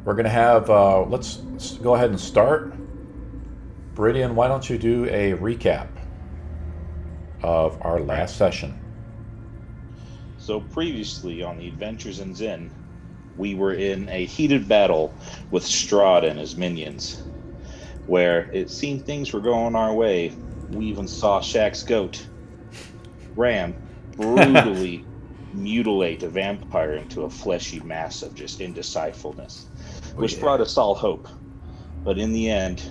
We're going to have, let's go ahead and start. Baridian, why don't you do a recap of our last session? So previously on the Adventures in Zin, we were in a heated battle with Strahd and his minions, where it seemed things were going our way. We even saw Shaq's goat, Ram, brutally mutilate a vampire into a fleshy mass of just indecipherableness, which brought us all hope. But in the end,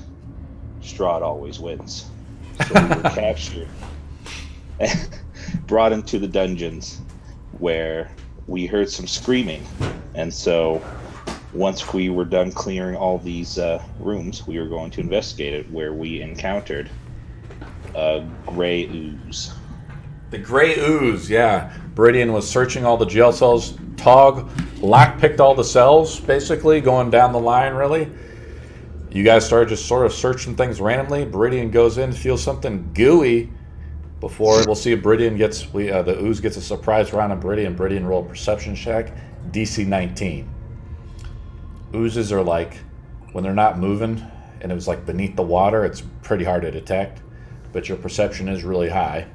Strahd always wins. So we were captured and brought into the dungeons, where we heard some screaming. And so once we were done clearing all these rooms, we were going to investigate it, where we encountered a gray ooze. The gray ooze, yeah. Baridian was searching all the jail cells. Tog lockpicked all the cells, basically, going down the line, really. You guys started just sort of searching things randomly. Baridian goes in, feels something gooey. Before we'll see if Baridian gets, the ooze gets a surprise round on Baridian. Baridian roll a perception check, DC 19. Oozes are like, when they're not moving and it was like beneath the water, it's pretty hard to detect. But your perception is really high.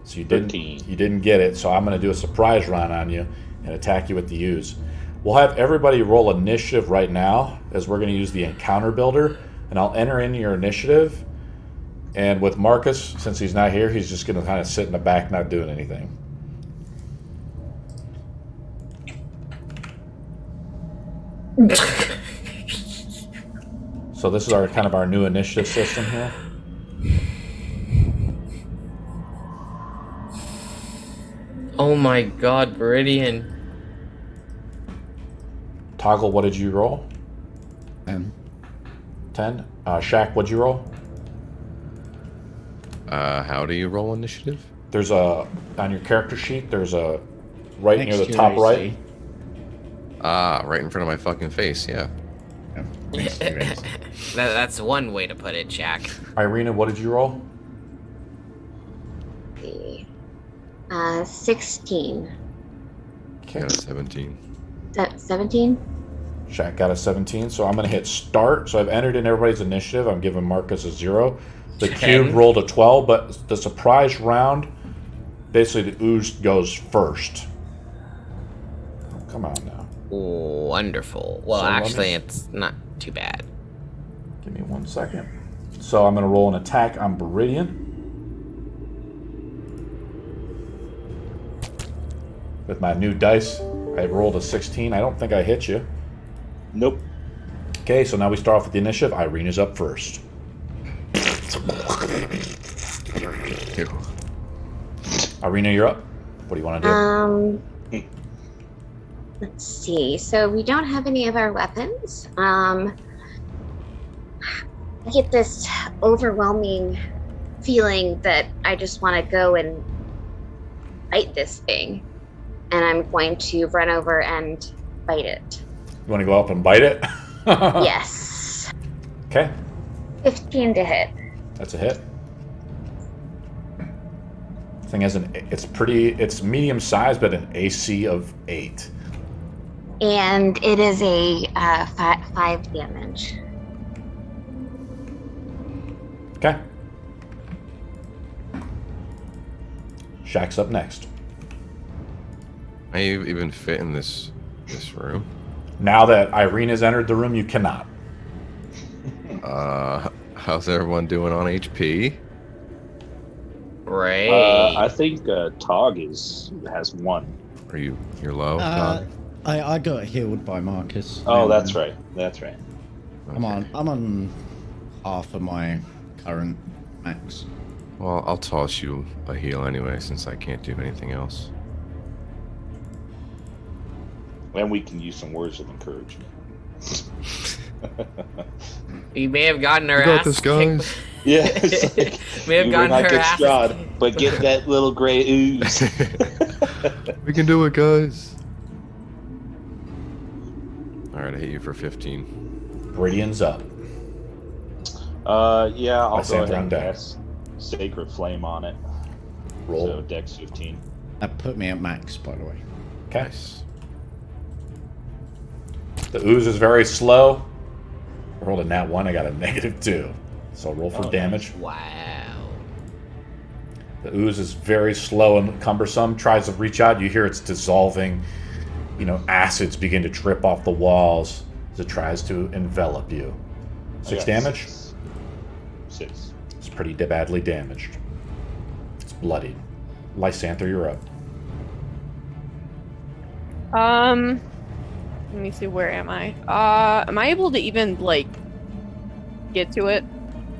So you didn't get it, so I'm going to do a surprise round on you and attack you with the ooze. We'll have everybody roll initiative right now, as we're going to use the encounter builder, and I'll enter in your initiative. And with Marcus, since he's not here, he's just going to kind of sit in the back, not doing anything. So this is our kind of our new initiative system here. Oh my god, Baridian. Toggle, what did you roll? 10. 10? Shaq, what'd you roll? How do you roll initiative? There's a, on your character sheet, there's a, right Next near the to top AC. right. Right in front of my fucking face, yeah. That's one way to put it, Shaq. Ireena, what did you roll? 16. Okay. Got a 17. 17? Shaq got a 17, so I'm going to hit start. So I've entered in everybody's initiative. I'm giving Marcus a 0. The 10. cube rolled a 12, but the surprise round, basically the ooze goes first. Oh, come on now. Wonderful. Well, So actually, it's not too bad. Give me 1 second. So I'm going to roll an attack on Baridian. With my new dice, I rolled a 16. I don't think I hit you. Nope. Okay, so now we start off with the initiative. Ireena's up first. Ew. Ireena, you're up. What do you want to do? Let's see. So we don't have any of our weapons. I get this overwhelming feeling that I just want to go and fight this thing. And I'm going to run over and bite it. You want to go up and bite it? Yes. Okay, 15 to hit. that's a hit. Thing has it's medium size, but an AC of 8. And it is a 5 damage. Okay. Shaq's up next. Can you even fit in this room? Now that Ireena's entered the room, you cannot. How's everyone doing on HP? Great. I think Tog has 1. You're low, Todd? I got healed by Marcus. Oh, that's right. That's right. I'm on half of my current max. Well, I'll toss you a heal anyway, since I can't do anything else. And we can use some words of encouragement. You may have gotten her You got ass this, guys. kicked. Yeah, it's like, May have you gotten may not her get ass Strahd, but get that little gray ooze. We can do it, guys. Alright, I hit you for 15. Baridian's up. Yeah, I'll go Sandra ahead on and deck. cast Sacred Flame on it. Roll. So Dex 15. That put me at max, by the way. Okay. Nice. The ooze is very slow. I rolled a nat 1, I got a -2. So roll for damage. Wow. The ooze is very slow and cumbersome. Tries to reach out. You hear it's dissolving. Acids begin to drip off the walls as it tries to envelop you. 6 damage? 6. It's pretty badly damaged. It's bloodied. Lysanthir, you're up. Let me see, where am I? Am I able to even, get to it?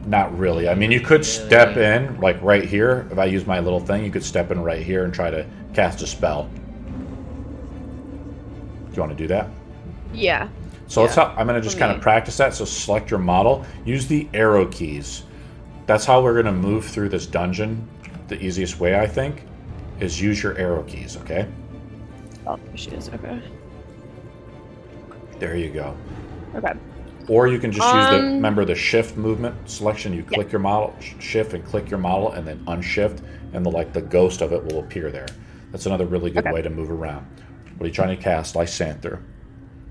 Not really. I mean, you could step in, like right here. If I use my little thing, you could step in right here and try to cast a spell. Do you want to do that? Yeah. So I'm going to just kind of practice that. So select your model. Use the arrow keys. That's how we're going to move through this dungeon. The easiest way, I think, is use your arrow keys, okay? Oh, there she is. Okay. There you go. Okay. Or you can just use the shift movement selection. You click your model, shift and click your model, and then unshift, and the ghost of it will appear there. That's another really good way to move around. What are you trying to cast? Lysanthir.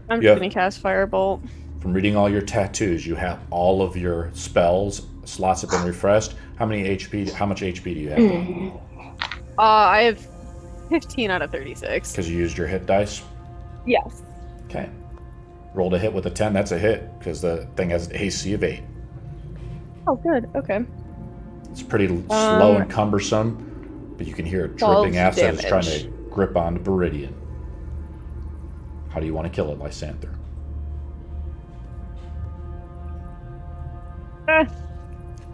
I'm just going to cast Firebolt. From reading all your tattoos, you have all of your spells. Slots have been refreshed. How much HP do you have? I have 15 out of 36. Because you used your hit dice? Yes. Okay. Rolled a hit with a 10. That's a hit, because the thing has an AC of 8. Oh, good. Okay. It's pretty slow and cumbersome, but you can hear it dripping acid as it's trying to grip onto Baridian. How do you want to kill it, Lysanthir?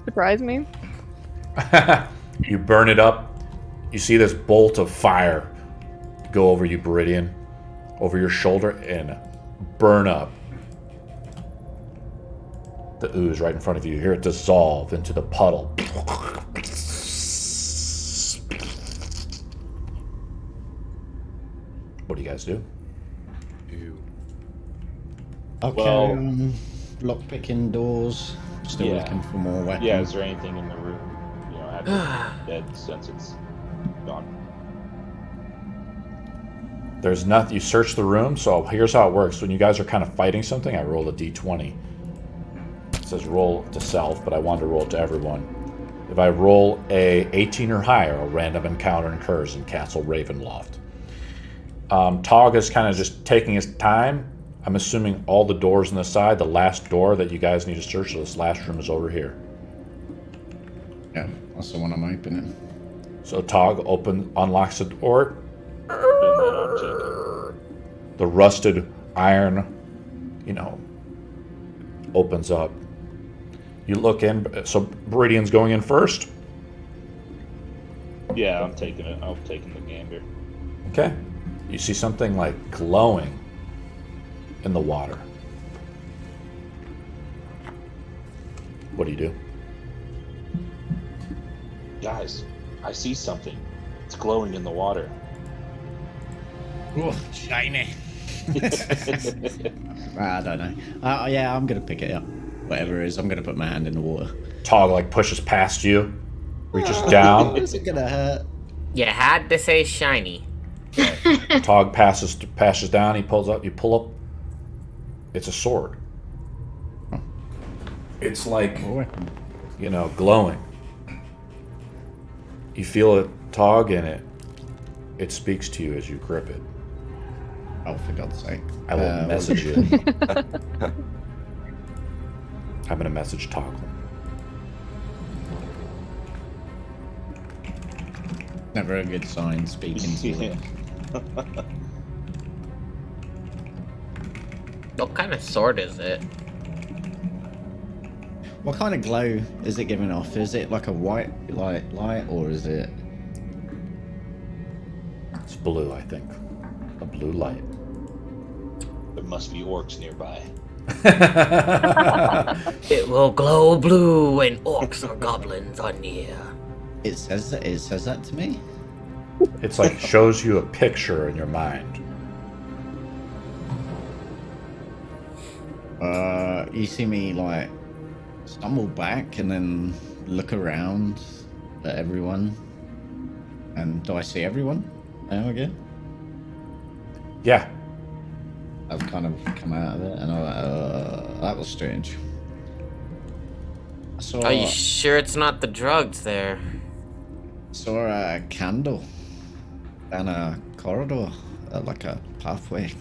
Surprise me. You burn it up. You see this bolt of fire go over you, Baridian, over your shoulder, and burn up the ooze right in front of you. You hear it dissolve into the puddle. What do you guys do? Okay, Well- lockpicking doors. Still looking for more weapons. Yeah, is there anything in the room, after dead since it's gone? There's nothing. You search the room, so here's how it works. When you guys are kind of fighting something, I roll a d20. It says roll to self, but I wanted to roll it to everyone. If I roll a 18 or higher, a random encounter occurs in Castle Ravenloft. Tog is kind of just taking his time. I'm assuming all the doors on the side, the last door that you guys need to search, so this last room is over here. Yeah, that's the one I'm opening. So Tog unlocks the door. Then I'll check it. The rusted iron, opens up. You look in, so Baridian's going in first. Yeah, I'm taking it. I'm taking the gander. Okay. You see something like glowing in the water. What do you do? Guys, I see something. It's glowing in the water. Oh, shiny. I don't know. Yeah, I'm going to pick it up. Whatever it is, I'm going to put my hand in the water. Tog pushes past you, reaches down. Is it going to hurt? You had to say shiny. Tog passes down. He pulls up. You pull up. It's a sword. It's like, glowing. You feel it, Tog, and it speaks to you as you grip it. Oh, for God's sake. I will message you. I'm going to message Tog. Never a good sign, speaking to it. What kind of sword is it? What kind of glow is it giving off? Is it like a white light, or is it... It's blue, I think. A blue light. There must be orcs nearby. It will glow blue when orcs or goblins are near. It says that to me? It's like shows you a picture in your mind. You see me stumble back and then look around at everyone. And do I see everyone now again? Yeah. I've kind of come out of it, and I'm like, that was strange. I saw, Are you sure it's not the drugs there? saw a candle down a corridor, like a pathway.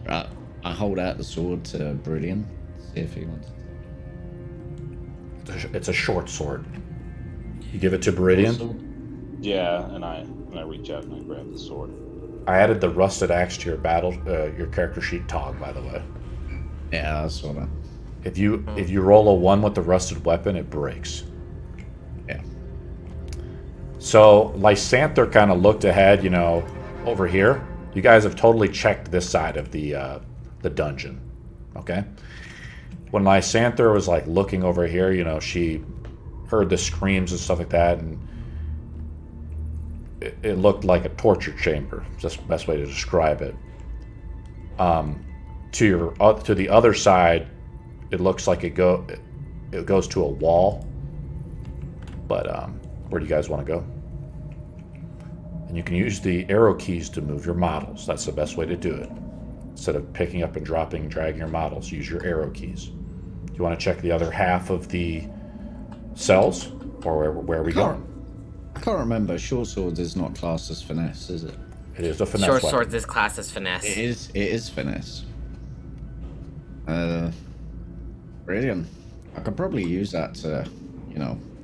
Right, I hold out the sword to Baridian, see if he wants it. It's a short sword. You give it to Baridian. Yeah, and I reach out and I grab the sword. I added the rusted axe to your your character sheet, Tog, by the way. Yeah, I saw that. If you roll a 1 with the rusted weapon, it breaks. Yeah. So Lysanthir kind of looked ahead, over here. You guys have totally checked this side of the dungeon, okay? When Lysanthir was like looking over here, she heard the screams and stuff like that, and it looked like a torture chamber. Just the best way to describe it. To the other side, it looks like it goes to a wall. But where do you guys want to go? And you can use the arrow keys to move your models. That's the best way to do it. Instead of picking up and dropping and dragging your models, use your arrow keys. Do you want to check the other half of the cells, or where are we going? I can't remember. Short swords is not classed as finesse, is it? It is a finesse Short weapon. swords is classed as finesse. It is finesse. Brilliant. I could probably use that to,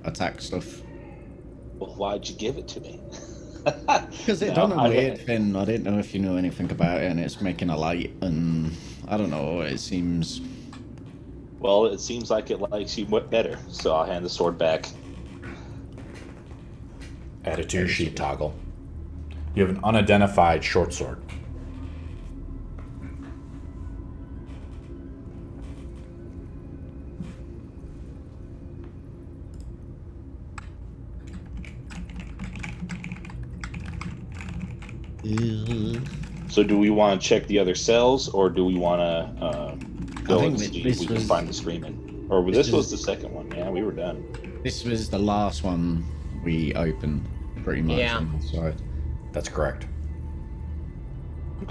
attack stuff. Well, why'd you give it to me? Because it done a weird thing. I didn't know if you knew anything about it, and it's making a light, and I don't know, it seems... Well, it seems like it likes you better, so I'll hand the sword back. Add it to your sheet, Toggle. You have an unidentified short sword. So do we want to check the other cells, or do we want to go and see if we can find the screaming? Or this was the second one. Yeah, we were done. This was the last one we opened, pretty much. Yeah. On the side. That's correct.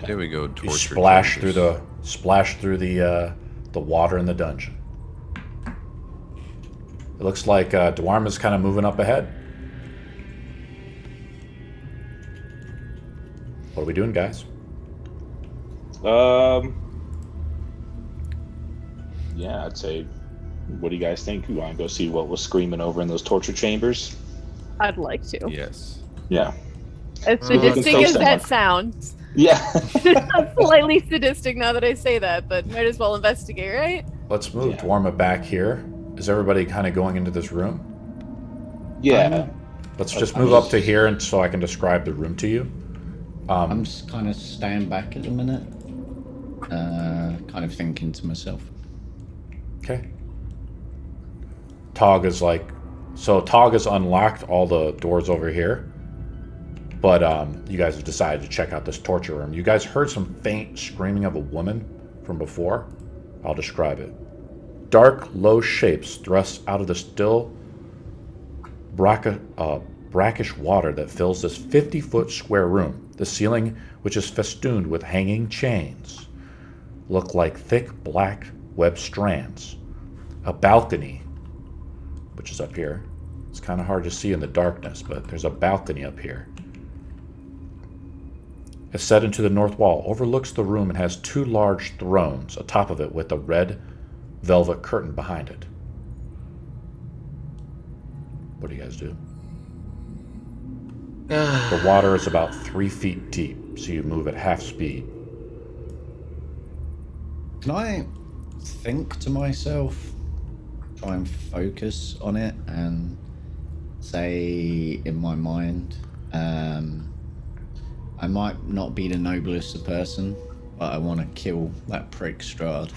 There we go. You Torture splash chambers. through the water in the dungeon. It looks like Daerma's kind of moving up ahead. What are we doing, guys? Yeah, I'd say, what do you guys think? You want to go see what was screaming over in those torture chambers? I'd like to. Yes. Yeah. As We can sadistic toast as that that one. sounds. Yeah. Slightly sadistic now that I say that, but might as well investigate, right? Let's move Yeah. Daerma back here. Is everybody kind of going into this room? Yeah. Let's just move up to here, and so I can describe the room to you. I'm just kind of staying back at the minute, kind of thinking to myself. Okay. Tog has unlocked all the doors over here, but you guys have decided to check out this torture room. You guys heard some faint screaming of a woman from before. I'll describe it. Dark, low shapes thrust out of the still, brackish water that fills this 50-foot square room. The ceiling, which is festooned with hanging chains, look like thick black web strands. A balcony, which is up here. It's kind of hard to see in the darkness, but there's a balcony up here. It's set into the north wall, overlooks the room, and has 2 large thrones atop of it with a red velvet curtain behind it. What do you guys do? The water is about 3 feet deep, so you move at half speed. Can I think to myself, try and focus on it, and say in my mind, I might not be the noblest of person, but I want to kill that prick Strahd.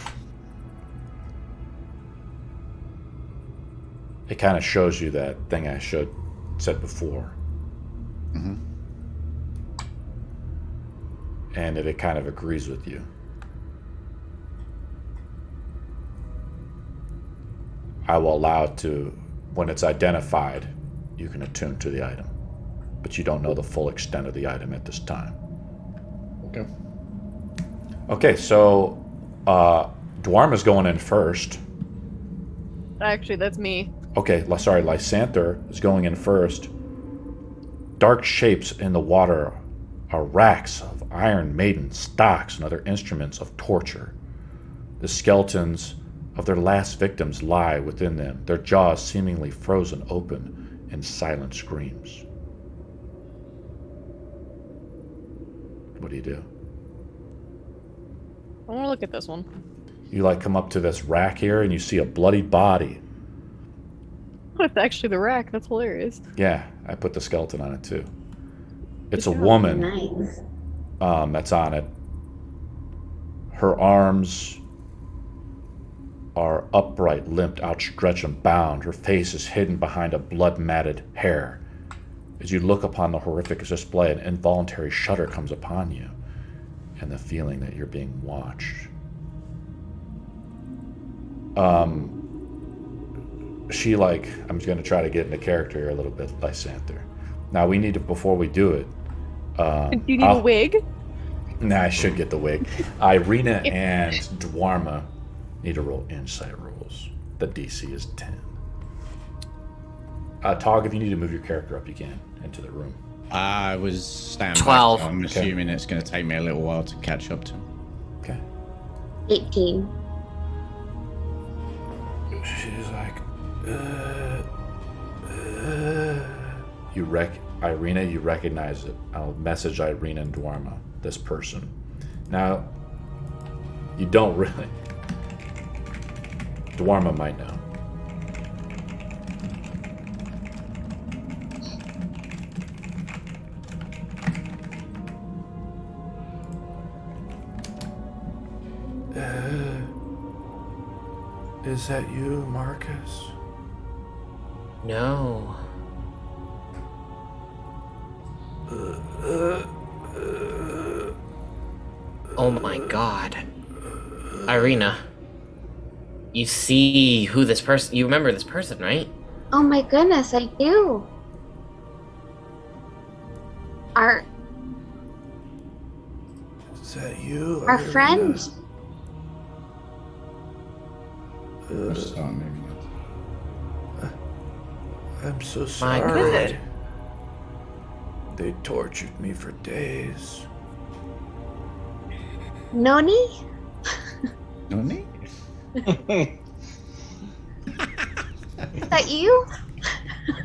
It kind of shows you that thing I said before. Mm-hmm. And it kind of agrees with you. I will allow it to, when it's identified, you can attune to the item. But you don't know the full extent of the item at this time. Okay. Okay, so Daerma's going in first. Actually, that's me. Okay, sorry, Lysanthir is going in first. Dark shapes in the water are racks of iron maiden stocks and other instruments of torture. The skeletons of their last victims lie within them, their jaws seemingly frozen open in silent screams. What do you do? I want to look at this one. You come up to this rack here and you see a bloody body. What if actually the rack? That's hilarious. Yeah, I put the skeleton on it too. It's a Yeah. woman Nice. that's on it. Her arms are upright, limp, outstretched, and bound. Her face is hidden behind a blood-matted hair. As you look upon the horrific display, an involuntary shudder comes upon you, and the feeling that you're being watched. She I'm just going to try to get into character here a little bit, Lysanthir. Now we need to, before we do it. Do you need a wig? Nah, I should get the wig. Ireena and Daerma need to roll insight rolls. The DC is 10. Tog, if you need to move your character up, you can into the room. I was standing 12. back, so I'm assuming it's going to take me a little while to catch up to him. Okay. 18. She's like, Ireena, you recognize it. I'll message Ireena and Daerma, this person. Now, you don't really. Daerma might know. Is that you, Marcus? No. Oh my god. Ireena. You see who this person... You remember this person, right? Oh my goodness, I do. Our Is that you? our friend. I'm starting moving up. I'm so My sorry. god. They tortured me for days. Nony? Nony? Is that you?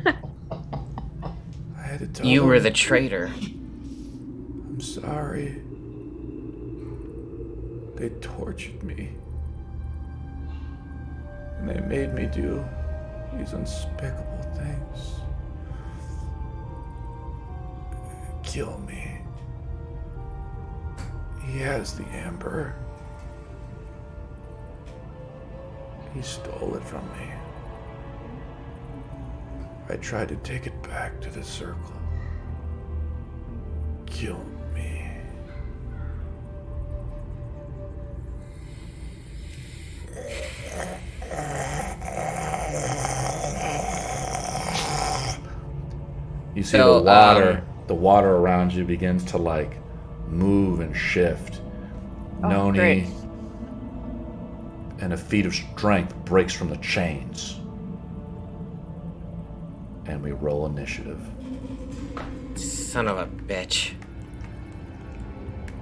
I had to tell You them. were the traitor. I'm sorry. They tortured me. And they made me do these unspeakable things. Kill me. He has the amber. He stole it from me. I tried to take it back to the circle. Kill me. You see So, the water around you begins to move and shift. Nony, great. and a feat of strength breaks from the chains. And we roll initiative. Son of a bitch.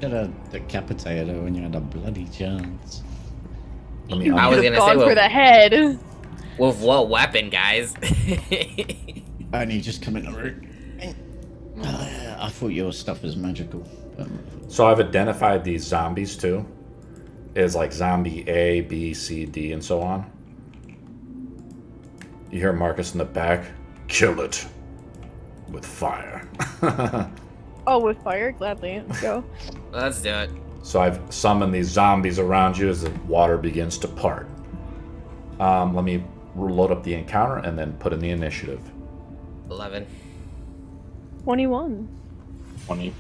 Should have decapitated her when you had a bloody chance. Let me You I was could have gonna say, gone well- for the head. With what weapon, guys? Only just come in the room. I thought your stuff was magical. So I've identified these zombies too. As zombie A, B, C, D, and so on. You hear Marcus in the back. Kill it. With fire. Oh, with fire? Gladly. Let's go. Let's do it. So I've summoned these zombies around you as the water begins to part. Let me load up the encounter and then put in the initiative. 11. 21. 20.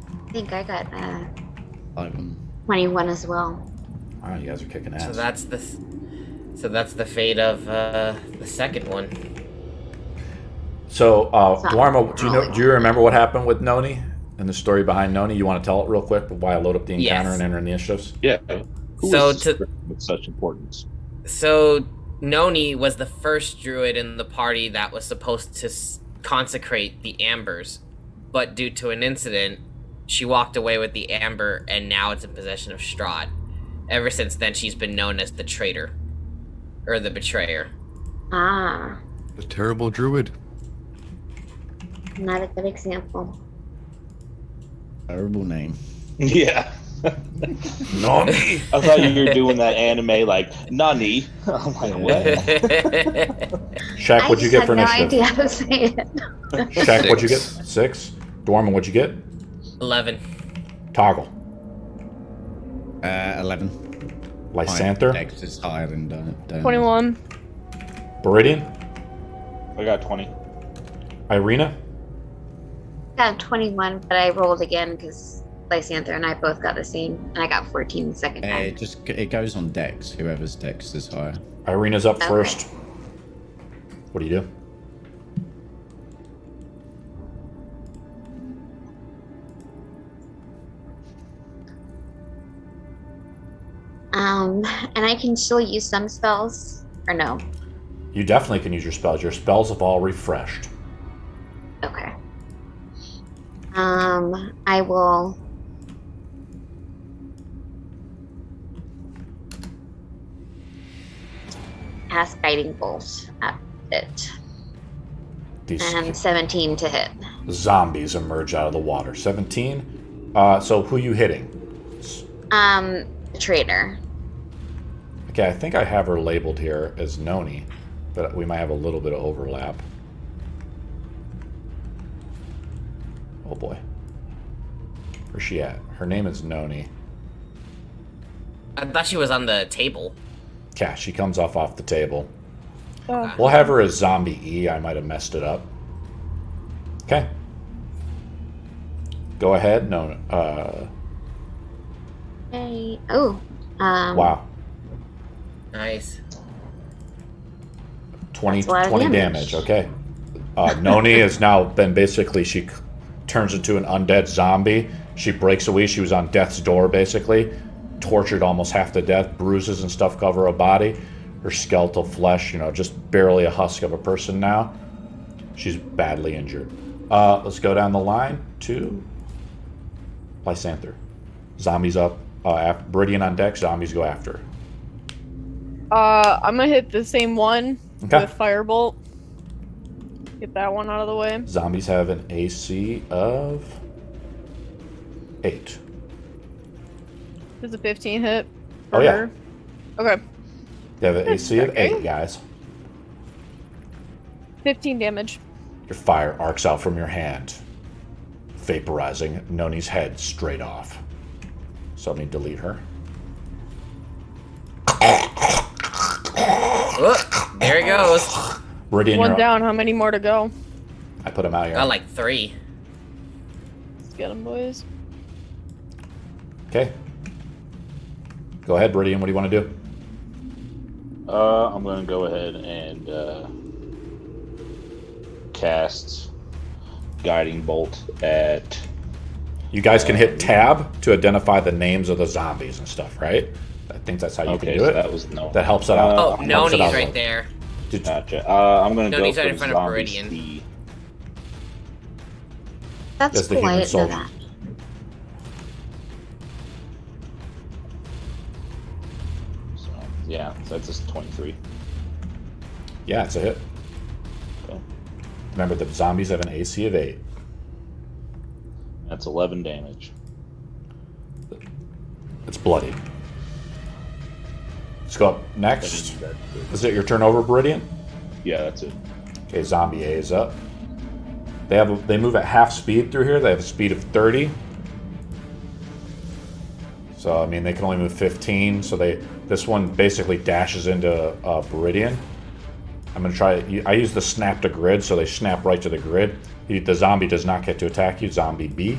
I think I got 11. 21 as well. Wow, you guys are kicking ass. So that's the fate of the second one. So, not Daerma, do you remember what happened with Nony in the story behind Nony? You want to tell it real quick while I load up the encounter and enter initiatives? Yeah. Who So is this with such importance? So Nony was the first druid in the party that was supposed to consecrate the ambers, but due to an incident, she walked away with the amber, and now it's in possession of Strahd. Ever since then, she's been known as the traitor, or the betrayer. Ah, The terrible druid. not a good example. Terrible name. Yeah. Nony! I thought you were doing that anime like Nony. I'm like, what? Shaq, what'd you get for I initiative? just had no idea how to say it. Shaq, what'd you get? 6. Dorman, what'd you get? 11. Toggle. 11. Lysanthir. Dex is higher than Daerma. 21. Baridian. I got 20. Ireena. Got 21, but I rolled again because Lysanthir and I both got the same, and I got 14 the second time. It goes on Dex. Whoever's Dex is higher. Ireena's up Okay. first. What do you do? And I can still use some spells, or no? You definitely can use your spells. Your spells have all refreshed. Okay. I will. Cast Guiding Bolt at it. These And 17 to hit. zombies emerge out of the water. 17. So who you hitting? The trader. Okay, I think I have her labeled here as Nony, but we might have a little bit of overlap. Oh boy. Where's she at? Her name is Nony. I thought she was on the table. Yeah, she comes off the table. Oh. We'll have her as Zombie E. I might have messed it up. Okay. Go ahead. No. Hey. Oh. Wow. Nice. 20 That's a lot of damage. damage. Okay. Nony has now been basically, she turns into an undead zombie. She breaks away. She was on death's door, basically. Tortured almost half to death. Bruises and stuff cover her body. Her skeletal flesh, just barely a husk of a person now. She's badly injured. Let's go down the line to Lysanthir. Zombies up. Baridian on deck. Zombies go after. I'm gonna hit the same one Okay. with Firebolt. Get that one out of the way. Zombies have an AC of 8. Does a 15 hit? Oh, yeah. her? Okay. They have an AC of Okay. 8, guys. 15 damage. Your fire arcs out from your hand, vaporizing Nony's head straight off. So let me delete her. Oh, there he goes. Baridian, One you're up. down. How many more to go? I put him out here. Got like 3. Let's get them, boys. Okay. Go ahead, Baridian. What do you want to do? I'm going to go ahead and cast Guiding Bolt at... You guys can hit tab to identify the names of the zombies and stuff, right? I think that's how you Okay, can do so it. that was no. That helps it out. Oh, Helps it Nony's out. right there. Gotcha. I'm going to go Nony's for right in front of Zombie Baridian. Steve. That's That's the cool. I human didn't know soldier. that. So, yeah, so that's just 23. Yeah, it's a hit. Okay. Remember, the zombies have an AC of 8. That's 11 damage. It's bloody. Let's go up next. Is it your turn over, Baridian? Yeah, that's it. Okay, zombie A is up. They move at half speed through here. They have a speed of 30. So I mean, they can only move 15. So this one basically dashes into Baridian. I'm gonna try. I use the snap to grid, so they snap right to the grid. The zombie does not get to attack you. Zombie B,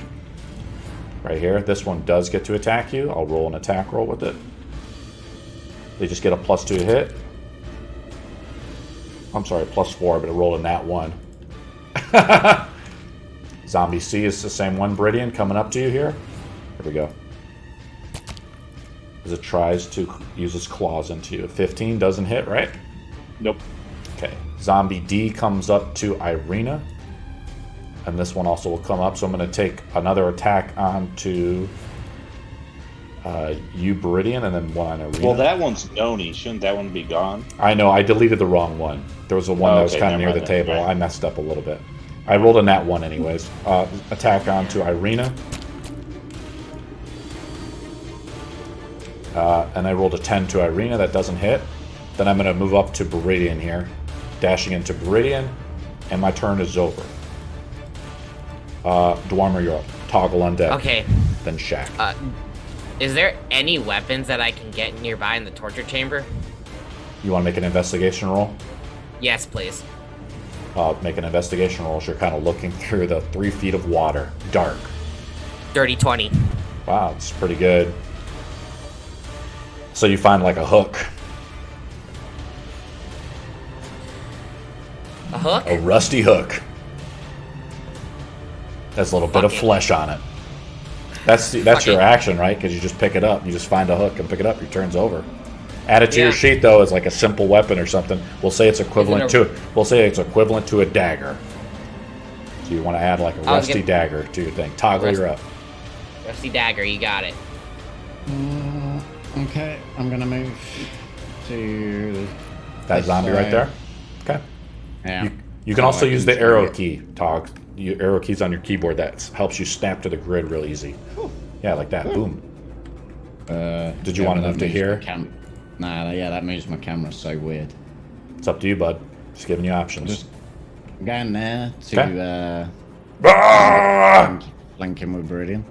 right here. This one does get to attack you. I'll roll an attack roll with it. They just get a +2 hit. I'm sorry, +4, but it rolled in that one. Zombie C is the same one, Baridian, coming up to you here. Here we go. As it tries to use its claws into you. 15 doesn't hit, right? Nope. Okay. Zombie D comes up to Ireena. And this one also will come up, so I'm going to take another attack onto you, Baridian, and then one on Ireena. Well, that one's Nony. Shouldn't that one be gone? I know, I deleted the wrong one. There was a one that was Okay, kind of never near the mind, table. right. I messed up a little bit. I rolled a nat 1 anyways. Attack onto Ireena. And I rolled a 10 to Ireena. That doesn't hit. Then I'm going to move up to Baridian here. Dashing into Baridian. And my turn is over. Dwarmer, you're up. Toggle undead. Okay. Then Shaq. Is there any weapons that I can get nearby in the torture chamber? You want to make an investigation roll? Yes, please. Make an investigation roll as you're kind of looking through the 3 feet of water. Dark. Dirty 20. Wow, it's pretty good. So you find like a hook. A hook? A rusty hook. Has a little bit of Fuck it. flesh on it. That's Fuck your it. action, right? Because you just pick it up. You just find a hook and pick it up. Your turn's over. Add it to your Yeah. sheet though as like a simple weapon or something. We'll say it's equivalent Isn't to. We'll say it's equivalent to a dagger. So you want to add like a I'll rusty give- dagger to your thing. Toggle, you're up. Rusty dagger, you got it. Okay, I'm gonna move to That this zombie right side. there. Okay. Yeah. You can So also I use can the arrow target- key, Tog. Your arrow keys on your keyboard that helps you snap to the grid real easy. Yeah, like that. Boom. Did you want to that move to moves here? my Nah, yeah, that moves my camera so weird. It's up to you, bud. Just giving you options. Just going there to Okay. Ah! flank him with Baridian.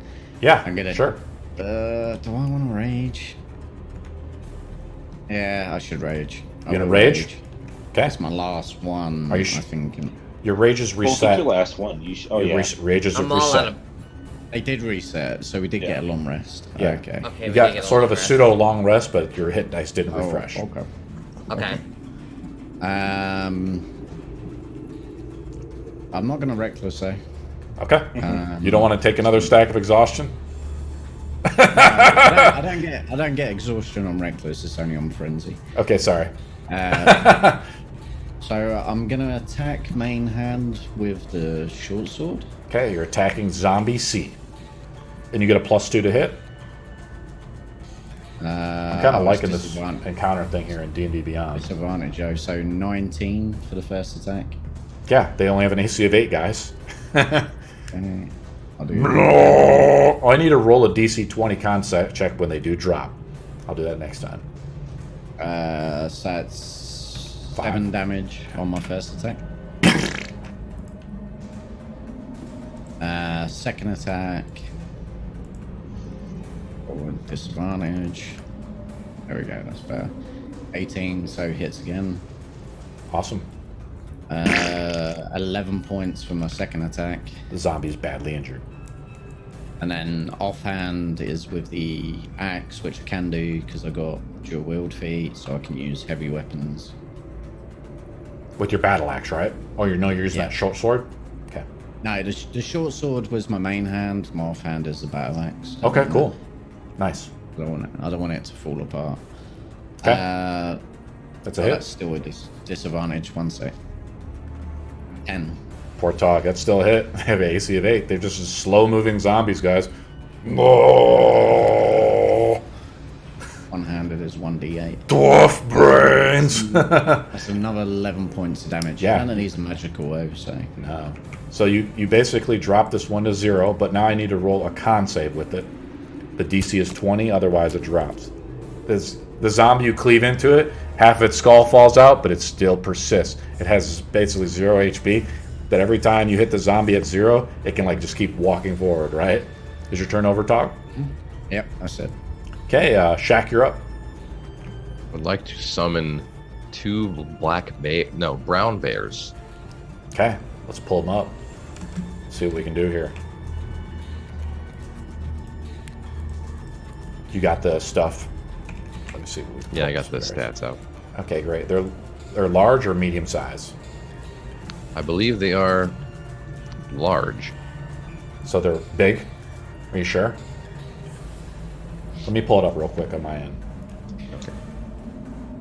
Yeah, I'm gonna. sure. Do I want to rage? Yeah, I should rage. You gonna rage? Okay. That's my last one. Are you I think Your rage is Well, reset. your last one. You oh Your yeah. Rage is I'm all reset. out of... they did reset, so we did Yeah. get a long rest. Yeah. Okay. Okay, You we got did get sort of a long rest. pseudo long rest, but your hit dice didn't Oh, refresh. okay. Okay. I'm not gonna reckless though. Okay. You don't want to take another stack of exhaustion? I don't get exhaustion on reckless. It's only on frenzy. Okay, sorry. So I'm gonna attack main hand with the short sword. Okay, you're attacking Zombie C. And you get a +2 to hit. I'm kind of liking this encounter thing here in D&D Beyond. Disadvantage, oh, so 19 for the first attack. Yeah, they only have an AC of 8, guys. Okay, I'll do Oh, I need to roll a DC 20 concept check when they do drop. I'll do that next time. so that's 7 damage on my first attack. Second attack. With disadvantage. There we go, that's better. 18, so hits again. Awesome. 11 points for my second attack. The zombie's badly injured. And then offhand is with the axe, which I can do because I got dual wield feat, so I can use heavy weapons. With your battle axe, right? Oh, you're using Yeah. that short sword? Okay. No, the short sword was my main hand. My offhand is the battle axe. Okay, cool. Nice. I don't want it to fall apart. Okay. That's a Oh, hit. that's still a disadvantage. 1 sec. 10. Poor Tog. That's still a hit. They have an AC of 8. They're just slow-moving zombies, guys. Oh, One-handed is 1d8. dwarf brains. That's another 11 points of damage. Yeah. None of these are magical, though, so... No. So you basically drop this one to 0, but now I need to roll a con save with it. The DC is 20, otherwise it drops. The zombie, you cleave into it, half of its skull falls out, but it still persists. It has basically 0 HP, but every time you hit the zombie at 0, it can like just keep walking forward, right? Is your turn over, Tog? Yep, that's it. Okay, Shaq, you're up. Would like to summon 2 brown bears. Okay, let's pull them up. See what we can do here. You got the stuff. Let me see. What we can Yeah, I pull got the this bears. stats out. Okay, great. They're large or medium size? I believe they are large. So they're big. Are you sure? Let me pull it up real quick on my end.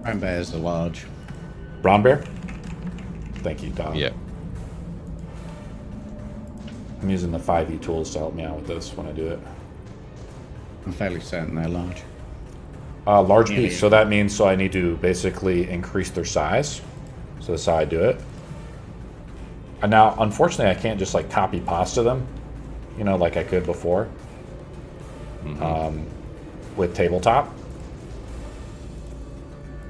Brown bears are large. Brown bear? Thank you, Dom. Yeah. I'm using the 5e tools to help me out with this when I do it. I'm fairly certain they're large. Large Yeah, piece. yeah. So that means I need to basically increase their size. So that's how I do it. And now, unfortunately, I can't just like copy pasta them, like I could before with tabletop.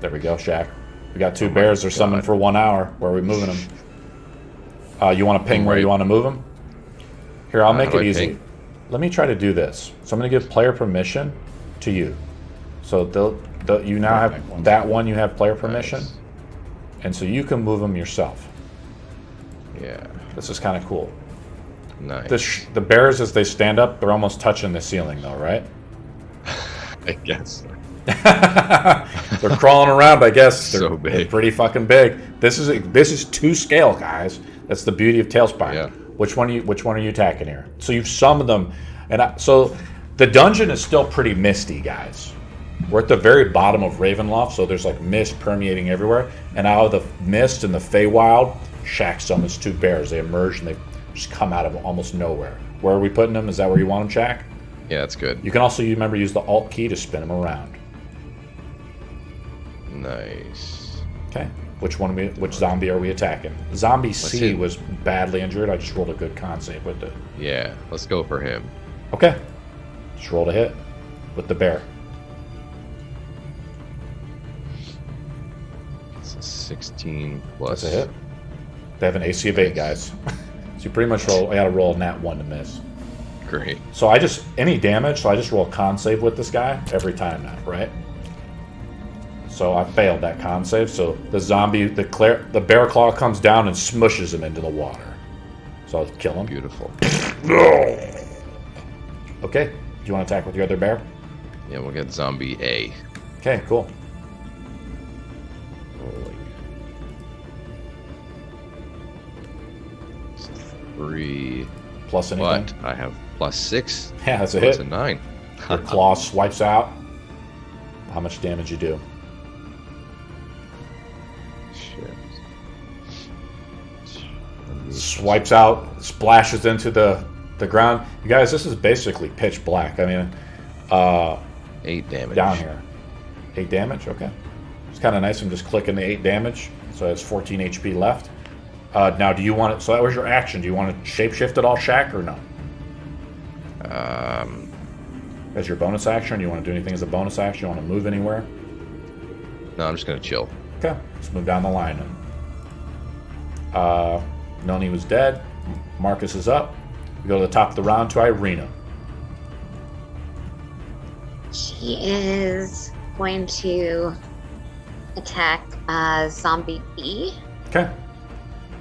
There we go, Shaq. We got two bears. They're summoned for 1 hour. Where are we moving them? You want to ping where you want to move them? Here, I'll make how it do I easy. ping? Let me try to do this. So I'm going to give player permission to you. So you now have that one. You have player permission, Nice. and so you can move them yourself. Yeah. This is kind of cool. Nice. The bears, as they stand up, they're almost touching the ceiling, though, right? I guess. They're crawling around. I guess they're, So big. they're pretty fucking big. This is to scale, guys. That's the beauty of Tailspire. Yeah. Which one are you attacking here? So you've summoned them, and so the dungeon is still pretty misty, guys. We're at the very bottom of Ravenloft, so there's like mist permeating everywhere. And out of the mist in the Feywild, Shaq summons two bears. They emerge and they just come out of almost nowhere. Where are we putting them? Is that where you want them, Shaq? Yeah, that's good. You can also remember use the Alt key to spin them around. Nice. Okay. Which zombie are we attacking? Zombie C hit. was badly injured. I just rolled a good con save with it. Yeah, let's go for him. Okay. Just rolled a hit with the bear. It's a 16 plus. That's a hit. They have an AC of 8, guys. So you pretty much I gotta roll a nat 1 to miss. Great. So any damage, so I just roll a con save with this guy every time now, right? So I failed that con save, so the zombie, the bear claw comes down and smushes him into the water. So I'll kill him. Beautiful. Okay, do you want to attack with your other bear? Yeah, we'll get zombie A. Okay, cool. Rolling. It's 3. Plus anything? What? I have plus 6. Yeah, that's a That's hit. a 9. Your claw swipes out. How much damage you do? Shit. Swipes out, splashes into the ground. You guys, this is basically pitch black. I mean, 8 damage. down here. 8 damage? Okay. It's kind of nice. I'm just clicking the 8 damage. So it's 14 HP left. Now, do you want it? So that was your action. Do you want to shapeshift at all, Shaq, or no? As your bonus action? You want to do anything as a bonus action? You want to move anywhere? No, I'm just gonna chill. Okay. Let's move down the line then. Nony was dead. Marcus is up. We go to the top of the round to Ireena. She is going to attack Zombie B, Okay.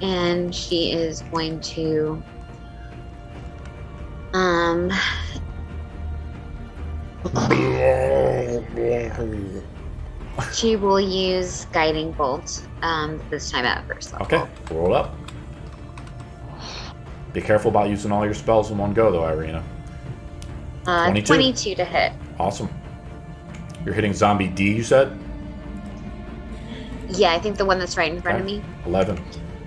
and she is going to she will use Guiding Bolt this time at first level. Okay. Roll up. Be careful about using all your spells in one go, though, Ireena. 22. 22 to hit. Awesome. You're hitting Zombie D, you said? Yeah, I think the one that's right in front of Okay. me. 11.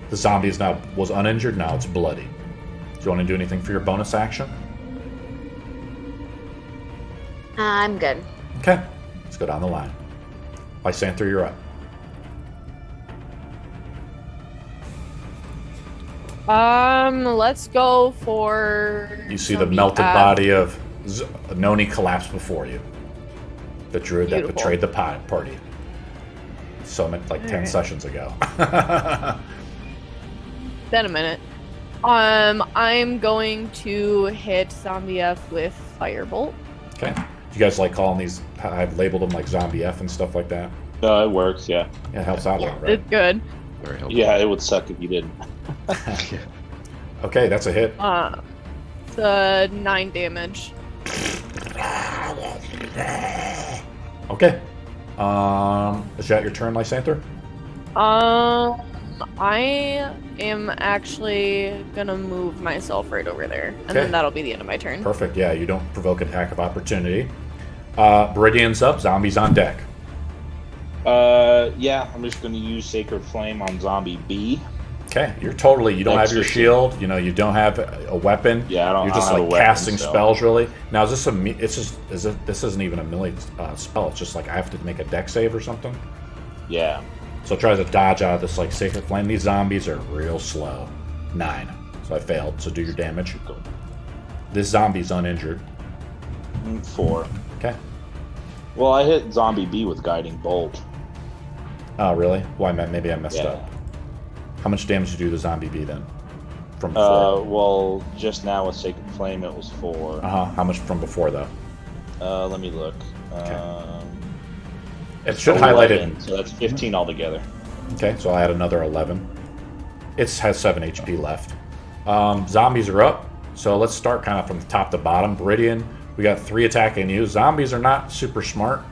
The zombie was uninjured, now it's bloody. Do you want to do anything for your bonus action? I'm good. Okay. Let's go down the line. Lysanthir, you're up. Let's go for. You see the zombie melted A. body of Nony collapse before you. The druid that Beautiful. betrayed the party. So like 10 Alright. sessions ago. Then a minute. I'm going to hit Zombie F with Firebolt. Okay. Do you guys like calling these? I've labeled them like Zombie F and stuff like that. It works, yeah. Yeah, it helps out a lot, right? It's good. Very helpful. Yeah, it would suck if you didn't. Okay, that's a hit. It's a 9 damage. Okay. Is that your turn, Lysanthir? I am actually gonna move myself right over there, and Okay. then that'll be the end of my turn. Perfect. Yeah, you don't provoke an attack of opportunity. Baridian's up. Zombies on deck. Yeah, I'm just going to use Sacred Flame on Zombie B. Okay, you don't have your Next shield. You don't have a weapon. Yeah, I don't. You're just I don't like have a weapon, casting so- spells, really. Now, is this this isn't even a melee spell. It's just like I have to make a deck save or something. Yeah. So try to dodge out of this like Sacred Flame. These zombies are real slow. 9. So I failed. So do your damage. This zombie's uninjured. 4. Okay. Well, I hit Zombie B with Guiding Bolt. Oh, really? Why? Maybe I messed Yeah. up. How much damage did you do to Zombie B then? From before? Well, just now with Sacred Flame, it was 4. How much from before though? Let me look. It should highlight it. 11, so that's 15 altogether. Okay, so I'll add another 11. It has 7 HP left. Zombies are up. So let's start kind of from the top to bottom. Baridian, we got 3 attacking you. Zombies are not super smart.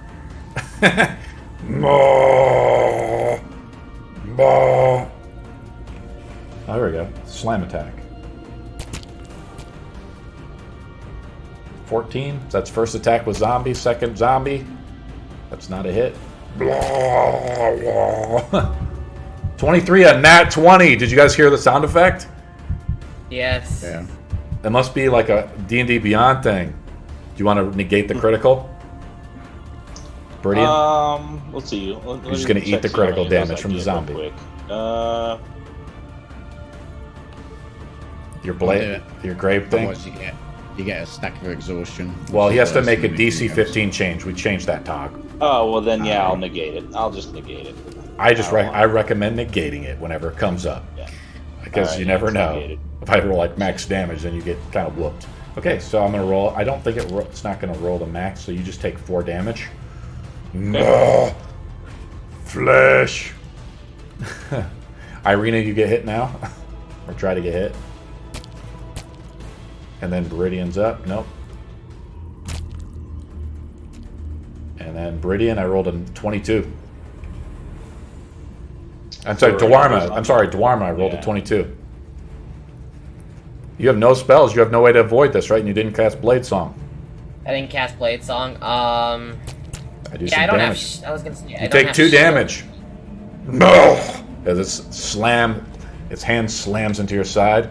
Oh, there we go. Slam attack. 14. That's first attack with zombie. Second zombie. That's not a hit. 23, a nat 20. Did you guys hear the sound effect? Yes. Yeah. It must be like a D&D Beyond thing. Do you want to negate the critical? Baridian? Let's see. You're just going to eat the critical damage from the zombie. Your blade, your grave thing? Otherwise you get a stack of exhaustion. Well, he has to make a Something DC else. 15 change. We changed that, Tog. Oh, well then, yeah, I'll negate it. I'll just negate it. I recommend negating it whenever it comes up. Yeah. Because Alright, you never it's know. negated. If I roll like max damage, then you get kind of whooped. Okay, so I'm gonna roll. I don't think it's not gonna roll the max, so you just take 4 damage. No, flesh. Ireena, you get hit now, or try to get hit, and then Baridian's up. Nope. And then Baridian, I rolled a 22. I'm sorry, Daerma. I'm sorry, Daerma. I rolled a 22. You have no spells. You have no way to avoid this, right? And you didn't cast Blade Song. I didn't cast Blade Song. I do Yeah, some I don't damage. have. I was gonna say. You take 2 damage. No. As its hand slams into your side.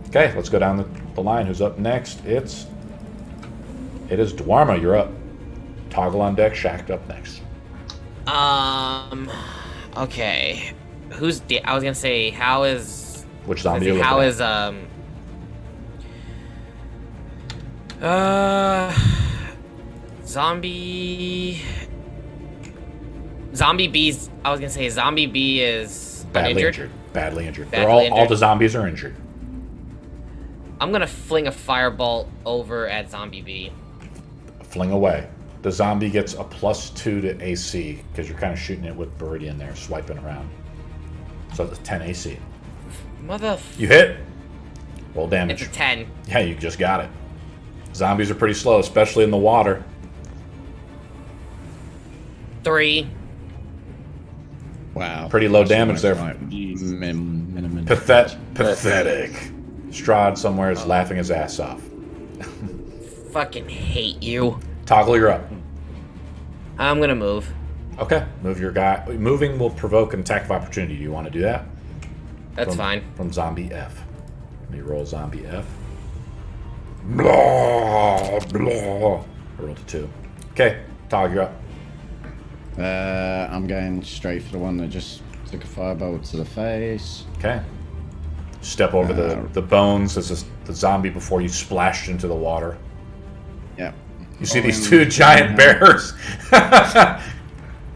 Okay, let's go down the line. Who's up next? It is Daerma. You're up. Toggle on deck. Shaq up next. Okay. I was gonna say, how is? Which zombie? Are you How looking is Zombie B's. I was gonna say Zombie B is at? Badly uninjured. injured. Badly injured. Badly All injured. the zombies are injured. I'm gonna fling a firebolt over at Zombie B. Fling away. The zombie gets a +2 to AC because you're kind of shooting it with Baridian there, swiping around. So it's 10 AC. You hit. Roll damage. It's a 10. Yeah, you just got it. Zombies are pretty slow, especially in the water. 3. Wow. Pretty low That's damage there. almost like Jeez. minimum. Pathetic. Strahd somewhere is laughing his ass off. Fucking hate you. Toggle, you're up. I'm gonna move. Okay, move your guy. Moving will provoke an attack of opportunity. Do you want to do that? That's fine. From Zombie F. Let me roll Zombie F. Blah, blah. I rolled a 2. Okay, Tog, you're up. I'm going straight for the one that just took a firebolt to the face. Okay. Step over the bones as the zombie before you splashed into the water. Yeah. You see these 2 giant bears.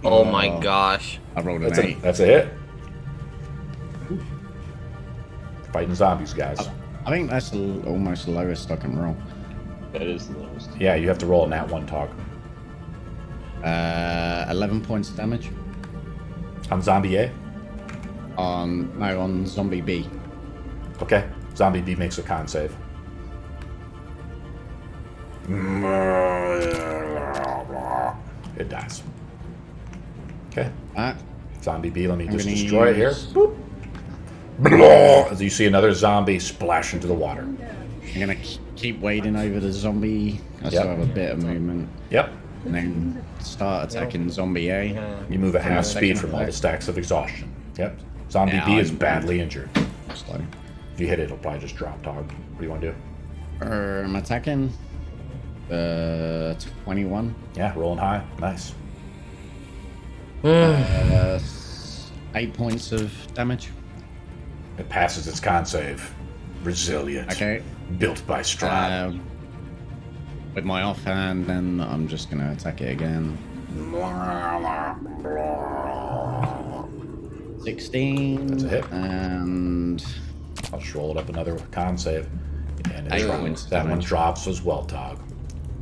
Oh my gosh. I rolled an 8. That's a hit. Fighting zombies, guys. I think that's almost the lowest I can roll. That is the lowest. Yeah, you have to roll a nat 1, Tog. 11 points of damage. On Zombie A? On Zombie B. Okay. Zombie B makes a con save. It dies. Okay. Ah, Zombie B, let me I'm just gonna destroy it here. use- Boop. As you see another zombie splash into the water. I'm gonna keep wading over the zombie. I still have a bit of movement. Yep. And then start attacking zombie A. You move at For my half speed second from all the attack. stacks of exhaustion. Yep. Zombie Yeah, B is I'm- badly injured. Slow. If you hit it, it'll probably just drop dog. What do you want to do? I'm attacking. 21. Yeah, rolling high. Nice. 8 points of damage. It passes its con save. Resilient. Okay. Built by Strahd. With my offhand, then I'm just gonna attack it again. 16. That's a hit. And I'll just roll it up another con save. And Eight it drops. points That one damage. drops as well, Tog.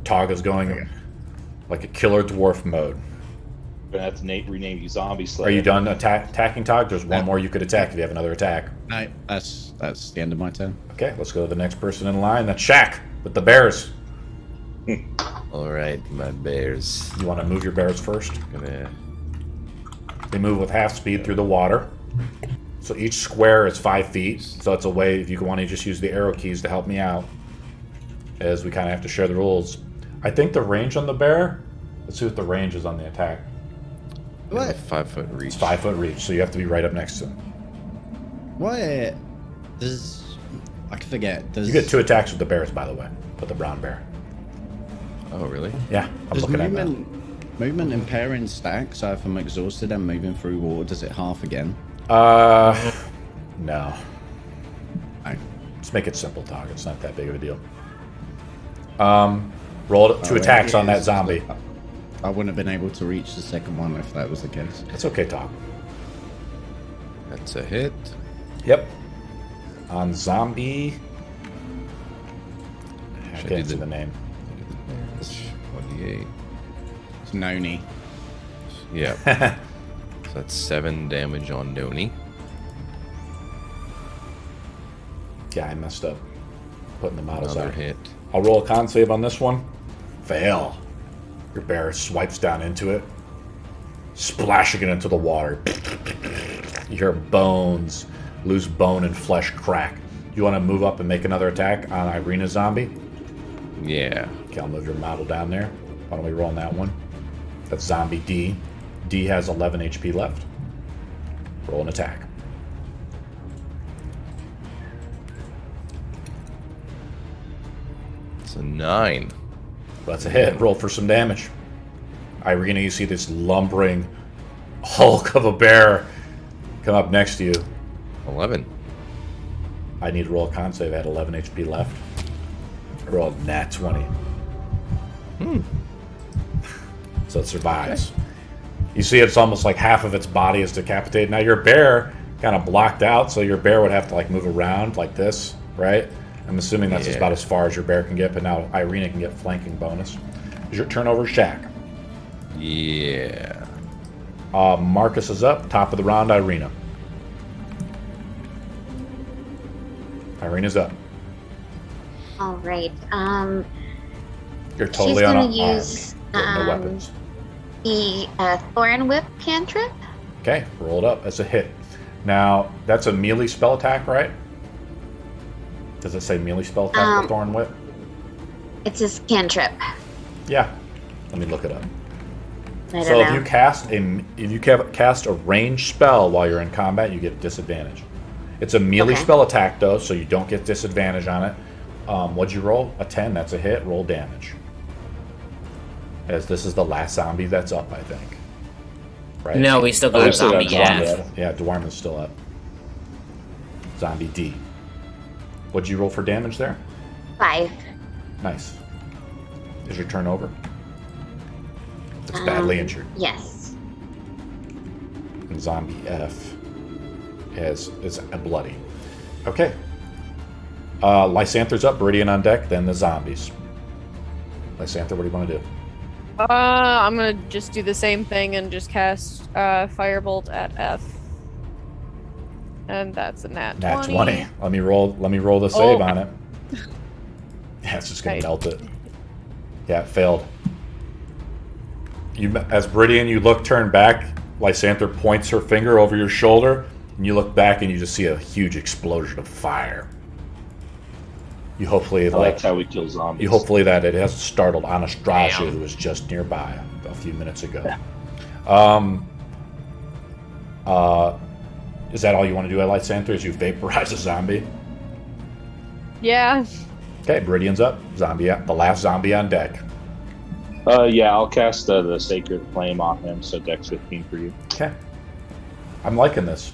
Tog is going like a killer dwarf mode. Gonna have to rename you Zombie Slayer. Are you done attacking, Tog? There's one more you could attack if you have another attack. no, that's the end of my turn. Okay, let's go to the next person in line. That's Shaq with the bears. All right, my bears. You want to move your bears first? Gonna. They move with half speed through the water. So each square is 5 feet. So it's a way, if you want to just use the arrow keys to help me out, as we kind of have to share the rules. I think the range on the bear, let's see what the range is on the attack. What? 5 foot reach. It's 5 foot reach, so you have to be right up next to him. What does I forget? Does You get 2 attacks with the bears, by the way, with the brown bear. Oh, really? Yeah, I'm does looking at that. movement impair in stack? So if I'm exhausted and moving through water, does it half again? No. No. Let's make it simple, Tog. It's not that big of a deal. Roll 2 attacks on that zombie. I wouldn't have been able to reach the second one if that was the case. It's okay, Tog. That's a hit. Yep. On zombie. I Should I can't do see the- the name. 28. It's Nony. Yeah. So that's 7 damage on Nony. Yeah, I messed up. Putting the models Another out. hit. I'll roll a con save on this one. Fail. Your bear swipes down into it, splashing it into the water. You hear bones, loose bone and flesh crack. You want to move up and make another attack on Ireena zombie? Yeah. Okay, I'll move your model down there. Why don't we roll on that one? That's zombie D. D has 11 HP left. Roll an attack. It's a 9. That's a hit. Roll for some damage. Ireena, you see this lumbering hulk of a bear come up next to you. 11. I need to roll a con save. I had 11 HP left. I rolled nat 20. So it survives. You see it's almost like half of its body is decapitated. Now your bear kind of blocked out, so your bear would have to like move around like this, right? I'm assuming that's Yeah. about as far as your bear can get, but now Ireena can get flanking bonus. Is your turn over, Shaq? Yeah. Marcus is up. Top of the round, Ireena. Ireena's up. All right. You're She's totally gonna unarmed. use You have no weapons. the Thorn Whip cantrip. Okay, roll it up. That's a hit. Now, that's a melee spell attack, right? Does it say melee spell attack with Thorn Whip? It's his cantrip. Yeah. Let me look it up. I don't So know. if you cast a ranged spell while you're in combat, you get disadvantage. It's a melee Okay. spell attack though, so you don't get disadvantage on it. What'd you roll? A 10. That's a hit. Roll damage. As this is the last zombie that's up, I think. Right? No, we still Oh, we got still got zombie zombie. F. Yeah, Dwarman's still up. Zombie D. What'd you roll for damage there? 5. Nice. Is your turn over? It's badly injured. Yes. And zombie F is bloody. Okay. Lysanthir's up, Baridian on deck, then the zombies. Lysanther, what do you want to do? I'm gonna just do the same thing and just cast Firebolt at F. And that's a nat 20. Nat 20. Let me roll the save Oh. on it. Yeah, it's just gonna Okay. melt it. Yeah, it failed. As Baridian, you turn back. Lysanther points her finger over your shoulder. And you look back and you just see a huge explosion of fire. You hopefully That's how we kill zombies. You hopefully that it hasn't startled Anastasia, Damn. who was just nearby a few minutes ago. Is that all you want to do at Lysanthir? Is you vaporize a zombie? Yeah. Okay, Baridian's up. The last zombie on deck. Yeah, I'll cast the Sacred Flame on him, so Dex 15 for you. Okay. I'm liking this.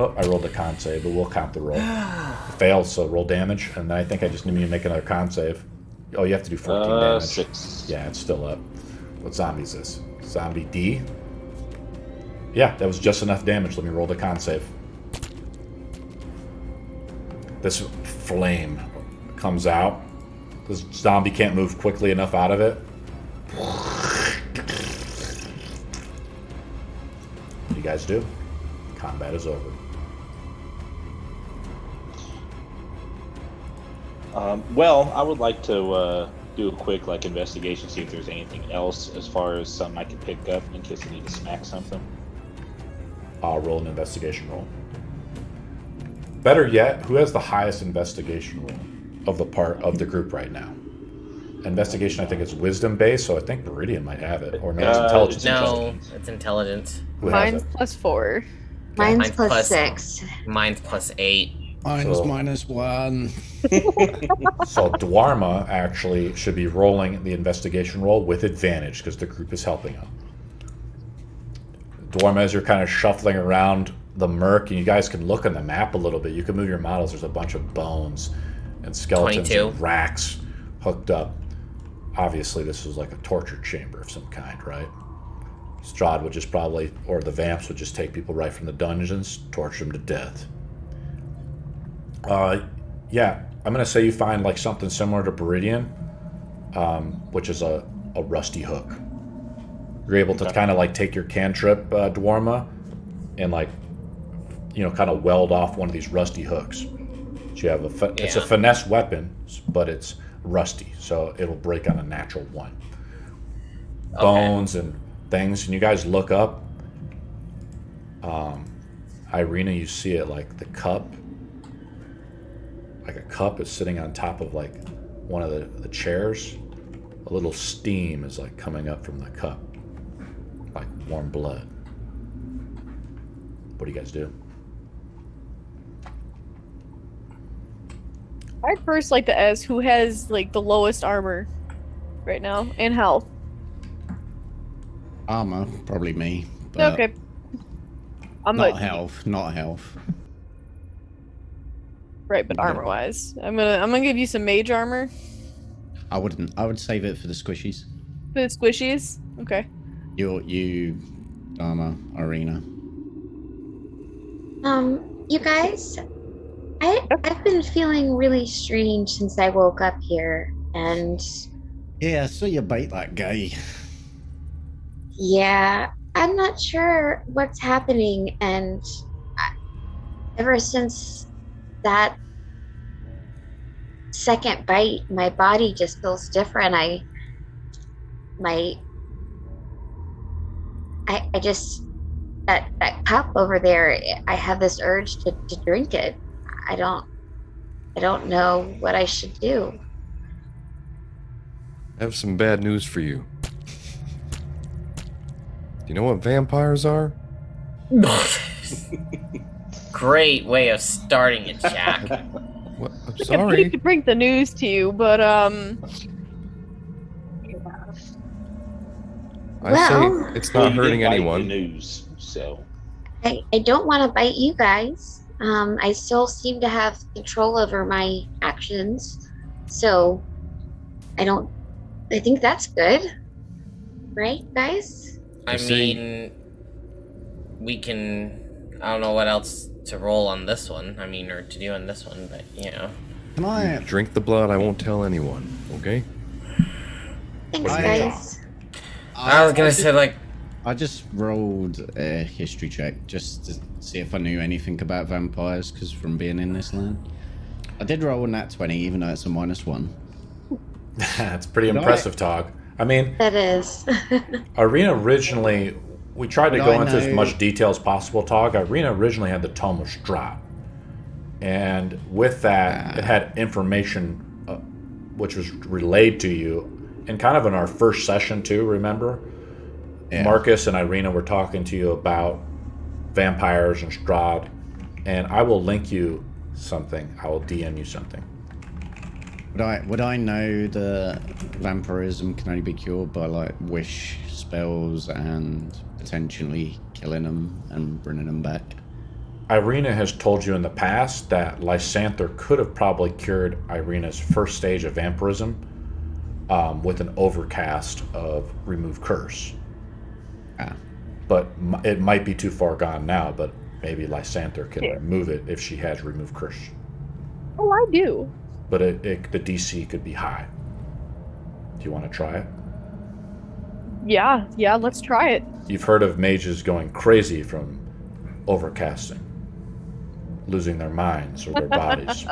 Oh, I rolled a con save, but we'll count the roll. It fails, so roll damage, and then I think I just need to make another con save. Oh, you have to do 14 damage. 6. Yeah, it's still up. What zombie is this? Zombie D? Yeah, that was just enough damage. Let me roll the con save. This flame comes out. This zombie can't move quickly enough out of it. What do you guys do? Combat is over. Well, I would like to do a quick investigation, see if there's anything else as far as something I can pick up in case I need to smack something. I'll roll an investigation roll. Better yet, who has the highest investigation roll of the group right now? Investigation, I think it's wisdom based, so I think Baridian might have it, or no, it's intelligence. No, it's intelligence. Who has Mine's it? +4. Mine's plus 6. Mine's +8. Mine's So- -1. So Daerma actually should be rolling the investigation roll with advantage because the group is helping him. Daerma, as you're kind of shuffling around the murk, and you guys can look on the map a little bit. You can move your models. There's a bunch of bones and skeletons 22. and racks hooked up. Obviously, this is like a torture chamber of some kind, right? Strahd would just probably, or the vamps would just take people right from the dungeons, torture them to death. Yeah, I'm gonna say you find something similar to Baridian, which is a rusty hook. You're able to kind of take your cantrip, Daerma, and kind of weld off one of these rusty hooks. So you have it's a finesse weapon, but it's rusty, so it'll break on a natural one. Okay. Bones and things, and you guys look up. Ireena, you see it the cup. A cup is sitting on top of one of the chairs. A little steam is coming up from the cup, like warm blood. What do you guys do? I'd first like to ask who has the lowest armor right now and health. Armor, probably me. But Okay. I'm not health. Right, but armor wise, I'm gonna give you some mage armor I wouldn't. I would save it for the squishies. for the squishies. Okay. You, Daerma, Ireena. You guys, I've been feeling really strange since I woke up here, and Yeah, so you bite that guy. yeah, I'm not sure what's happening, and ever since that second bite, my body just feels different. I just that cup over there, I have this urge to drink it. I don't know what I should do. I have some bad news for you. Do you know what vampires are? Great way of starting it, Shaq. What? I'm I hate sorry. to break the news to you, but I Well- say it's Well, not you hurting did bite anyone. The news, so I don't want to bite you guys. I still seem to have control over my actions, so I think that's good, right, guys? I see. mean, we can. I don't know what else to roll on this one. I mean, or to do on this one, but Can I? Drink the blood. I won't tell anyone. Okay? Thanks, I- guys. I was gonna say I just rolled a history check just to see if I knew anything about vampires, because from being in this land, I did roll a nat 20, even though it's a -1. That's pretty No, impressive, Tog. I mean, That is. Ireena originally we tried to Would go I into as know- much detail as possible, Tog. Ireena originally had the Tome of Strahd. And with that, it had information which was relayed to you. And kind of in our first session, too, remember? Yeah. Marcus and Ireena were talking to you about vampires and Strahd. And I will link you something. I will DM you something. Would I know that vampirism can only be cured by like wish spells and potentially killing them and bringing them back? Ireena has told you in the past that Lysanthir could have probably cured Ireena's first stage of vampirism with an overcast of remove curse. Ah. But it might be too far gone now, but maybe Lysanthir can remove it if she has remove curse. Oh, I do. But the DC could be high. Do you want to try it? Yeah, let's try it. You've heard of mages going crazy from overcasting, losing their minds or their bodies.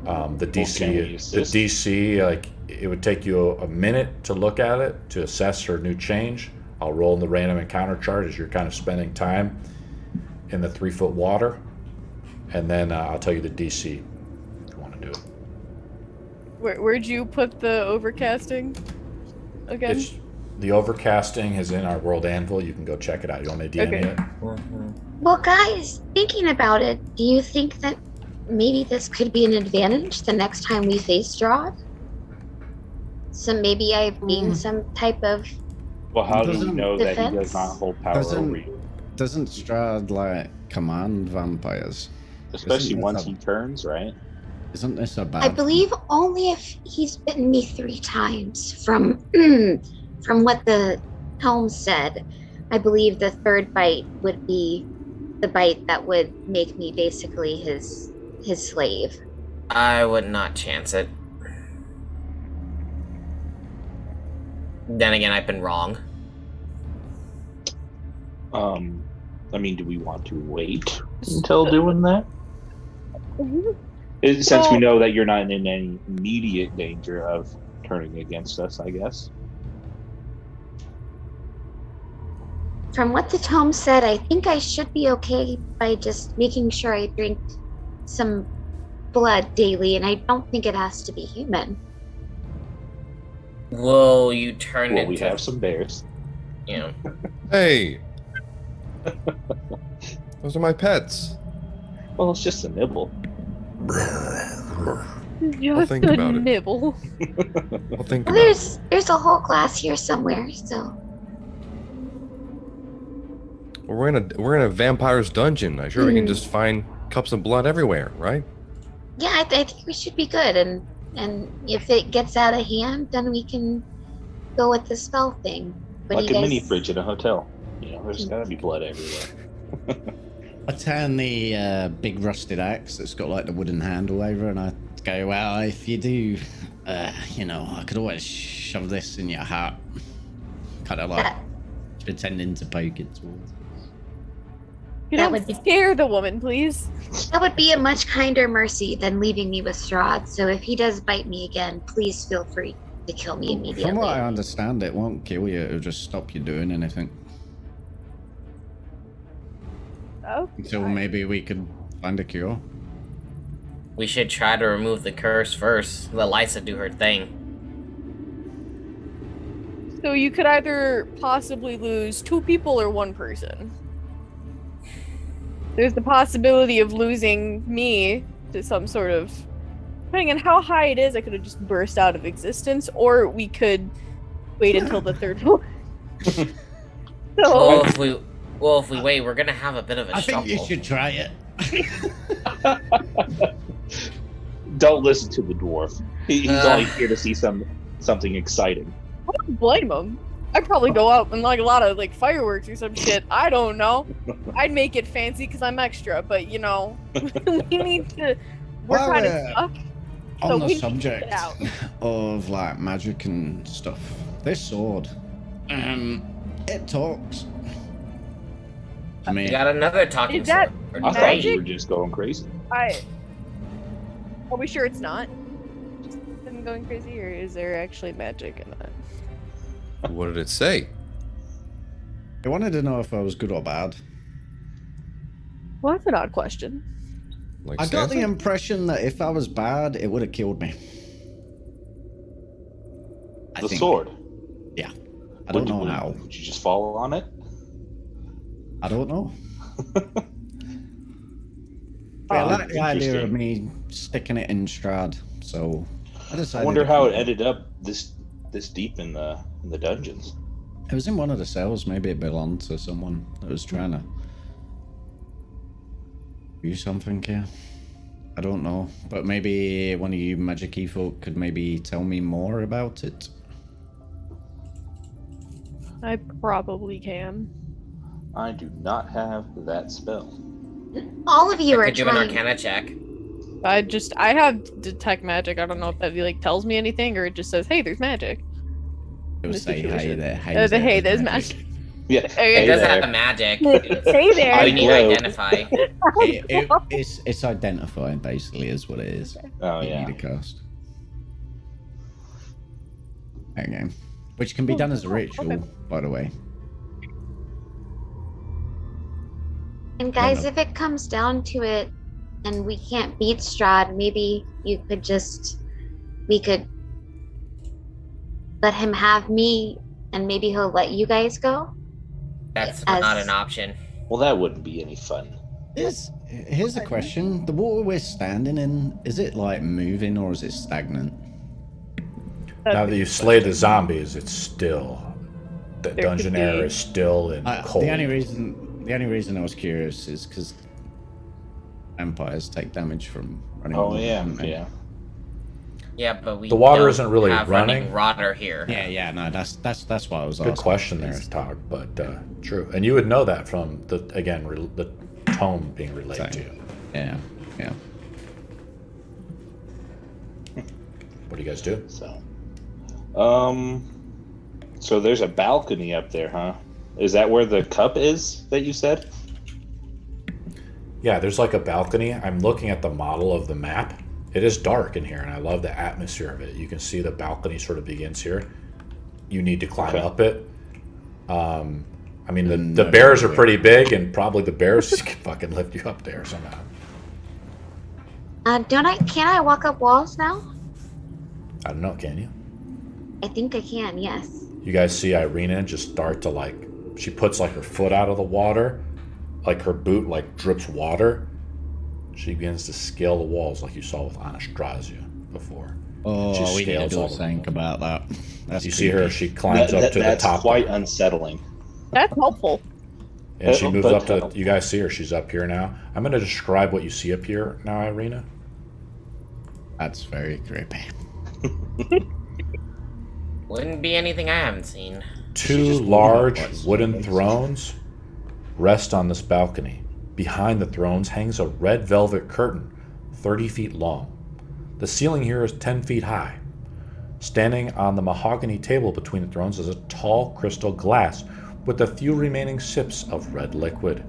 The DC, like it would take you a minute to look at it to assess her new change. I'll roll in the random encounter chart as you're kind of spending time in the 3-foot water, and then I'll tell you the DC. If you want to do it. Where'd you put the overcasting again? The overcasting is in our world anvil. You can go check it out. You want me to DM Okay. it? Well, guys, thinking about it, do you think that maybe this could be an advantage the next time we face Strahd? So maybe I've gained some type of... Well, how do we Doesn't- know that he defense? does not hold power over you? Doesn't Strahd like command vampires? Especially Isn't once this he turns, right? Isn't this a bad? I believe only if he's bitten me 3 times from from what the tome said. I believe the 3rd bite would be the bite that would make me basically his slave. I would not chance it. Then again, I've been wrong. I mean, do we want to wait until doing that? Since we know that you're not in any immediate danger of turning against us, I guess. From what the tome said, I think I should be okay by just making sure I drink some blood daily, and I don't think it has to be human. Will you turn Well, into... we have some bears. You know, Hey! Those are my pets. Well, it's just a nibble. Just think a about it. nibble. I'll think Well, about it. there's a whole glass here somewhere, so We're in a vampire's dungeon. I'm sure we can Mhm. just find cups of blood everywhere, right? yeah, I think we should be good. And if it gets out of hand, then we can go with the spell thing. What Like do a you mini guys? fridge in a hotel. You know, there's gotta be blood everywhere. I turn the big rusted axe that's got like the wooden handle over, and I go, "Well, if you do, I could always shove this in your heart." Kind of like That- pretending to poke it towards. You That don't would be- scare the woman, please. That would be a much kinder mercy than leaving me with Strahd. So if he does bite me again, please feel free to kill me immediately. From what I understand, it won't kill you. It'll just stop you doing anything Oh, until maybe we could find a cure. we should try to remove the curse first. Let Lysa do her thing. so you could either possibly lose 2 people or 1 person. There's the possibility of losing me to some sort of... Depending on how high it is, I could have just burst out of existence, or we could wait until the 3rd one. Well, So, if we wait, we're gonna have a bit of a I shuffle. think you should try it. Don't listen to the dwarf. He's Uh. only here to see something exciting. I don't blame him. I'd probably go out and like a lot of like fireworks or some shit. I don't know. I'd make it fancy because I'm extra, but you know, we need to. We're Well, kind of stuck. So On we the need to subject get out. of like magic and stuff, this sword, it talks. I We mean, got another talking Is that- sword. I thought Magic? you were just going crazy. Are we sure it's not? Just them going crazy, or is there actually magic in that? What did it say? I wanted to know if I was good or bad. Well, that's an odd question. Like I got the Santa? impression that if I was bad, it would have killed me. I The think. sword. Yeah. I don't know how. Would you just fall on it? I don't know. But I like the idea of me sticking it in Strahd, so I decided. I wonder how it ended up this deep in the dungeons. It was in one of the cells. Maybe it belonged to someone that was trying to do something here. I don't know, but maybe one of you magic-y folk could maybe tell me more about it. I probably can. I do not have that spell. All of you I are could do an trying. Arcana check. I have detect magic. I don't know if that like tells me anything or it just says, hey, there's magic. It would This say, situation. hey there, Hey, there's magic. Yeah. It Hey doesn't there. have magic. Hey there. You need to glow. identify. It's identifying basically is what it is. Oh You yeah. need a cast. Okay. Which can be done as a ritual, Okay. by the way. And guys, no. if it comes down to it and we can't beat Strahd, maybe you could we could let him have me and maybe he'll let you guys go. That's As- not an option. Well, that wouldn't be any fun. Here's a question. The water we're standing in, is it like moving or is it stagnant? Now that you've slayed the zombies, it's still the There dungeon could air be- is still in cold. The only reason I was curious is because vampires take damage from running. Oh water, yeah, don't they? yeah. Yeah, but we The water don't isn't really have running. water here. Yeah. No, that's why I was Good asking. question there, Tog, but true. And you would know that from the tome being relayed to you. Yeah. What do you guys do? So there's a balcony up there, huh? Is that where the cup is that you said? Yeah, there's like a balcony. I'm looking at the model of the map. It is dark in here, and I love the atmosphere of it. You can see the balcony sort of begins here. You need to climb up it. I mean, the bears are pretty big, and probably the bears can fucking lift you up there somehow. Can I walk up walls now? I don't know, can you? I think I can, yes. You guys see Ireena just start to she puts her foot out of the water, her boot drips water. She begins to scale the walls like you saw with Anastasia before. Oh, She we need to scales do all a the think about that. That's You see her, she climbs up to the That's top. quite unsettling. That's helpful. And she moves But- up to, you guys see her, she's up here now. I'm going to describe what you see up here now, Ireena. That's very creepy. Wouldn't be anything I haven't seen. Two large wooden thrones rest on this balcony. Behind the thrones hangs a red velvet curtain, 30 feet long. The ceiling here is 10 feet high. Standing on the mahogany table between the thrones is a tall crystal glass with a few remaining sips of red liquid.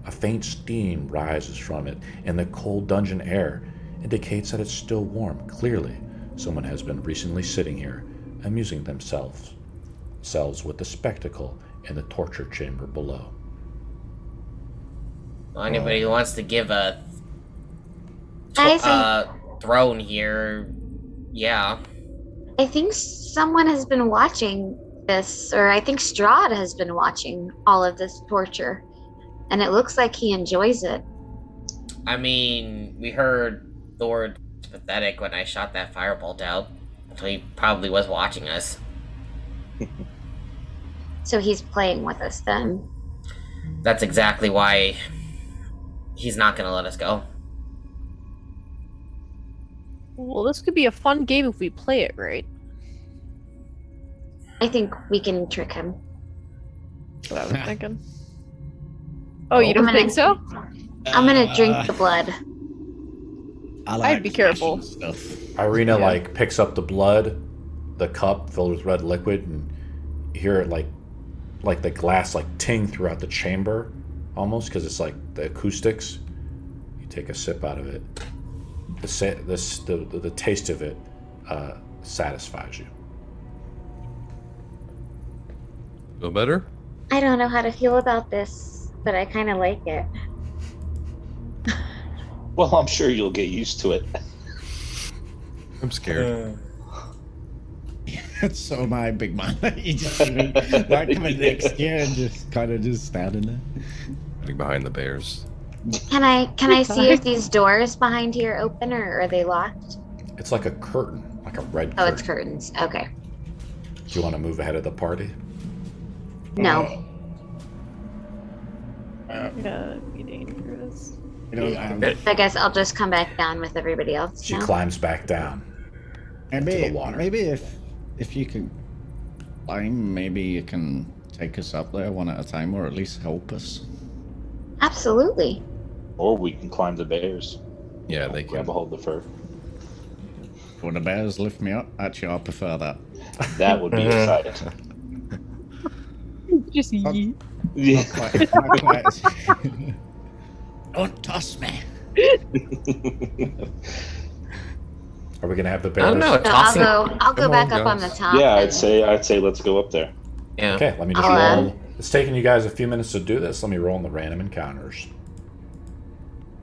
A faint steam rises from it, and the cold dungeon air indicates that it's still warm. Clearly, someone has been recently sitting here, amusing themselves with the spectacle in the torture chamber below. Well, anybody who wants to give a Guys, throne here, yeah. I think someone has been watching this, or I think Strahd has been watching all of this torture, and it looks like he enjoys it. I mean, we heard the word pathetic when I shot that firebolt out, so he probably was watching us. So he's playing with us then. That's exactly why he's not gonna let us go. Well, this could be a fun game if we play it right. I think we can trick him. That's what I was thinking. Oh, you don't I'm gonna- think so? I'm gonna drink the blood. I'd be careful. Stuff. Ireena picks up the blood, the cup filled with red liquid, and you hear it like the glass ting throughout the chamber, almost because it's like the acoustics. You take a sip out of it. The taste of it satisfies you. Feel better? I don't know how to feel about this, but I kind of like it. Well, I'm sure you'll get used to it. I'm scared. So am I, big man. You just see me back coming next year and just kind of just standing there. Hiding behind the bears. Can I see if these doors behind here open or are they locked? It's like a curtain, like a red curtain. Oh, it's curtains. Okay. Do you want to move ahead of the party? No. Yeah, it'd be dangerous. You know, I guess I'll just come back down with everybody else. She now. climbs back down to the water. maybe if you can climb, maybe you can take us up there one at a time, or at least help us. Absolutely. Or we can climb the bears. Yeah, they Grab can. a hold of the fur. When the bears lift me up, actually, I prefer that. That would be exciting. Just yeet. Yeah. Not quite. Don't toss me. Are we gonna have the I bears? don't know. So Tossing. I'll go Come back on, up on the guys. top. Yeah, and- I'd say let's go up there. Yeah. Okay, let me just I'll, roll. It's taking you guys a few minutes to do this. Let me roll in the random encounters.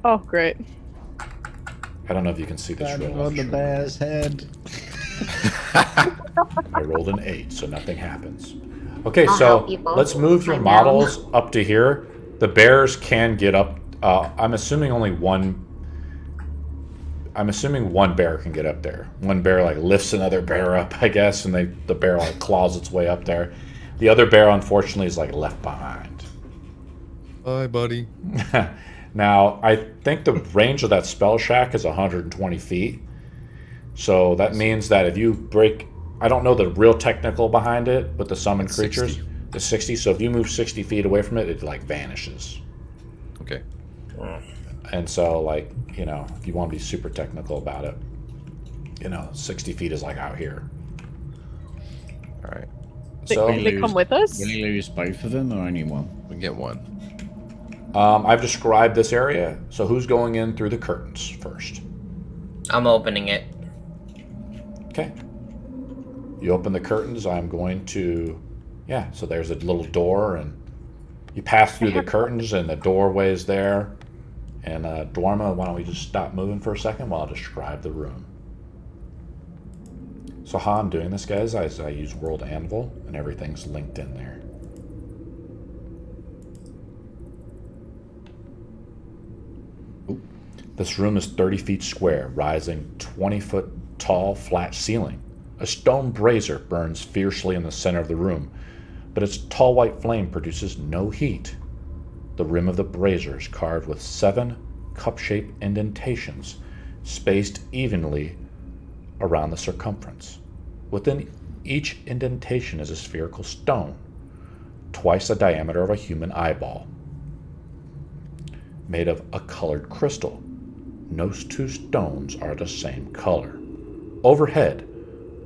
Oh, great. I don't know if you can see this Stand roll. on the bear's head. I rolled an 8, so nothing happens. Okay, I'll so help you both let's move your climb models up to here. The bears can get up. I'm assuming only one. I'm assuming one bear can get up there. One bear like lifts another bear up, I guess, and the bear like claws its way up there. The other bear, unfortunately, is like left behind. Bye, buddy. Now, I think the range of that spell shack is 120 feet. So that means that if you break, I don't know the real technical behind it, but the summoned It's creatures, 60. the 60. So if you move 60 feet away from it, it like vanishes. Okay. And so, like, you know, if you want to be super technical about it, you know, 60 feet is like out here. All right. So They come with us? Will you lose both of them or only one? We can get one. I've described this area. So who's going in through the curtains first? I'm opening it. Okay. You open the curtains. I'm going to, yeah. So there's a little door, and you pass through the curtains, and the doorway is there. And Daerma, why don't we just stop moving for a second while I describe the room? So how I'm doing this, guys, is I use World Anvil, and everything's linked in there. This room is 30 feet square, rising 20-foot tall, flat ceiling. A stone brazier burns fiercely in the center of the room, but its tall white flame produces no heat. The rim of the brazier is carved with 7 cup-shaped indentations, spaced evenly around the circumference. Within each indentation is a spherical stone, twice the diameter of a human eyeball, made of a colored crystal. No 2 stones are the same color. Overhead,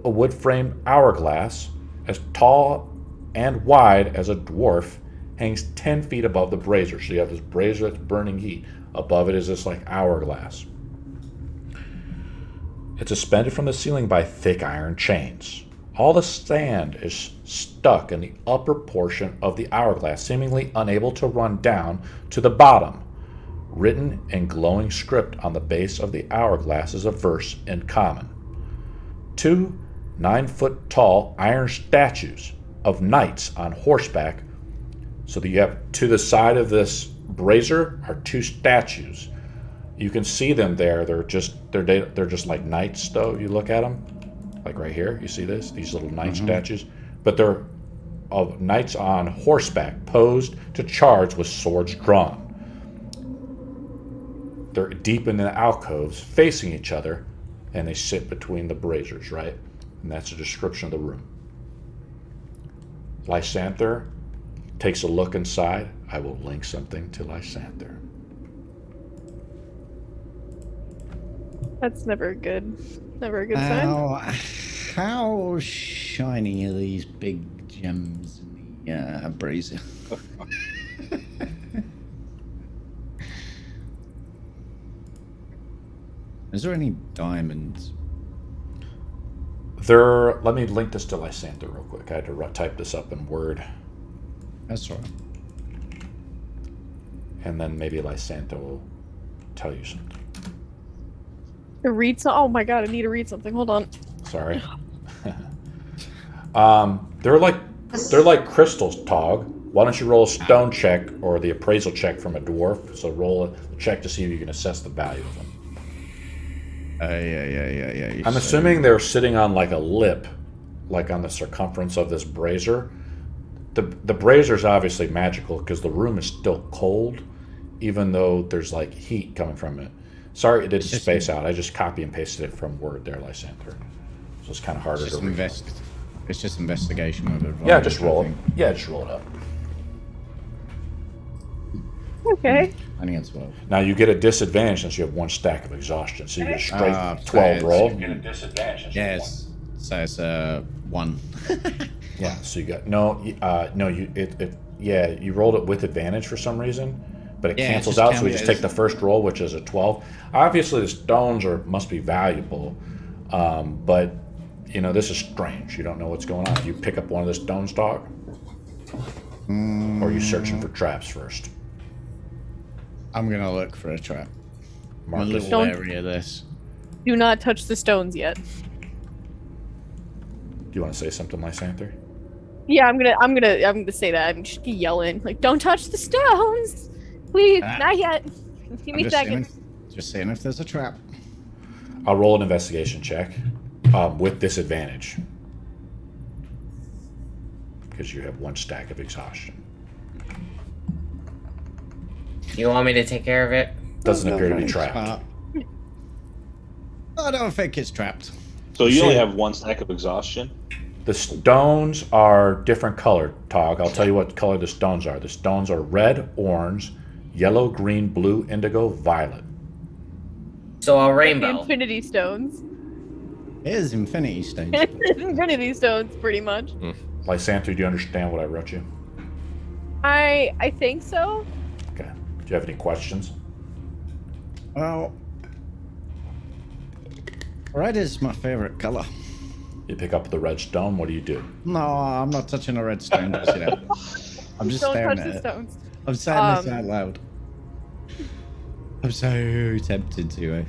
a wood-framed hourglass as tall and wide as a dwarf hangs 10 feet above the brazier. So you have this brazier that's burning heat. Above it is this like hourglass. It's suspended from the ceiling by thick iron chains. All the sand is stuck in the upper portion of the hourglass, seemingly unable to run down to the bottom. Written in glowing script on the base of the hourglass is a verse in common. 2 9-foot-tall iron statues of knights on horseback. So that you have to the side of this brazier are 2 statues. You can see them there. They're just like knights, though. You look at them, like right here. You see these little knight statues, but they're of knights on horseback, posed to charge with swords drawn. They're deep in the alcoves, facing each other, and they sit between the braziers, right? And that's a description of the room. Lysanthir takes a look inside. I will link something to Lysanthir. That's never good. Never a good sign. How shiny are these big gems in the brazier? Is there any diamonds? Let me link this to Lysanthir real quick. I had to type this up in Word. That's all right. And then maybe Lysanthir will tell you something. To read some. Oh my god, I need to read something. Hold on. Sorry. They're like crystals, Tog. Why don't you roll a stone check or the appraisal check from a dwarf? So roll a check to see if you can assess the value of them. Yeah. I'm assuming they're sitting on like a lip, like on the circumference of this brazier. The brazier is obviously magical because the room is still cold, even though there's like heat coming from it. Sorry, it didn't space out. I just copy and pasted it from Word there, Lysanthir. So it's kind of harder to read. It's just investigation with advantage. Yeah, just roll it. Yeah, just roll it up. Okay. I think it's 12. Now you get a disadvantage since you have one stack of exhaustion, so you get a straight Ah, 12 roll. You get a disadvantage. Yes. So it's 1. Yeah. So you got you rolled it with advantage for some reason, but it cancels out. So we just take the first roll, which is a 12. Obviously, the stones must be valuable, but this is strange. You don't know what's going on. You pick up one of the stones, Dog, or are you searching for traps first? I'm gonna look for a trap. Mark A this. little area of this. Do not touch the stones yet. Do you want to say something, Lysanthir? Yeah, I'm gonna say that. I'm just yelling like, "Don't touch the stones, please, not yet. Give me a second." Just saying if there's a trap. I'll roll an investigation check with disadvantage because you have one stack of exhaustion. You want me to take care of it? Doesn't appear to be trapped. I don't think it's trapped. So you only have one stack of exhaustion? The stones are different colored, Tog. I'll tell you what color the stones are. The stones are red, orange, yellow, green, blue, indigo, violet. So a The rainbow. Infinity Stones. It is Infinity Stones. Infinity Stones, pretty much. Lysanthir, do you understand what I wrote you? I think so. Okay. Do you have any questions? Well, red is my favorite color. You pick up the red stone. What do you do? No, I'm not touching a red stone just yet. I'm just Don't staring touch at the it. stones. I'm saying this out loud. I'm so tempted to.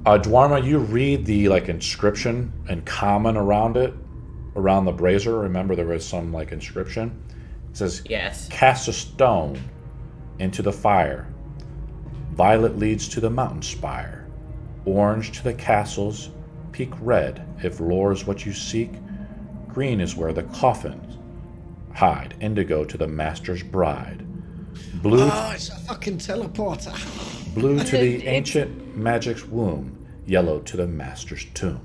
Dwarma, you read the inscription and common around it, around the brazier. Remember, there was some inscription. It says, Yes. "Cast a stone into the fire. Violet leads to the mountain spire. Orange to the castle's peak red. If lore is what you seek, green is where the coffins hide. Indigo to the master's bride. Blue, it's a fucking teleporter. blue to the ancient magic's womb. Yellow to the master's tomb."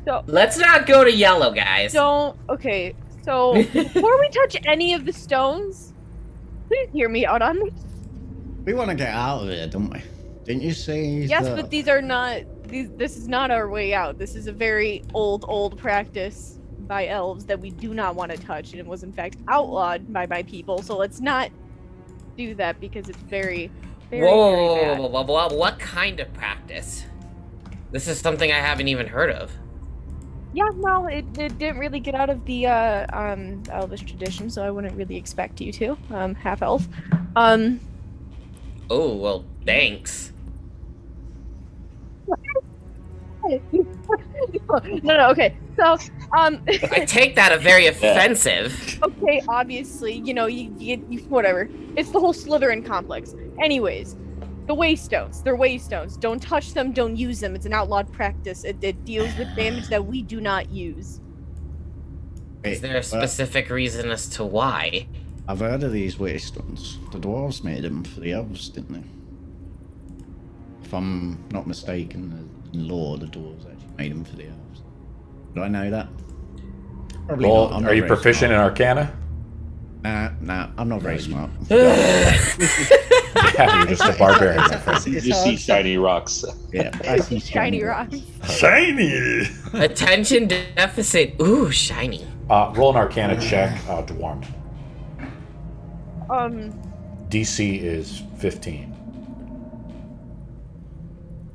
So Let's not go to yellow, guys. don't. Okay. So before we touch any of the stones, please hear me out on this. We want to get out of here, don't we? Didn't you say? Yes, but these are not. This is not our way out. This is a very old practice by elves that we do not want to touch, and it was in fact outlawed by my people. So let's not do that because it's very, very, very bad. Whoa. What kind of practice? This is something I haven't even heard of. Yeah, no, it didn't really get out of the elvish tradition, so I wouldn't really expect you to. Half elf. Oh, well, thanks. No, okay. So, I take that as very offensive. okay, obviously, you whatever. It's the whole Slytherin complex. Anyways, the Waystones. They're Waystones. Don't touch them, don't use them. It's an outlawed practice. It deals with damage that we do not use. Is there a specific reason as to why? I've heard of these Waystones. The dwarves made them for the elves, didn't they? If I'm not mistaken, in lore, the dwarves actually made them for the elves. Do I know that? Probably Well, not. I'm are not you very proficient in smart. Arcana? Nah, I'm not very smart. Yeah, you're just a barbarian, my friend. You see shiny rocks. Yeah, I see Shiny rocks. Shiny! Attention deficit. Ooh, shiny. Roll an Arcana check, Dwarm. DC is 15.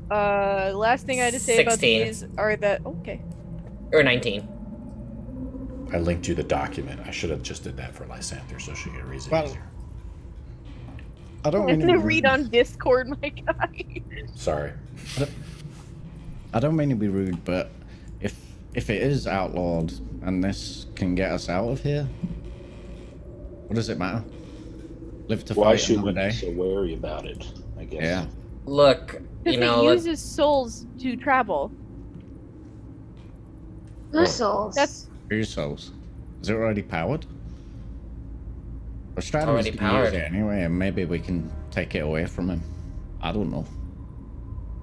Last thing I had to say about 16. these are that okay. Or 19. I linked you the document. I should have just did that for Lysanthir so she could read it Well, easier. I don't I'm mean to gonna be read rude. on Discord, my guy. Sorry. I don't mean to be rude, but if it is outlawed and this can get us out of here, what does it matter? Live to Why fight should we another be day. so wary about it? I guess. Yeah. Look, you Because know, it uses souls to travel. Whose souls? That's Whose souls? Is it already powered? Well, Strahd was Already gonna use powered. it anyway, and maybe we can take it away from him. I don't know.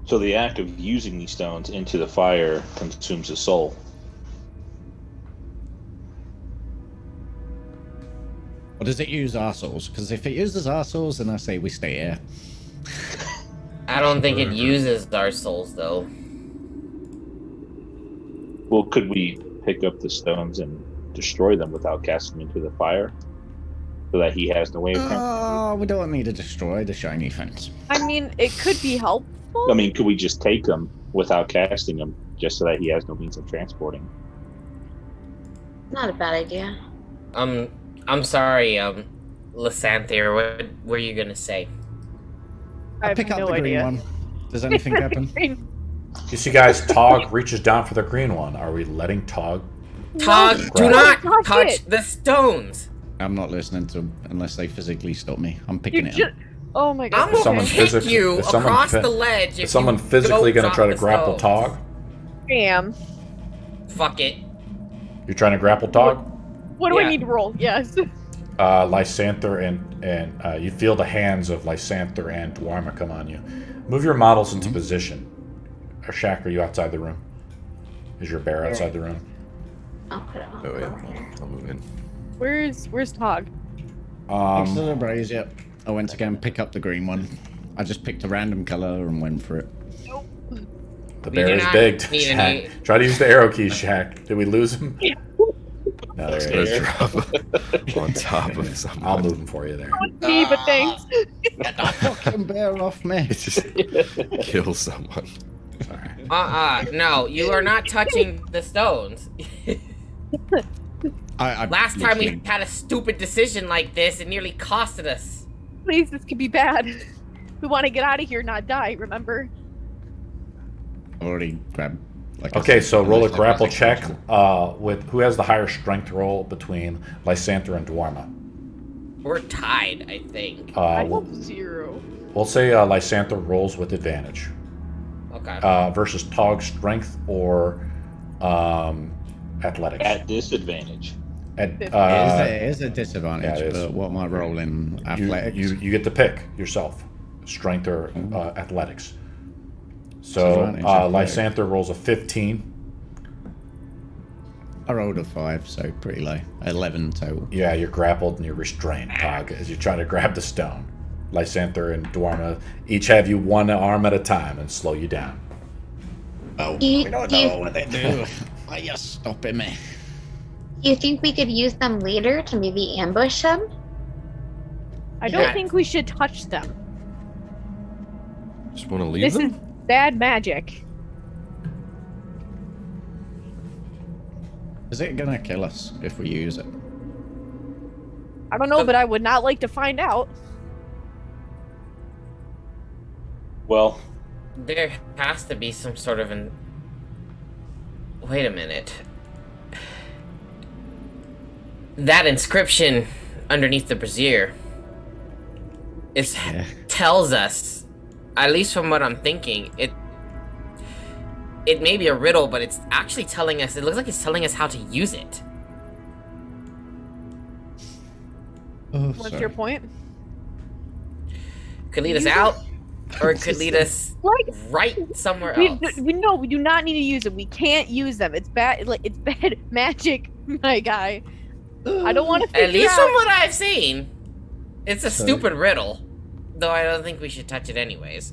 So the act of using these stones into the fire consumes his soul. Or does it use our souls? Because if it uses our souls, then I say we stay here. I don't think it uses our souls though. Well, could we pick up the stones and destroy them without casting them into the fire? So that he has no way of Oh, we don't need to destroy the shiny things. I mean, it could be helpful. I mean, could we just take them without casting them, just so that he has no means of transporting? Not a bad idea. I'm sorry, Lysanthir, what were you gonna say? I have Pick up no the green idea. one. Does anything happen? You see, guys, Tog reaches down for the green one. Are we letting Tog? Tog, do Grab not Touch touch it. the stones! I'm not listening to them unless they physically stop me. I'm picking You it just. up. Oh my I'm god. Is someone gonna kick physically- you is someone across fi- the ledge if Is someone you physically don't going to try to drop the grapple stones. Tog? Damn. Fuck it. You're trying to grapple Tog? What do Yeah. I need to roll? Yes. Lysanthir and you feel the hands of Lysanthir and Daerma come on you. Move your models into position. Or Shaq, are you outside the room? Is your bear outside the room? I'll put it on. Oh, yeah. I'll move in. Where's Tog? Next to the brazier, I went to go and pick up the green one. I just picked a random color and went for it. The We bear do is not big, need Shaq. any- Try to use the arrow keys, Shaq. Did we lose him? No, there he Let's is. drop on top of something. I'll move him for you there. Me, but thanks. Get that fucking bear off me! Just kill someone. Sorry. No, you are not touching the stones. I Last time we literally had a stupid decision like this, it nearly costed us. Please, this could be bad. We want to get out of here, not die. Remember? already grabbed. Like I Okay, said, so roll a unless I grapple press check Ctrl. with who has the higher strength roll between Lysanthir and Daerma. We're tied, I think. I We'll, have 0. we'll say Lysanthir rolls with advantage Okay. versus Tog's strength or athletics. At disadvantage. At, It is a disadvantage, yeah, it is. but what am I rolling? you, Athletics? you get to pick yourself, strength or athletics. So Disadvantage, athletics. Lysanthir rolls a 15. I rolled a 5, so pretty low. 11 total. Yeah, you're grappled and you're restrained, Tog, as you try to grab the stone. Lysanthir and Daerma each have you one arm at a time and slow you down. Oh, Do you- we don't do you- know what they do. Why are you stopping me? Do you think we could use them later to maybe ambush them? I don't Yeah. think we should touch them. Just want to leave This them? is bad magic. Is it gonna kill us if we use it? I don't know, but I would not like to find out. Well, There has to be some sort of an. Wait a minute. That inscription underneath the brazier Yeah. tells us, at least from what I'm thinking, it may be a riddle, but it's actually telling us. It looks like it's telling us how to use it. Oh, What's sorry. your point? Could lead us Use it? out, or it could lead us Like, right somewhere we, else. we no, we do not need to use them. We can't use them. It's bad. Like, it's bad magic, my guy. I don't want to. At least from what I've seen, it's a So- stupid riddle. Though I don't think we should touch it anyways.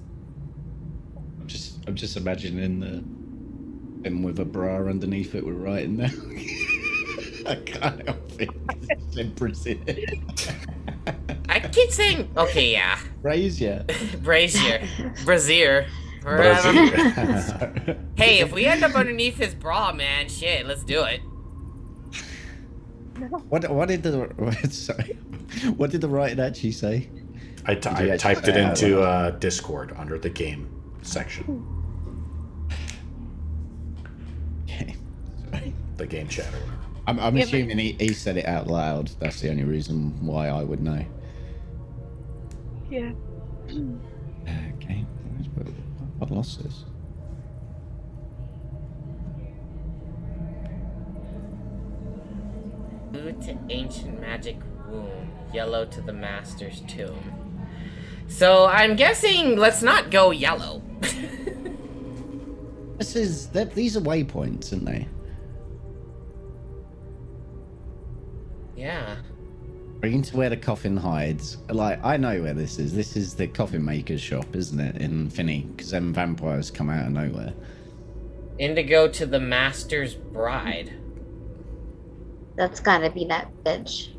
I'm just imagining him with a bra underneath it with writing there. I can't help it. It's in Brazil. I keep saying, okay, yeah, Brazier. brazier, brazier. Brazier. Hey, if we end up underneath his bra, man, shit, let's do it. What did the sorry? What did the writer actually say? I you actually typed say it it out into Discord under the game section, Okay. Sorry. the game chat or whatever. I'm Yeah, assuming he said it out loud. That's the only reason why I would know. Yeah. Okay. I've lost this. Blue to ancient magic womb, yellow to the master's tomb. So I'm guessing let's not go yellow. These are waypoints, aren't they? Yeah. Green to where the coffin hides. Like, I know where this is. This is the coffin maker's shop, isn't it, in Finney? Because them vampires come out of nowhere. Indigo to the master's bride. That's gotta be that bitch.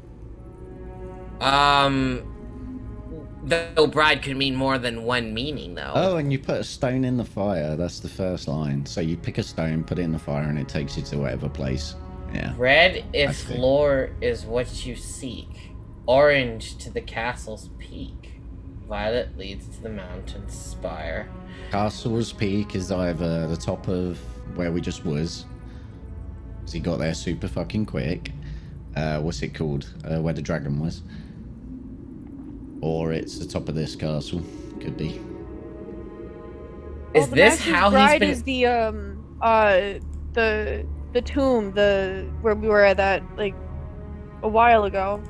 Though bride could mean more than one meaning, though. Oh, and you put a stone in the fire. That's the first line. So you pick a stone, put it in the fire, and it takes you to whatever place. Yeah. Red if see. lore is what you seek. Orange to the castle's peak. Violet leads to the mountain's spire. Castle's Peak is either the top of where we just was, because he got there super fucking quick. What's it called? Where the dragon was. Or it's the top of this castle. Could be. Is the this Master's how Bride he's been? is the tomb, where we were at that like a while ago.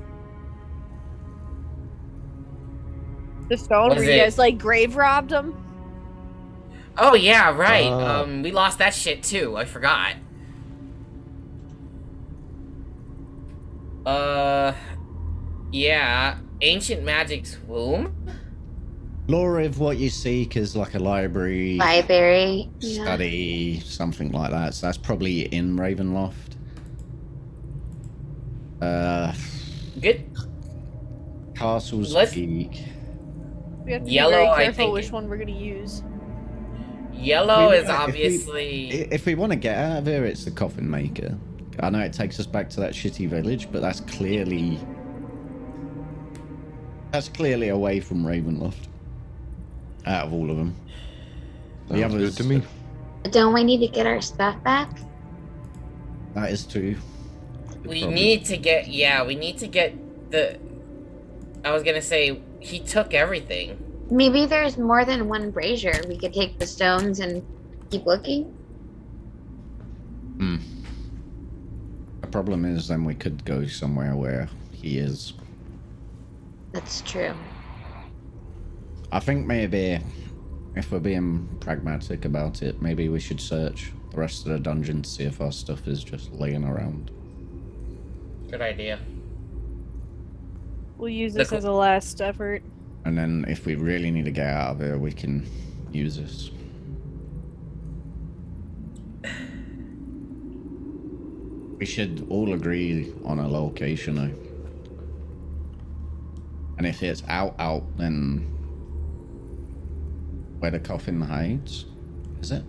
The stone What where is you it? guys like grave robbed him. Oh yeah, right. Oh. We lost that shit too. I forgot. Yeah. Ancient magic's womb. Lore of what you seek is like a library, Library. Yeah. study, something like that. So that's probably in Ravenloft. Good. Castle's Let's- Peak. We have to Yellow, be I very careful think which it- one we're gonna use. Yellow We- is if we- obviously. If we want to get out of here, it's the coffin maker. I know it takes us back to that shitty village, but that's clearly away from Ravenloft. Out of all of them, the Sounds others good to me. Don't we need to get our stuff back? That is true. We Probably. need to get. Yeah, we need to get the. I was gonna say he took everything. Maybe there's more than one brazier. We could take the stones and keep looking. Hmm. The problem is, then we could go somewhere where he is. That's true. I think maybe, if we're being pragmatic about it, maybe we should search the rest of the dungeon to see if our stuff is just laying around. Good idea. We'll use this Nickel. as a last effort. And then if we really need to get out of here, we can use this. We should all agree on a location, though. And if it's out, then where the coffin hides, is it?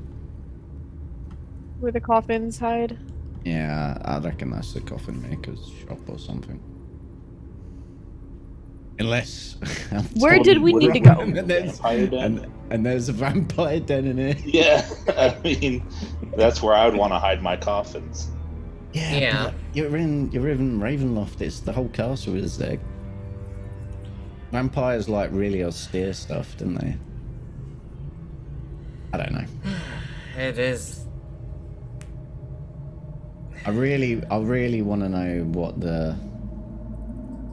Where the coffins hide. Yeah, I reckon that's the coffin maker's shop or something. Unless... Where did we need to go? And there's, Vampire den? and there's a vampire den in here. Yeah, I mean, that's where I would want to hide my coffins. Yeah. But you're in Ravenloft. It's the whole castle is there. Vampires like really austere stuff, didn't they? I don't know. It is. I really want to know what the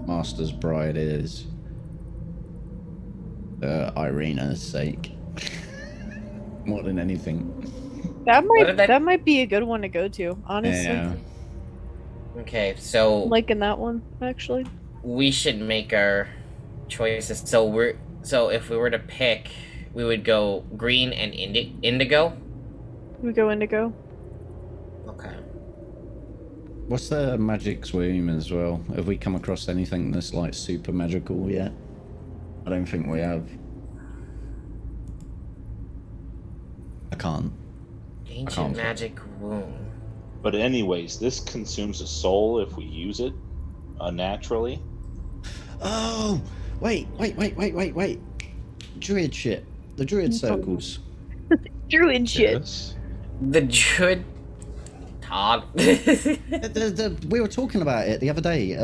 Master's Bride is. Ireena's sake. More than anything. That What might did that- that might be a good one to go to, honestly. Yeah. Okay, so I'm liking that one, actually. we should make our choices. So if we were to pick, we would go green and indigo. We go indigo. Okay. What's the magic swoon as well? Have we come across anything that's like super magical yet? I don't think we have. I can't. Ancient can't- magic womb. But anyways, this consumes a soul if we use it unnaturally. Oh, wait. Druid shit. The druid circles. Druid shit. Yes. The druid. Todd. We were talking about it the other day.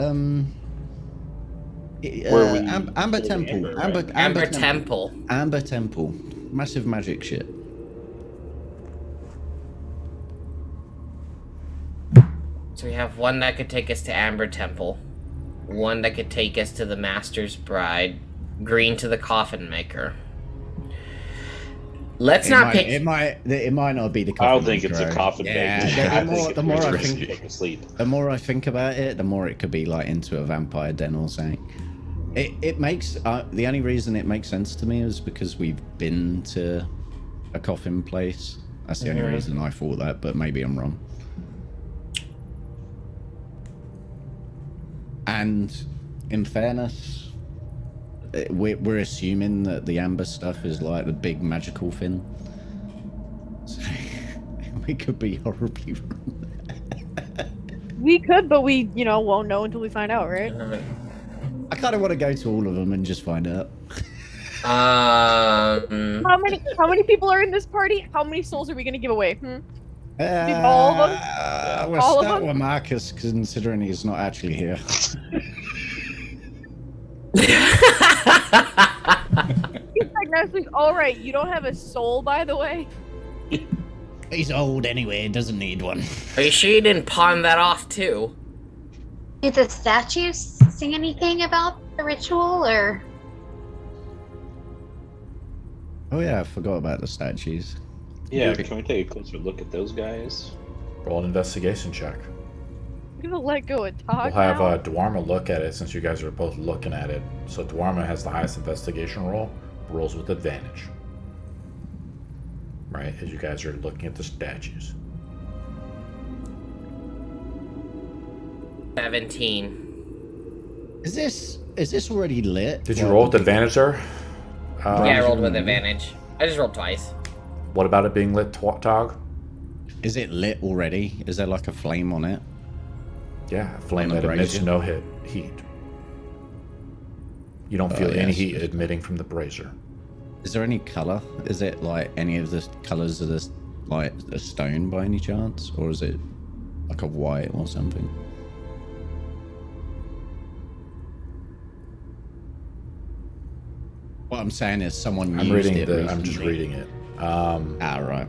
Where we Amber Temple. Amber, right? Amber Temple. Amber Temple. Massive magic shit. So we have one that could take us to Amber Temple, one that could take us to the Master's Bride, green to the Coffin Maker. Let's not pick. It might not be the. I don't think it's a coffin Yeah, maker. the more I it's think, take a sleep. the more I think about it, the more it could be like into a vampire den or something. It makes the only reason it makes sense to me is because we've been to a coffin place. That's the only reason I thought that, but maybe I'm wrong. And in fairness, we're assuming that the amber stuff is like the big magical thing. So we could be horribly wrong. We could, but we, won't know until we find out, right? I kind of want to go to all of them and just find out. How many people are in this party? How many souls are we gonna give away? All of them? We'll All of start them? with Marcus, considering he's not actually here. He's like next week. All right, you don't have a soul, by the way. He's old anyway, doesn't need one. Are you sure you didn't pawn that off too? Do the statues say anything about the ritual, or? Oh yeah, I forgot about the statues. Yeah, can we take a closer look at those guys? Roll an investigation check. I'm gonna let go and talk. We'll have now. Daerma look at it since you guys are both looking at it. So Daerma has the highest investigation roll, rolls with advantage. Right, as you guys are looking at the statues. 17. Is this already lit? Did you roll with advantage there? Yeah, I rolled with advantage. I just rolled twice. What about it being lit, Tog? Is it lit already? Is there like a flame on it? Yeah, a flame On the that emits brazier? no heat. You don't feel any yes. heat emitting from the brazier. Is there any color? Is it like any of the colors of this, like a stone by any chance, or is it like a white or something? What I'm saying is someone I'm used reading it recently. I'm just reading it. Right.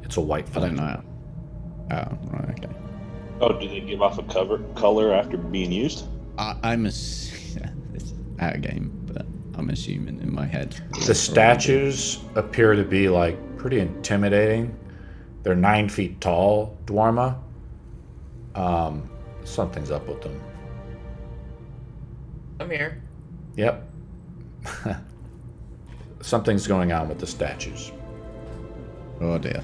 It's a white I flame. don't know. Oh, right. Okay. Oh, do they give off a color after being used? I'm it's out of game, but I'm assuming in my head. The statues appear to be like pretty intimidating. They're 9 feet tall, Daerma. Something's up with them. I'm here. Yep. Something's going on with the statues. Oh dear.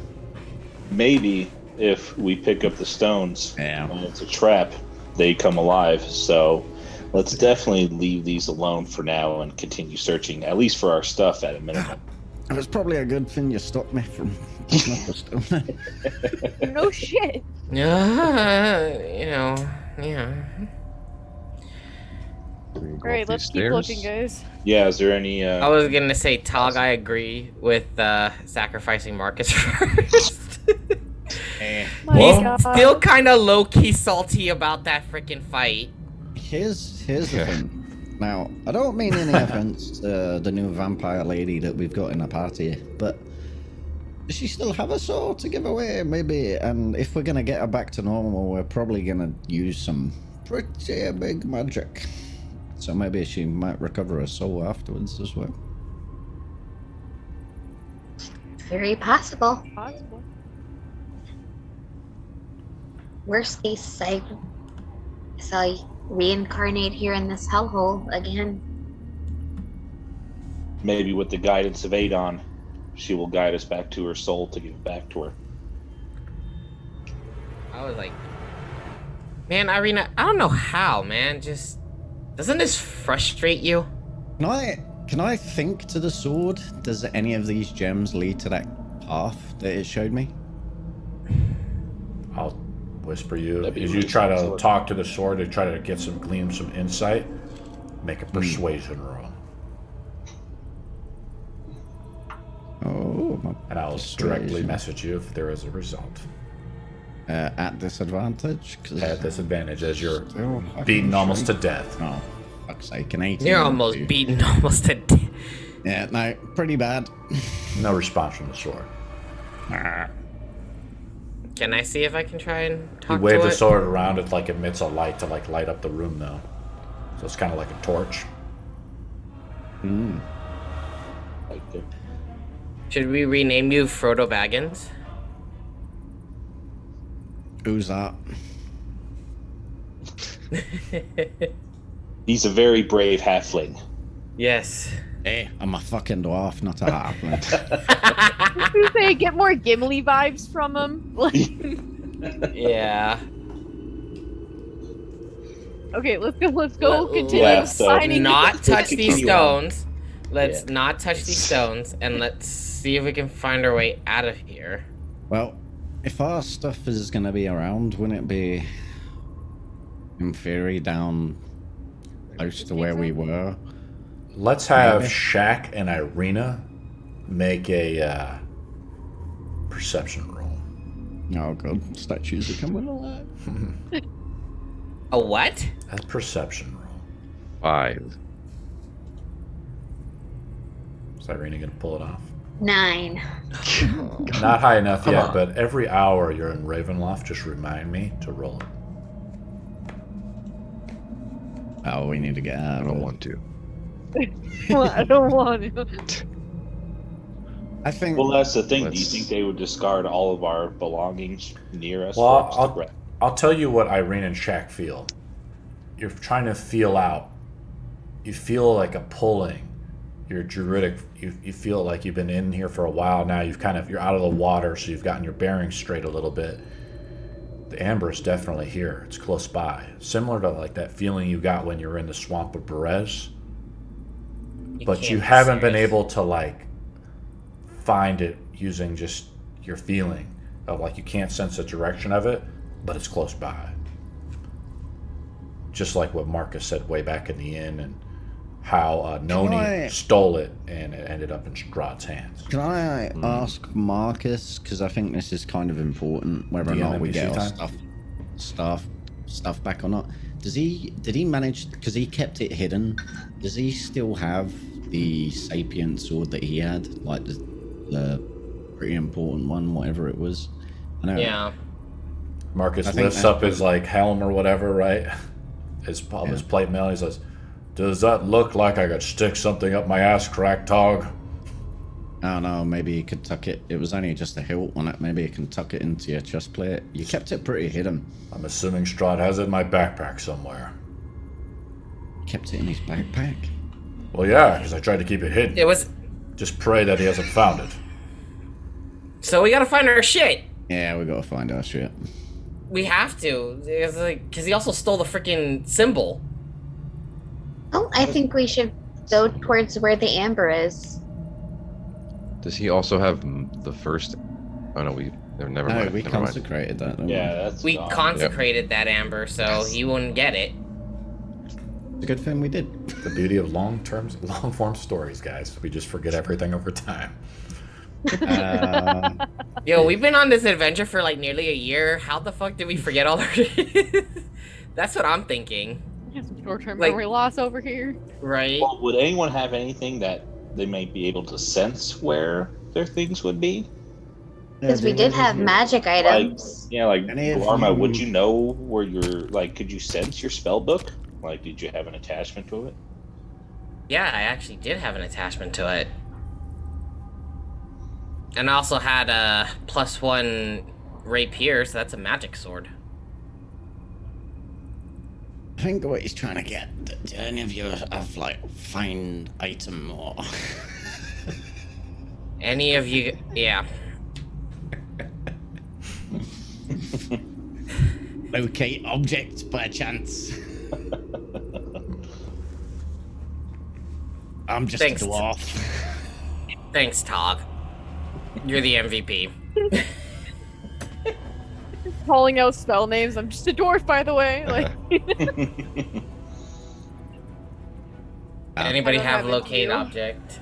Maybe if we pick up the stones Yeah. and it's a trap, they come alive. So let's definitely leave these alone for now and continue searching, at least for our stuff at a minimum. It was probably a good thing you stopped me from picking up the stone. No shit. Yeah. All right, let's keep looking, guys. Yeah, is there any... I was gonna say, Tog, I agree with sacrificing Marcus first. My Well, God. Still kind of low-key salty about that freaking fight. Here's the thing. Now, I don't mean any offense to the new vampire lady that we've got in the party, but does she still have a soul to give away? Maybe. And if we're gonna get her back to normal, we're probably gonna use some pretty big magic. So maybe she might recover her soul afterwards as well. Very possible. Possible. Worst case, I reincarnate here in this hellhole again. Maybe with the guidance of Adon, she will guide us back to her soul to give it back to her. I was like, man, Ireena, I don't know how, man. Just doesn't this frustrate you? Can I think to the sword? Does any of these gems lead to that path that it showed me? I'll whisper you. That'd be As you really try to sword. talk to the sword to try to glean some insight, make a persuasion roll. Oh, my And I'll directly persuasion. message you if there is a result. At disadvantage? 'Cause At disadvantage as you're still fucking beaten almost to shrink. death. Oh, fuck's sake, an 18. You're almost too. beaten almost to death. Yeah, no, pretty bad. No response from the sword. Can I see if I can try and You talk wave to the it? sword around, it like emits a light to like light up the room though. So it's kind of like a torch. Like the- Should we rename you Frodo Baggins? Who's that? He's a very brave halfling. Yes. Hey, I'm a fucking dwarf, not a halfling. You say get more Gimli vibes from him. Like, Yeah. okay, let's go. Let's go. Let- Continue let's finding. Not touch continue these on. stones. Let's Yeah. not touch these stones, and let's see if we can find our way out of here. Well, if our stuff is gonna be around, wouldn't it be, in theory, down close to where we were? Let's have Maybe. Shaq and Ireena make a perception roll. Oh god, statues are coming alive. A what? A perception roll. 5. Is Ireena gonna pull it off? 9. Not high enough Come yet, on. but every hour you're in Ravenloft, just remind me to roll it. Oh, we need to get out I of don't it. want to. I don't want to. I think. Well, that's the thing. Do you Let's- think they would discard all of our belongings near us? Well, for us to grab? I'll tell you what Ireena and Shaq feel. You're trying to feel out. You feel like a pulling. You're druidic. You feel like you've been in here for a while now. You're out of the water, so you've gotten your bearings straight a little bit. The amber is definitely here. It's close by. Similar to like that feeling you got when you were in the swamp of Berez. But can't you be haven't been serious. able to like find it using just your feeling of like you can't sense the direction of it, but it's close by. Just like what Marcus said way back in the inn, and how Nony I- stole it and it ended up in Strahd's hands. Can I ask Marcus, because I think this is kind of important, whether or not we get our stuff back or not. Did he manage? Because he kept it hidden. Does he still have the sapient sword that he had, like the pretty important one, whatever it was? I know. Yeah. Marcus I think lifts that- up his like helm or whatever, right? His plate mail. He says, "Does that look like I could stick something up my ass crack, Tog?" I don't know. Maybe you could tuck it. It was only just a hilt on it. Maybe you can tuck it into your chest plate. You kept it pretty hidden. I'm assuming Strahd has it in my backpack somewhere. Kept it in his backpack. Well, yeah, because I tried to keep it hidden. It was. Just pray that he hasn't found it. So we gotta find our shit. Yeah, we gotta find our shit. We have to. Because he also stole the freaking symbol. Oh, I think we should go towards where the amber is. Does he also have the first? Oh no, never No, mind. we never mind. consecrated that. Don't Yeah, that's We gone. consecrated that amber, so he wouldn't get it. It's a good thing we did. The beauty of long form stories, guys. We just forget everything over time. Yo, we've been on this adventure for like nearly a year. How the fuck did we forget all our That's what I'm thinking. Some short-term Like- memory loss over here. Right? Well, would anyone have anything that they might be able to sense where their things would be? Because we did have magic items. Yeah, like Any of Dharma, you- would you know where your could you sense your spell book? Like, did you have an attachment to it? Yeah, I actually did have an attachment to it. And I also had a +1 rapier, so that's a magic sword. I think what he's trying to get. Do any of you have like find item or Any of you, yeah. locate object by chance? I'm just Thanks. a dwarf. Thanks, Tog. You're the MVP. Calling out spell names. I'm just a dwarf, by the way. Like, Anybody I don't have have it locate too. object?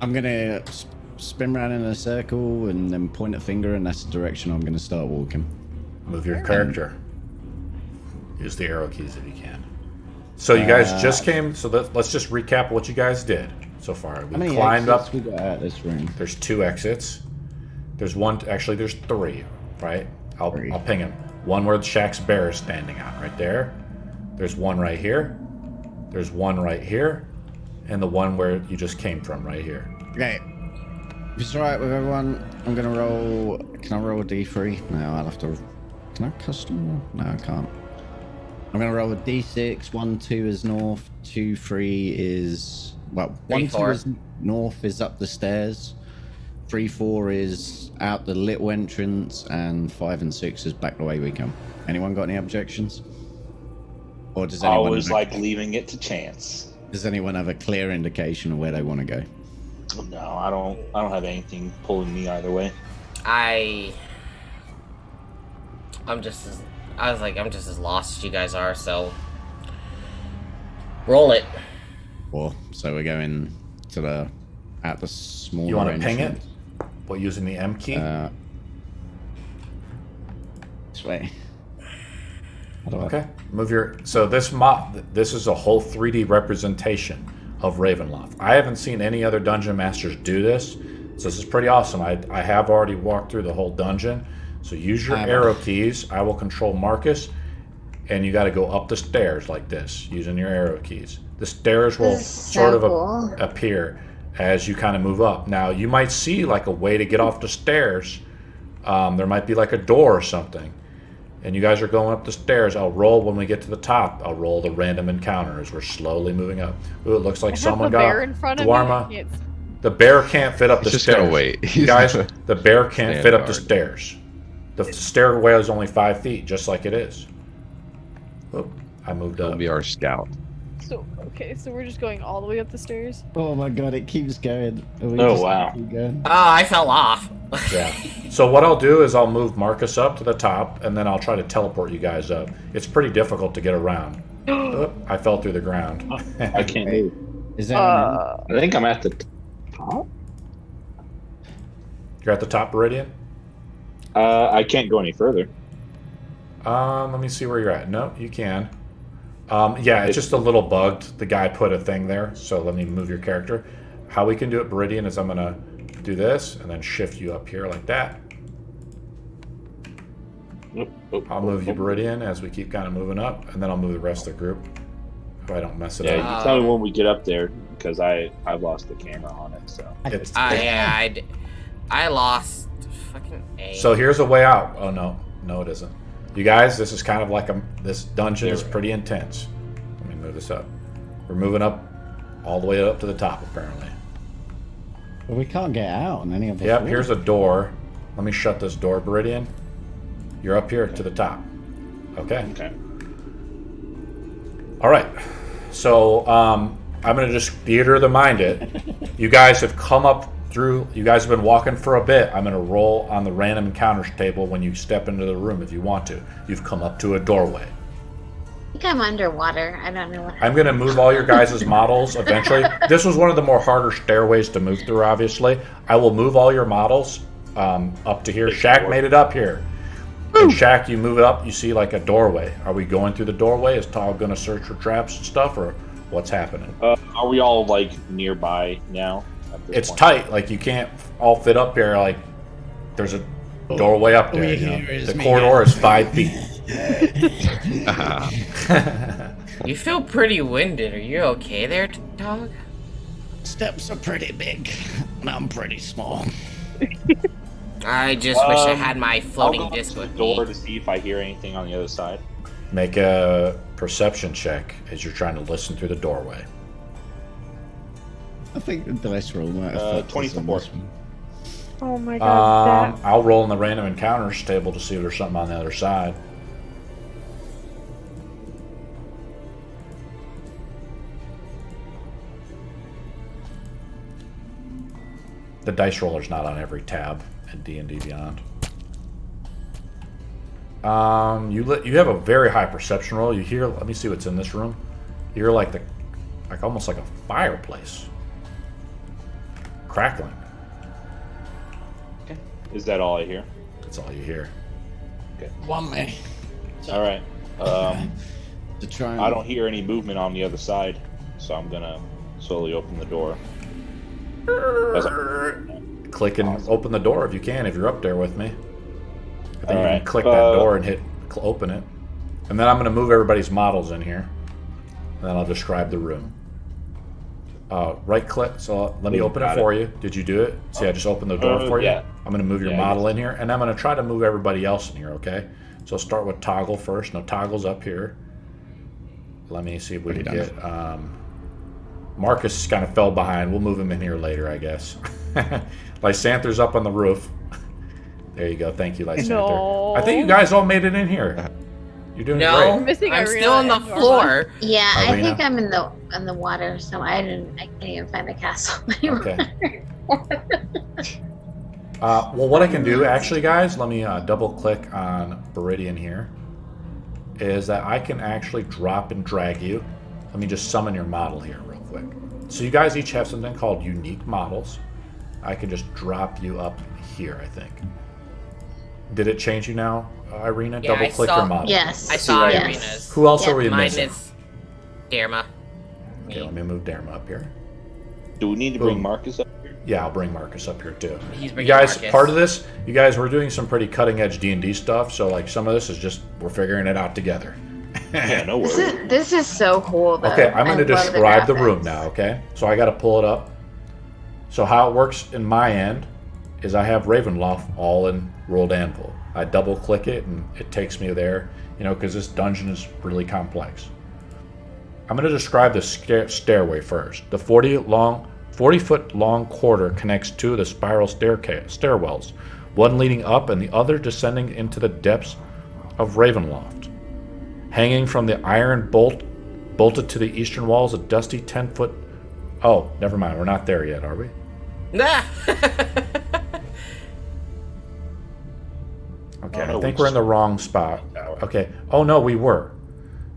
I'm gonna spin around in a circle and then point a finger, and that's the direction I'm gonna start walking. Move your character. Use the arrow keys if you can. So you guys just came. So let's just recap what you guys did so far. How We many climbed up. exits we got out this room? There's 2 exits. There's one. Actually, there's 3. Right? I'll ping him. One where Shaq's bear is standing on, right there. There's one right here. There's one right here, and the one where you just came from, right here. Okay. If it's alright with everyone, I'm gonna roll. Can I roll a D3? No, I'll have to. Can I custom roll? No, I can't. I'm gonna roll a D6. 1, 2 is north. 2, 3 is. Well, 1, 2 4. is north, is up the stairs. 3, 4 is out the little entrance, and 5 and 6 is back the way we come. Anyone got any objections? Or does anyone Always like leaving it to chance. does anyone have a clear indication of where they want to go? No, I don't have anything pulling me either way. I'm just as lost as you guys are, so roll it. Or so we're going to the at the small. You want to ping it? What, using the M key? This way. How do I- Okay. Move your. So this is a whole 3D representation of Ravenloft. I haven't seen any other dungeon masters do this, so this is pretty awesome. I have already walked through the whole dungeon. So use your arrow keys. I will control Marcus, and you got to go up the stairs like this using your arrow keys. The stairs will This is so sort of cool. appear as you kind of move up. Now you might see like a way to get off the stairs. There might be like a door or something. And you guys are going up the stairs. I'll roll when we get to the top. I'll roll the random encounter as we're slowly moving up. Ooh, it looks like I have someone the got bear in front of Dwarma. me. It's The bear can't fit up the He's just stairs. gonna wait. You guys, the bear can't Stand fit up the guard. stairs. The stairway is only 5 feet, just like it is. Oop, I moved He'll up. be our scout. so okay. So we're just going all the way up the stairs. Oh my god, it keeps going. Are we Oh, just wow. keep going? Oh, I fell off. Yeah. So what I'll do is I'll move Marcus up to the top, and then I'll try to teleport you guys up. It's pretty difficult to get around. Oop, I fell through the ground. I can't move. Is there? I think I'm at the top. You're at the top, Baridian? I can't go any further. Let me see where you're at. No, you can. Yeah, it's just a little bugged. The guy put a thing there, so let me move your character. How we can do it, Baridian, is I'm gonna do this and then shift you up here like that. I'll move you, Baridian, as we keep kind of moving up, and then I'll move the rest of the group. If I don't mess it Yeah, up. you tell me when we get up there because I've lost the camera on it. So It's, I lost fucking A. so here's a way out. Oh no, it isn't. You guys, this is kind of like this dungeon is pretty intense. Let me move this up. We're moving up all the way up to the top, apparently. Well, we can't get out on any of the. Yep, floors. here's a door. Let me shut this door, Baridian. You're up here to the top. Okay. okay. All right. So I'm going to just theater the mind it. You guys have come up through. You guys have been walking for a bit. I'm going to roll on the random encounters table when you step into the room if you want to. You've come up to a doorway. I think I'm underwater. I don't know what. I'm going to move all your guys' models eventually. This was one of the more harder stairways to move through, obviously. I will move all your models up to here. Shaq made it up here. And Shaq, you move it up, you see like a doorway. Are we going through the doorway? Is Tog going to search for traps and stuff, or what's happening? Are we all like nearby now? at this It's point? tight. Like you can't all fit up here. Like there's a doorway up there. You know? The corridor is 5 feet. You feel pretty winded. Are you okay there, dog? Steps are pretty big, and I'm pretty small. I just wish I had my I'll floating go disc to the with door me. to see if I hear anything on the other side. Make a perception check as you're trying to listen through the doorway. I think the dice roll might have fucked us on 24. this one. Oh my god. that... I'll roll in the random encounters table to see if there's something on the other side. the dice roller's not on every tab in D&D Beyond. You have a very high perception roll. You hear, let me see what's in this room. You hear like almost like a fireplace crackling. Okay. Is that all I hear? That's all you hear. Okay. Want me? All right. To try and... I don't hear any movement on the other side, so I'm gonna slowly open the door. Click and open the door if you can, if you're up there with me. I think you Alright, can click that door and hit open it. And then I'm going to move everybody's models in here. And then I'll describe the room. Right click, so let me open it for you. Did you do it? See, I just opened the door for you. Yeah. I'm going to move your model in here, and I'm going to try to move everybody else in here, okay? So I'll start with Toggle first. No, Toggle's up here. Let me see if we can get... Marcus kind of fell behind. We'll move him in here later, I guess. Lysanthir's up on the roof. There you go. Thank you, Lysanthir. No. I think you guys all made it in here. You're doing No, great. Missing I'm Ireena still on the and Norma. floor. Yeah, I Ireena? think I'm in the water, so I can't even find the castle anymore. Okay. Well, what I can do, actually, guys, let me double click on Baridian here, is that I can actually drop and drag you. Let me just summon your model here real quick. So you guys each have something called unique models. I can just drop you up here, I think. Did it change you now, Ireena? Yeah, Double click your model. Yes. I saw yes. Ireena's. Who else Yeah. are we Mine missing? is Daerma. Okay, let me move Daerma up here. Do we need to bring Marcus up here? Yeah, I'll bring Marcus up here too. He's You bringing guys, Marcus. part of this, you guys, we're doing some pretty cutting edge D&D stuff. So like some of this is just we're figuring it out together. Yeah, no This worries. this is so cool though. Okay, I'm going to I love describe the room graphics. now. Okay, so I got to pull it up. So how it works in my end is I have Ravenloft all in Rolled Anvil. I double click it and it takes me there. You know, because this dungeon is really complex. I'm going to describe the stairway first. The 40-foot long corridor connects two of the spiral stairwells, one leading up and the other descending into the depths of Ravenloft. Hanging from the iron bolted to the eastern wall is a dusty 10-foot... Oh, never mind. We're not there yet, are we? Nah. Okay, Oh, no, I think we we're in the just- wrong spot. Okay. Oh, no, we were.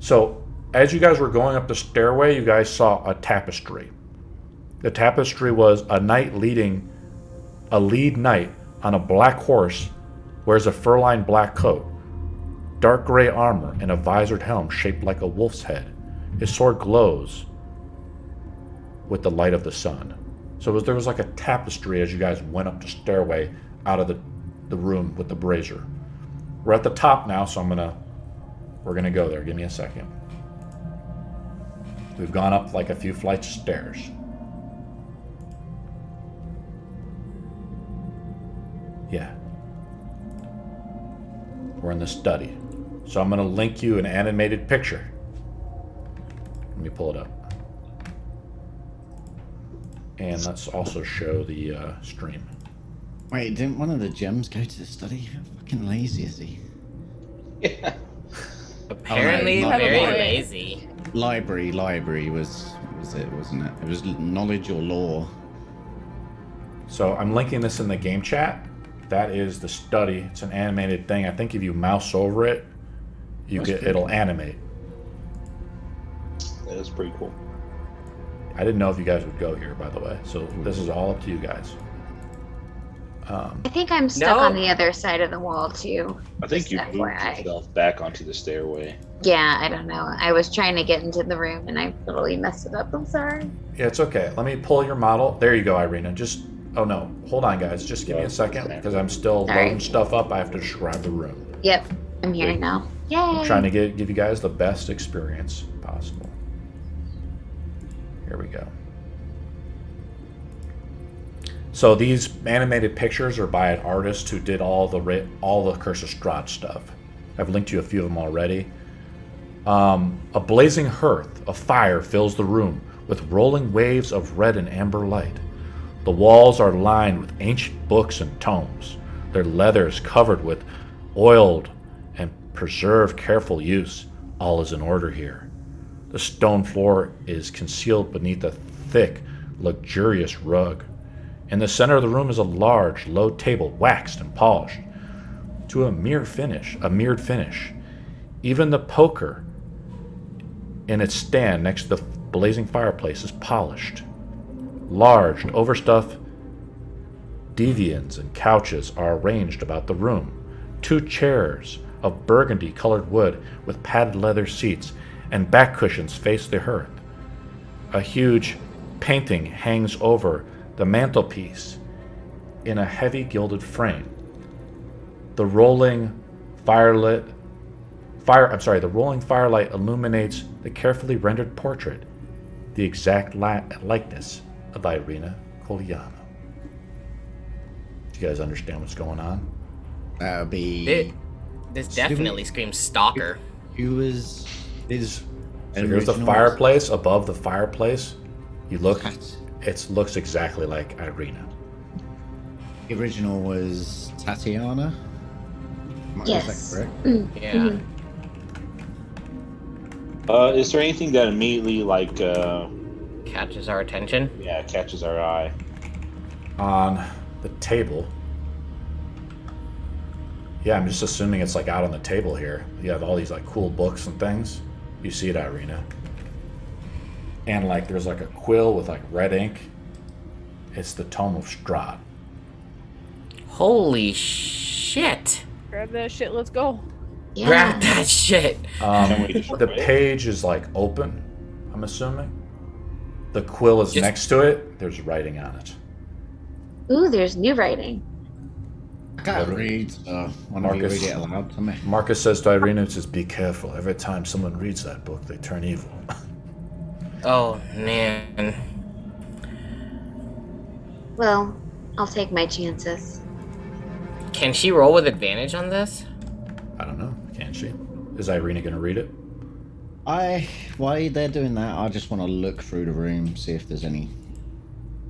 So, as you guys were going up the stairway, you guys saw a tapestry. The tapestry was a lead knight on a black horse, wears a fur-lined black coat, dark gray armor, and a visored helm shaped like a wolf's head. His sword glows with the light of the sun. So there was like a tapestry as you guys went up the stairway out of the room with the brazier. We're at the top now, so we're gonna go there. Give me a second. We've gone up like a few flights of stairs. Yeah. We're in the study. So I'm gonna link you an animated picture. Let me pull it up. And let's also show the stream. Wait, didn't one of the gems go to the study? How fucking lazy is he? Yeah. Apparently Oh, no, very library. lazy. Library was it, wasn't it? It was knowledge or law. So I'm linking this in the game chat. That is the study. It's an animated thing. I think if you mouse over it, it'll animate. That is pretty cool. I didn't know if you guys would go here, by the way. So this is all up to you guys. I think I'm stuck No. on the other side of the wall too. I think Just you moved FYI. yourself back onto the stairway. Yeah, I don't know. I was trying to get into the room and I totally messed it up. I'm sorry. Yeah, it's okay. Let me pull your model. There you go, Ireena. Oh no, hold on, guys. Just give me a second because I'm still Sorry. loading stuff up. I have to describe the room. Yep, I'm here now. Yay! I'm trying to give you guys the best experience possible. Here we go. So these animated pictures are by an artist who did all the Curse of Strahd stuff. I've linked you a few of them already. A blazing hearth of fire fills the room with rolling waves of red and amber light. The walls are lined with ancient books and tomes. Their leather is covered with oiled and preserved careful use. All is in order here. The stone floor is concealed beneath a thick, luxurious rug. In the center of the room is a large, low table, waxed and polished to a mirrored finish. Even the poker in its stand next to the blazing fireplace is polished. Large, overstuffed divans and couches are arranged about the room. 2 chairs of burgundy-colored wood with padded leather seats and back cushions face the hearth. A huge painting hangs over the mantelpiece in a heavy gilded frame. The rolling firelight illuminates the carefully rendered portrait, the exact likeness of Ireena Kolyana. Do you guys understand what's going on? That would be. This definitely screams stalker. Who was his? So here's the fireplace. Above the fireplace, you look. It looks exactly like Ireena. The original was Tatiana. Yes. Is that correct? Yeah. Is there anything that immediately Catches our attention. catches our eye? On the table. Yeah, I'm just assuming it's like out on the table here. You have all these like cool books and things. You see it, Ireena. And like there's like a quill with like red ink. It's the Tome of Strahd. Holy shit. Grab that shit, let's go. Yeah. Grab that shit. Can we just The read it? page is like open, I'm assuming. The quill is Just- next to it. There's writing on it. Ooh, there's new writing. I can't read, so one of you Marcus. read it aloud to me. Marcus says to Ireena, says, "Be careful. Every time someone reads that book, they turn evil." Oh, man. Well, I'll take my chances. Can she roll with advantage on this? I don't know. Can she? Is Ireena going to read it? While they're doing that, I just want to look through the room, see if there's any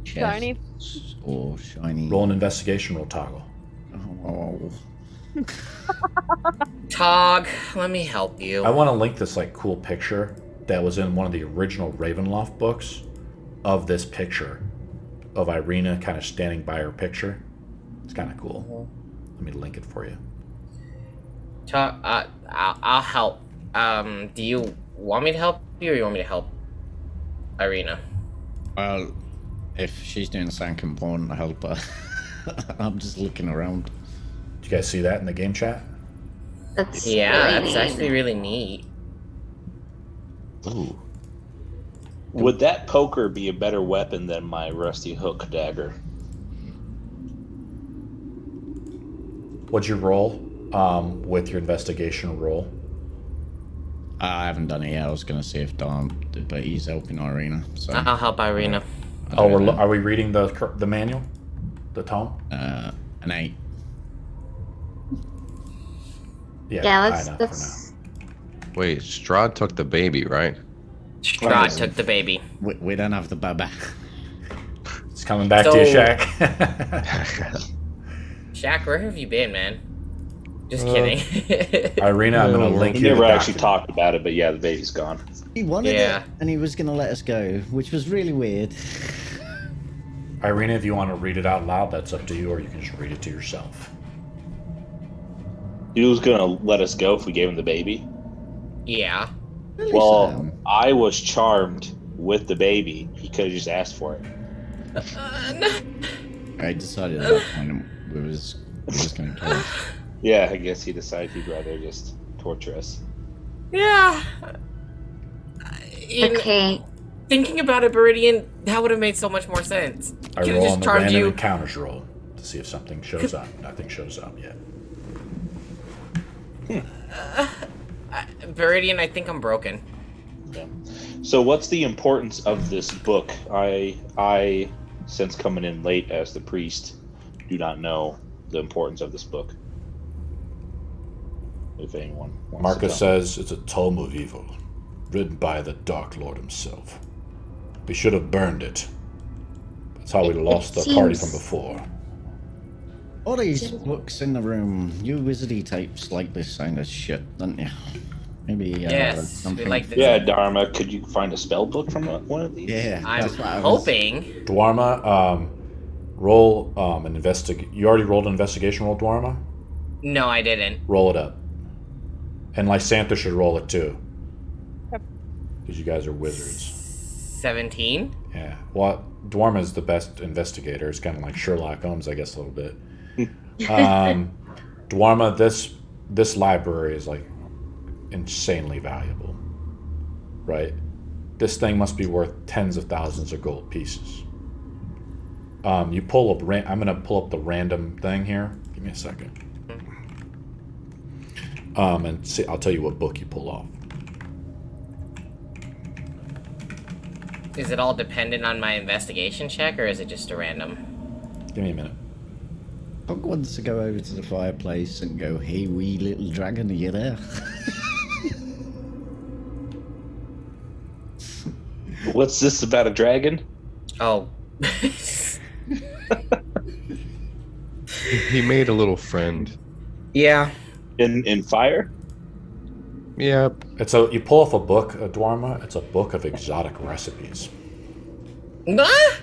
chests Shiny. or shiny. Roll an investigation roll toggle. Oh. Tog, let me help you. I want to link this like cool picture that was in one of the original Ravenloft books of this picture of Ireena kind of standing by her picture. It's kind of cool. Let me link it for you. Tog, I'll help. Do you want me to help you or you want me to help Ireena? Well, if she's doing something important to help her, I'm just looking around. Do you guys see that in the game chat? That's Yeah, really that's neat. actually really neat. Ooh. Would that poker be a better weapon than my rusty hook dagger? What'd you roll with your investigation roll? I haven't done it yet. I was going to see if Dom did, but he's helping Ireena. So I'll help Ireena. Oh, are we reading the manual? The tome? an 8. Yeah, high enough let's Wait, Strahd took the baby, right? Strahd took the baby. We don't have the baba. for now. It's coming back to you, So- Shaq. Shaq, where have you been, man? Just kidding. Ireena, I'm going to link We you never the actually document. talked about it, but yeah, the baby's gone. He wanted Yeah. it, and he was going to let us go, which was really weird. Ireena, if you want to read it out loud, that's up to you, or you can just read it to yourself. He was gonna let us go if we gave him the baby. Yeah. Really, Well, Sam? I was charmed with the baby. He could have just asked for it. I decided at that point we was going to kill us. Yeah, I guess he decided he'd rather just torture us. Yeah. okay. Thinking about it, Baridian, that would have made so much more sense. I Could've roll just on the charmed random you. encounters roll to see if something shows up. Nothing shows up yet. Baridian, I think I'm broken. Yeah. So, what's the importance of this book? I, since coming in late as the priest, do not know the importance of this book. If anyone wants Marcus to tell me. says it's a tome of evil, written by the Dark Lord himself. We should have burned it. That's how we It lost the party seems- from before. All these books in the room, you wizardy types like this kind of shit, don't you? Maybe Yes, something. we like this. Yeah, Dharma, could you find a spell book from one of these? Yeah, I'm that's what I was- hoping. Dwarma, Roll an You already rolled an investigation roll, Daerma? No, I didn't. Roll it up. And Lysanthir should roll it too. Yep. Because you guys are wizards. 17? Yeah. Well, Daerma's the best investigator. It's kind of like Sherlock Holmes, I guess, a little bit. Daerma, this library is like insanely valuable, right? This thing must be worth tens of thousands of gold pieces. You pull up. I'm gonna pull up the random thing here. Give me a second. And see, I'll tell you what book you pull off. Is it all dependent on my investigation check, or is it just a random? Give me a minute. Puck wants to go over to the fireplace and go, "Hey, wee little dragon, are you there?" What's this about a dragon? Oh. He made a little friend. Yeah. In fire? Yep. You pull off a book, Daerma. It's a book of exotic recipes. Ah!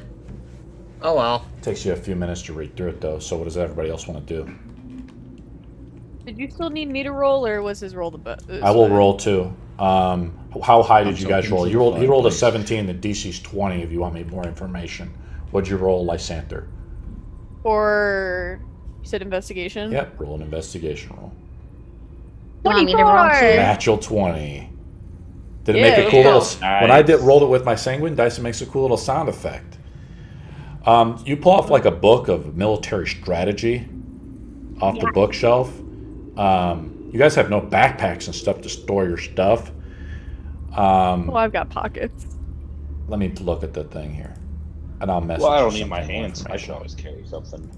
Oh well. Takes you a few minutes to read through it, though. So what does everybody else want to do? Did you still need me to roll, or was his roll the best? I will roll too. How high did you guys roll? He rolled a Fireplace. 17. The DC's 20. If you want me more information, what'd you roll, Lysanthir? Or you said investigation? Yep, roll an investigation roll. You want me to roll 24. too? Natural 20. Did it Yeah, make a cool yeah. little? When I rolled it with my sanguine dice, it makes a cool little sound effect. You pull off like a book of military strategy off the bookshelf. You guys have no backpacks and stuff to store your stuff. Well, I've got pockets. Let me look at the thing here, and I'll message. Well, I you don't need something my more hands. I should information. always carry something.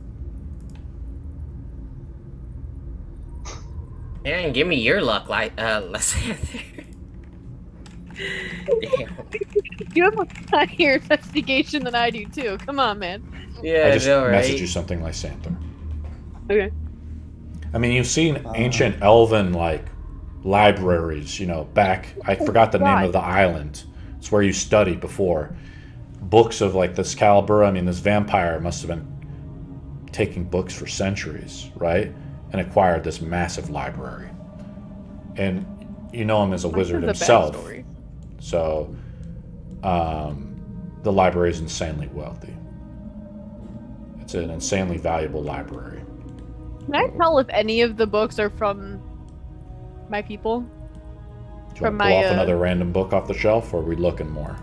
Aaron, give me your luck, Lysanthir. Damn. You have a higher investigation than I do too. Come on, man. Yeah, I just I know, right? messaged you something, Lysanthir. Okay. I mean, you've seen ancient elven like libraries, back. I forgot the name of the island. It's where you studied before. Books of like this caliber. I mean, this vampire must have been taking books for centuries, right? And acquired this massive library. And you know him as a wizard This is himself. backstory. So, the library is insanely wealthy. It's an insanely valuable library. Can I tell if any of the books are from my people? Do you From want to pull my, off another random book off the shelf, or are we looking more?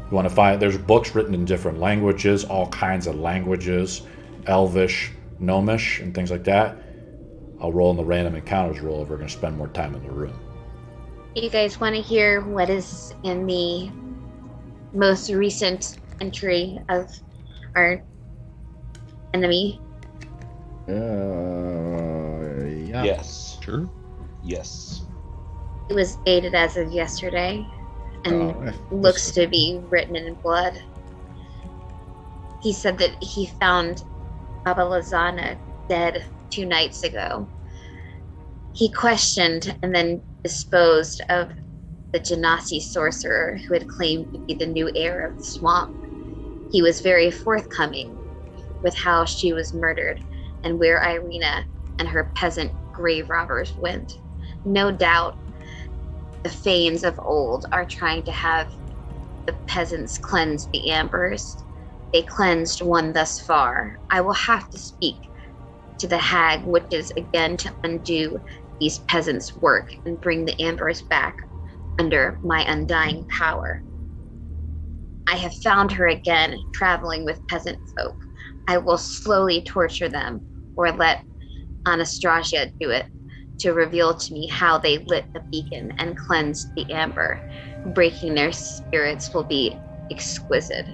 You want to find, there's books written in different languages, all kinds of languages, Elvish, Gnomish, and things like that. I'll roll in the random encounters roll if we're going to spend more time in the room. You guys want to hear what is in the most recent entry of our enemy? Yeah. Yes. Sure. Yes. It was dated as of yesterday and looks to be written in blood. He said that he found Baba Lazana dead 2 nights ago. He questioned and then disposed of the Genasi sorcerer who had claimed to be the new heir of the swamp. He was very forthcoming with how she was murdered and where Ireena and her peasant grave robbers went. No doubt the Fanes of old are trying to have the peasants cleanse the ambers. They cleansed one thus far. I will have to speak to the hag witches again to undo these peasants' work and bring the ambers back under my undying power. I have found her again traveling with peasant folk. I will slowly torture them or let Anastasia do it to reveal to me how they lit the beacon and cleansed the amber. Breaking their spirits will be exquisite.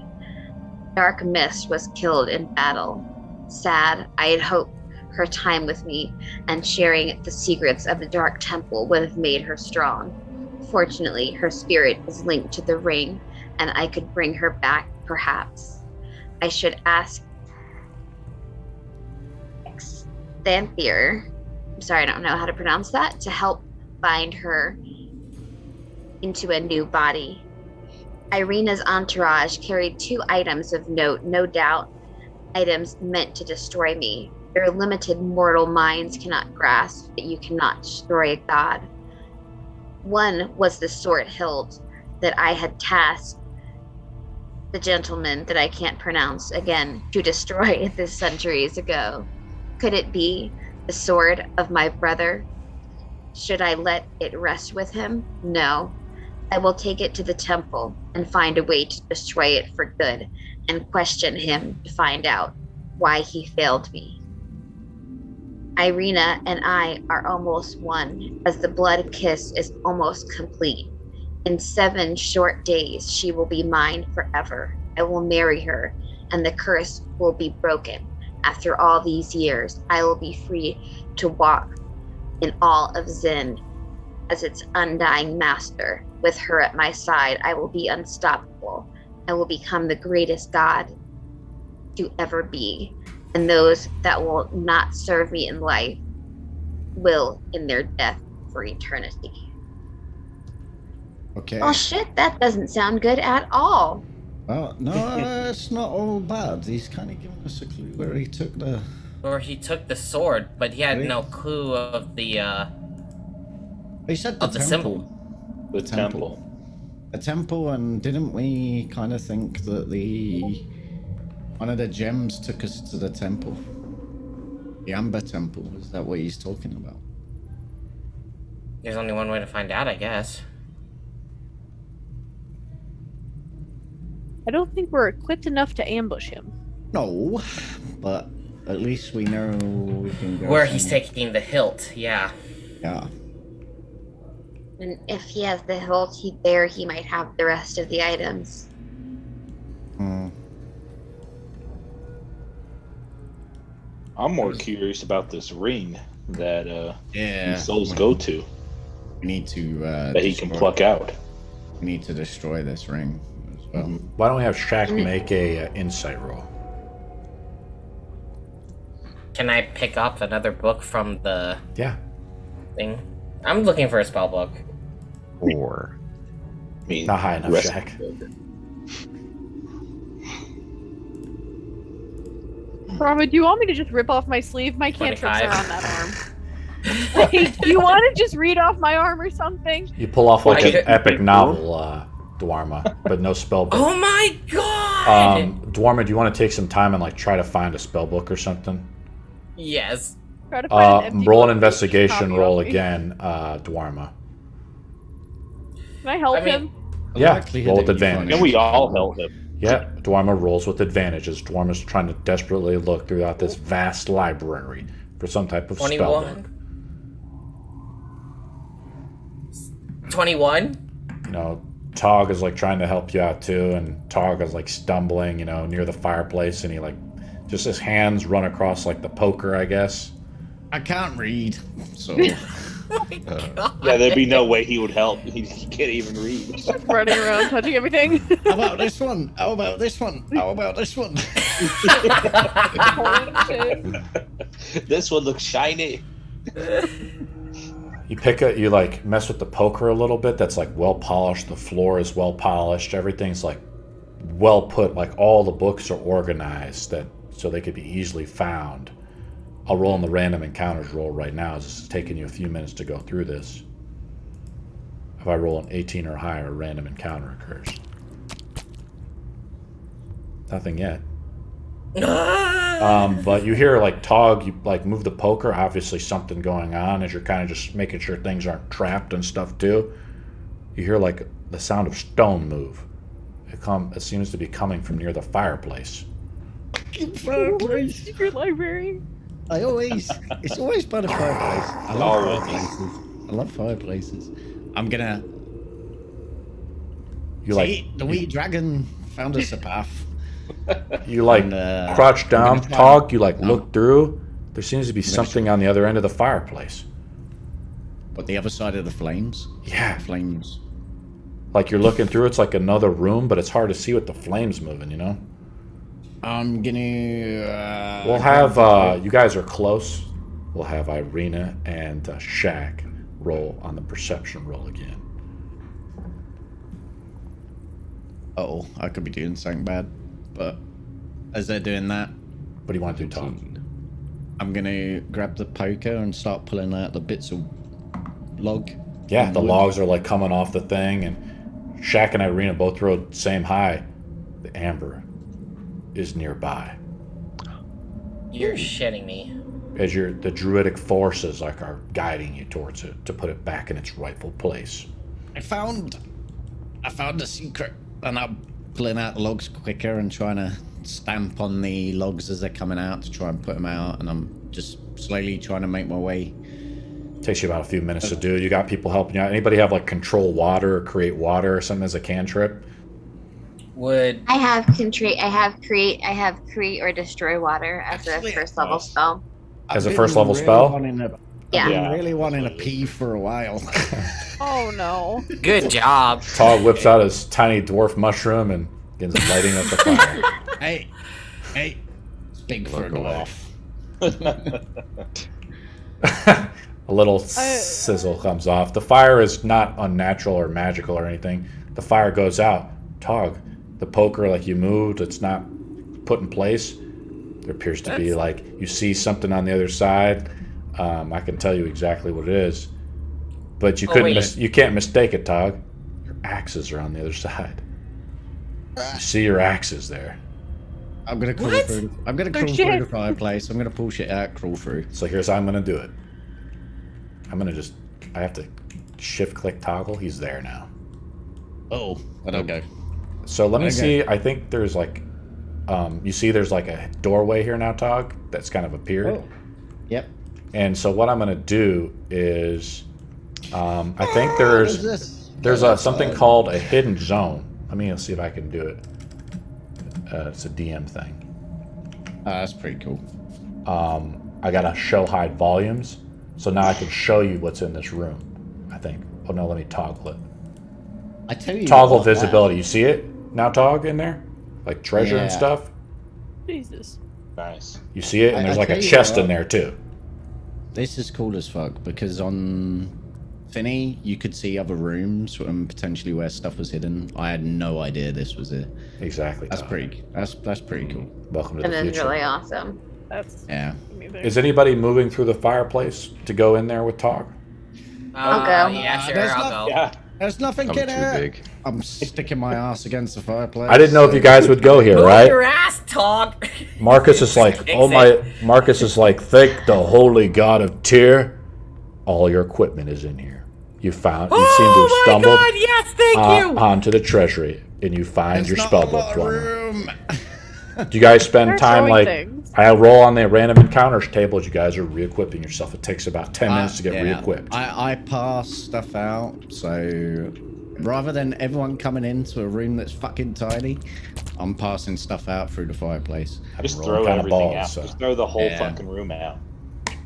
Dark Mist was killed in battle. Sad, I had hoped her time with me and sharing the secrets of the Dark Temple would have made her strong. Fortunately, her spirit is linked to the ring, and I could bring her back, perhaps. I should ask Lysanthir, I'm sorry, I don't know how to pronounce that, to help bind her into a new body. Ireena's entourage carried 2 items of note. No doubt items meant to destroy me. Your limited mortal minds cannot grasp that you cannot destroy a god. One was the sword hilt that I had tasked the gentleman that I can't pronounce again to destroy this centuries ago. Could it be the sword of my brother? Should I let it rest with him? No. I will take it to the temple and find a way to destroy it for good and question him to find out why he failed me. Ireena and I are almost one, as the blood kiss is almost complete. In 7 short days, she will be mine forever. I will marry her, and the curse will be broken. After all these years, I will be free to walk in all of Zin as its undying master. With her at my side, I will be unstoppable. I will become the greatest god to ever be. And those that will not serve me in life will in their death for eternity. Okay. Oh shit, that doesn't sound good at all. Well, no, it's not all bad. He's kind of giving us a clue where he took the... Or he took the sword, but he had no clue of the He said the of the temple. symbol. The temple. A temple, and didn't we kind of think that one of the gems took us to the temple? The Amber Temple, is that what he's talking about? There's only one way to find out, I guess. I don't think we're equipped enough to ambush him. No, but at least we know we can go Where he's somewhere. taking the hilt, yeah. Yeah. And if he has the hilt, he might have the rest of the items. I'm more curious about this ring that Yeah. these souls go to We need to that he can pluck out. We need to destroy this ring as well. Why don't we have Shaq make a insight roll? Can I pick up another book from the Yeah. thing? I'm looking for a spell book. 4. I mean, Not high enough, rest- Shaq. Brahma, do you want me to just rip off my sleeve? My cantrips are 25. on that arm. Like, do you want to just read off my arm or something? You pull off like I an could- epic novel, Daerma, but no spell book. Oh my god! Daerma, do you want to take some time and like try to find a spell book or something? Yes. Try to find an empty Roll an book. investigation Copy roll off me. again, Daerma. Can I help I mean- him? The Yeah, likelihood roll with that you advantage. find And we all held him. Yeah, Daerma rolls with advantages. Daerma's trying to desperately look throughout this vast library for some type of spell book. 21? You know, Tog is like trying to help you out too, and Tog is like stumbling, you know, near the fireplace, and he like just his hands run across like the poker, I guess. I can't read, so Oh my god. Yeah, there'd be no way he would help. He can't even read. Running around, touching everything. how about this one? How about this one? How about this one? Holy shit. This one looks shiny. You like mess with the poker a little bit. That's like well polished. The floor is well polished. Everything's like well put. Like all the books are organized so they could be easily found. I'll roll in the random encounters roll right now. This is taking you a few minutes to go through this. If I roll an 18 or higher, a random encounter occurs. Nothing yet. But you hear like Tog, you like move the poker, obviously something going on as you're kind of just making sure things aren't trapped and stuff too. You hear like the sound of stone move. It seems to be coming from near the fireplace. Fireplace. Secret library. It's always by the fireplace. I love fireplaces. I love fireplaces. I'm gonna. You See, the wee dragon found us a path. You like And, crouch down, I'm gonna try- Tog, you like No. look through. There seems to be gonna something on the other end of the fireplace. But the other side of the flames. Yeah. Flames. Like you're looking through, it's like another room, but it's hard to see with the flames moving, you know? I'm gonna. We'll have, you guys are close. We'll have Ireena and Shaq roll on the perception roll again. I could be doing something bad. But as they're doing that, What do you want to do, Todd? I'm gonna grab the poker and start pulling out the bits of log. Yeah, the wood. logs are like coming off the thing, and Shaq and Ireena both wrote same high. The amber is nearby. You're shitting me. As the druidic forces like are guiding you towards it to put it back in its rightful place. I found a secret, and I'm pulling out the logs quicker and trying to stamp on the logs as they're coming out to try and put them out, and I'm just slowly trying to make my way. Takes you about a few minutes to do. You got people helping you out. Anybody have like control water or create water or something as a cantrip? Would I have create or destroy water as Actually, a first level spell. As a I've first been level really spell? wanting a- Yeah. I've Yeah, been really wanting a absolutely. pee for a while. Oh no. good job. Todd whips out his tiny dwarf mushroom and begins lighting up the fire. Hey, it's big for a Look away. dwarf. A little sizzle comes off. The fire is not unnatural or magical or anything. The fire goes out. Tog, the poker, like you moved, it's not put in place. There appears to be like you see something on the other side. I can tell you exactly what it is, but you Oh, couldn't. wait. You can't mistake it, Tog. Your axes are on the other side. You see your axes there. I'm gonna crawl What? through. I'm gonna Oh, crawl shit. through the fireplace. I'm gonna pull shit out, crawl through. So here's how I'm gonna do it. I have to shift click toggle. He's there now. Oh, where'd I go? So let me Okay. see. I think there's like, you see there's like a doorway here now, Tog, that's kind of appeared. Oh. Yep. And so what I'm going to do is, I think What is there's this? something called a hidden zone. Let me see if I can do it. It's a DM thing. That's pretty cool. I got to show hide volumes. So now I can show you what's in this room, I think. Oh no, let me toggle it. I tell you. Toggle what, visibility. You see it now, Tog, in there? Like treasure and Yeah. stuff? Jesus. Nice. You see it? And there's I like a tell you chest what. in there too. This is cool as fuck because on Finny you could see other rooms and potentially where stuff was hidden. I had no idea this was it. Exactly. That's Tog. pretty. That's pretty cool. Welcome to That the is future. really awesome. That's Yeah. amazing. Is anybody moving through the fireplace to go in there with Tog? I'll go. Yeah, sure, there's I'll go. Yeah. There's nothing I'm in too it. big. I'm sticking my ass against the fireplace. I didn't know if you guys would go here, Move right? your ass, Tog. Marcus is like, oh my. Marcus is like, thank the holy god of Tyr. All your equipment is in here. You seem to have Oh my stumbled god, yes, thank you. onto the treasury, and you find There's your not spell a lot book. of One. room. Do you guys spend They're time showing like? things. I roll on the random encounters table as you guys are re-equipping yourself. It takes about 10 minutes to get Yeah. re-equipped. I pass stuff out, so rather than everyone coming into a room that's fucking tiny, I'm passing stuff out through the fireplace. Just rolling throw kinda everything balls, out. so. Just throw the whole Yeah. fucking room out.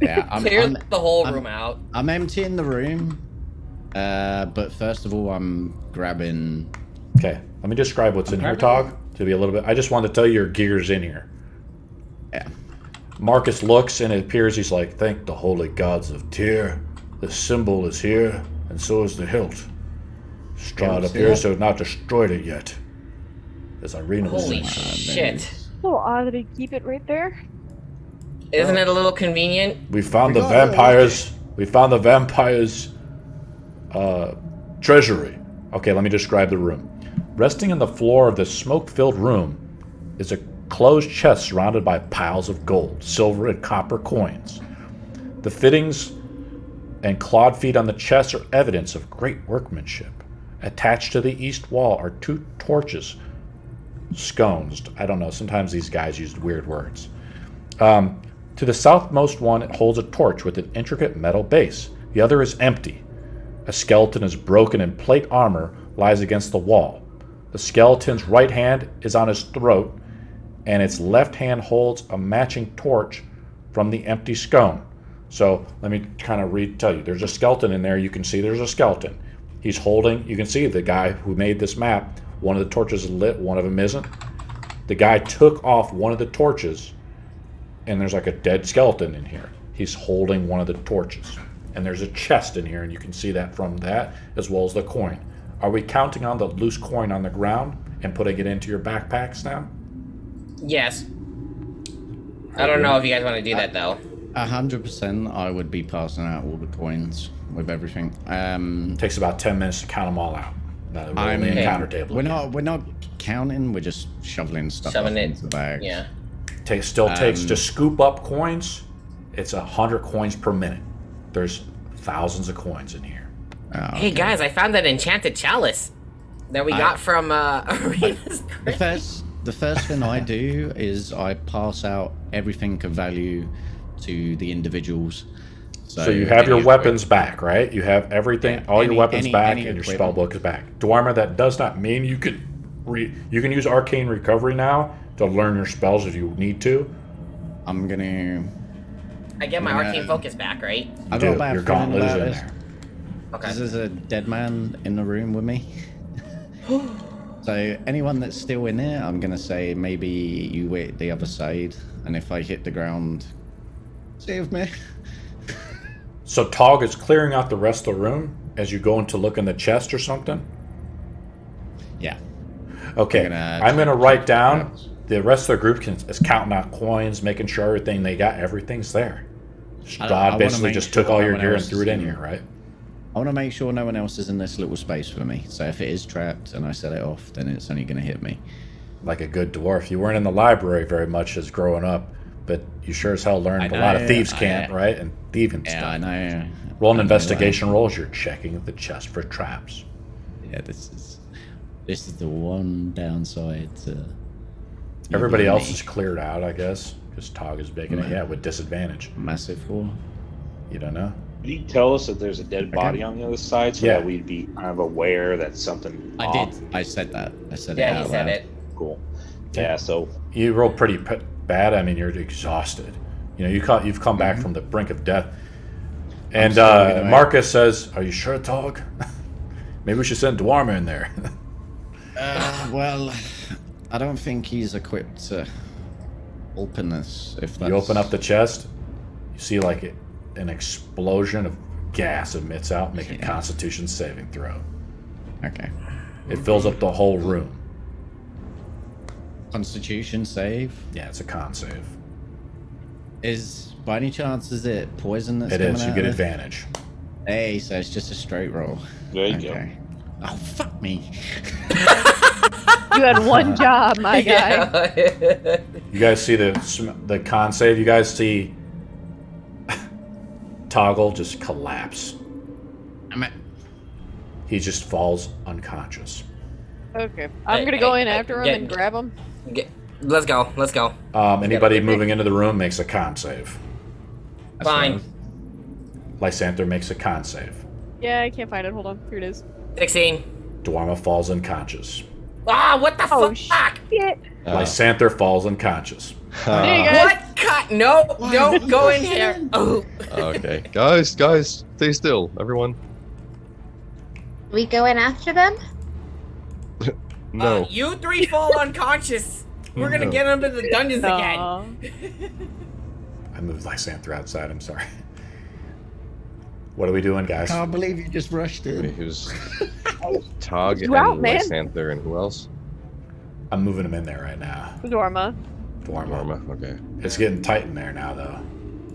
Yeah, Clear the whole I'm- room out. I'm emptying the room, but first of all, I'm grabbing. Okay, let me describe what's in here, Tog, to be a little bit. I just wanted to tell you your gear's in here. Yeah. Marcus looks and it appears he's like, thank the holy gods of Tyr. The symbol is here, and so is the hilt. Strahd Hilt's appears to here? have not destroyed it yet. As Ireena was Holy saying. shit. A little odd that he keep it right there. Isn't it a little convenient? We found We the got it, vampires. We found the vampires' treasury. Okay, let me describe the room. Resting on the floor of this smoke-filled room is a closed chest surrounded by piles of gold, silver, and copper coins. The fittings and clawed feet on the chest are evidence of great workmanship. Attached to the east wall are 2 torches, scones. I don't know. Sometimes these guys use weird words. To the southmost one, it holds a torch with an intricate metal base. The other is empty. A skeleton is broken and plate armor lies against the wall. The skeleton's right hand is on his throat, and its left hand holds a matching torch from the empty scone. So let me kind of tell you. There's a skeleton in there. You can see there's a skeleton. He's holding, you can see the guy who made this map. One of the torches is lit, one of them isn't. The guy took off one of the torches, and there's like a dead skeleton in here. He's holding one of the torches. And there's a chest in here, and you can see that from that, as well as the coin. Are we counting on the loose coin on the ground and putting it into your backpacks now? Yes. I don't know if you guys want to do that though. 100%, I would be passing out all the coins with everything. Takes about 10 minutes to count them all out. We're only in counter table. We're not counting. We're just shoveling stuff Shoving it into the bags. Yeah. Takes to scoop up coins. It's 100 coins per minute. There's thousands of coins in here. Oh, okay. Hey guys, I found that enchanted chalice that we got from Ireena's. The first thing I do is I pass out everything of value to the individuals. So you have your weapons back, right? You have everything, all your weapons back, and your spell book is back. Dwarma, that does not mean you can use Arcane Recovery now to learn your spells if you need to. I get my arcane focus back, right? I got about your gauntlet is in this. there. Okay. This is a dead man in the room with me. So anyone that's still in there, I'm gonna say maybe you wait the other side, and if I hit the ground, save me. So Tog is clearing out the rest of the room as you go in to look in the chest or something? Yeah. Okay, I'm gonna write down. The rest of the group is counting out coins, making sure everything's there. God basically just took all your gear and threw it in here, right? I want to make sure no one else is in this little space for me. So if it is trapped and I set it off, then it's only going to hit me. Like a good dwarf. You weren't in the library very much as growing up, but you sure as hell learned a lot of thieves can't, right? And thieving stuff. Yeah, I know. Roll an investigation roll as you're checking the chest for traps. Yeah, this is the one downside to... Everybody else is cleared out, I guess. Because Tog is making it, with disadvantage. Massive 4. You don't know? Did he tell us that there's a dead body on the other side so that we'd be kind of aware that something I off? did. I said that. I said it Yeah, out he said loud. it. Cool. Yeah, so... You rolled pretty bad. I mean, you're exhausted. You know, you've come back from the brink of death. And Marcus says, "Are you sure, Tog? Maybe we should send Daerma in there." Well, I don't think he's equipped to open this. If that's... You open up the chest, you see like an explosion of gas emits out, make a Constitution saving throw. Okay. It fills up the whole room. Constitution save? Yeah, it's a con save. By any chance, is it poison that's It coming is. You out get of it? advantage. Hey, so it's just a straight roll. There you go. Oh, fuck me. You had one job, my guy. You guys see the con save? You guys see Toggle just collapse. He just falls unconscious. Okay. I'm gonna go in after him and grab him. Let's go. Anybody moving into the room makes a con save. Fine. Lysanthir makes a con save. Yeah, I can't find it. Hold on. Here it is. 16. Daerma falls unconscious. Ah, what the Oh, fuck? shit. Lysanthir falls unconscious. There you go. What? Cut. No, don't go in here. Oh. Okay, guys, stay still, everyone. We go in after them? No. You three fall unconscious. We're gonna get into the dungeons again. Aw. I moved Lysanthir outside. I'm sorry. What are we doing, guys? Can't believe you just rushed in. Who's Tog You and out, man. Lysanthir and who else? I'm moving him in there right now. Dorma. Daerma. Okay. It's getting tight in there now, though.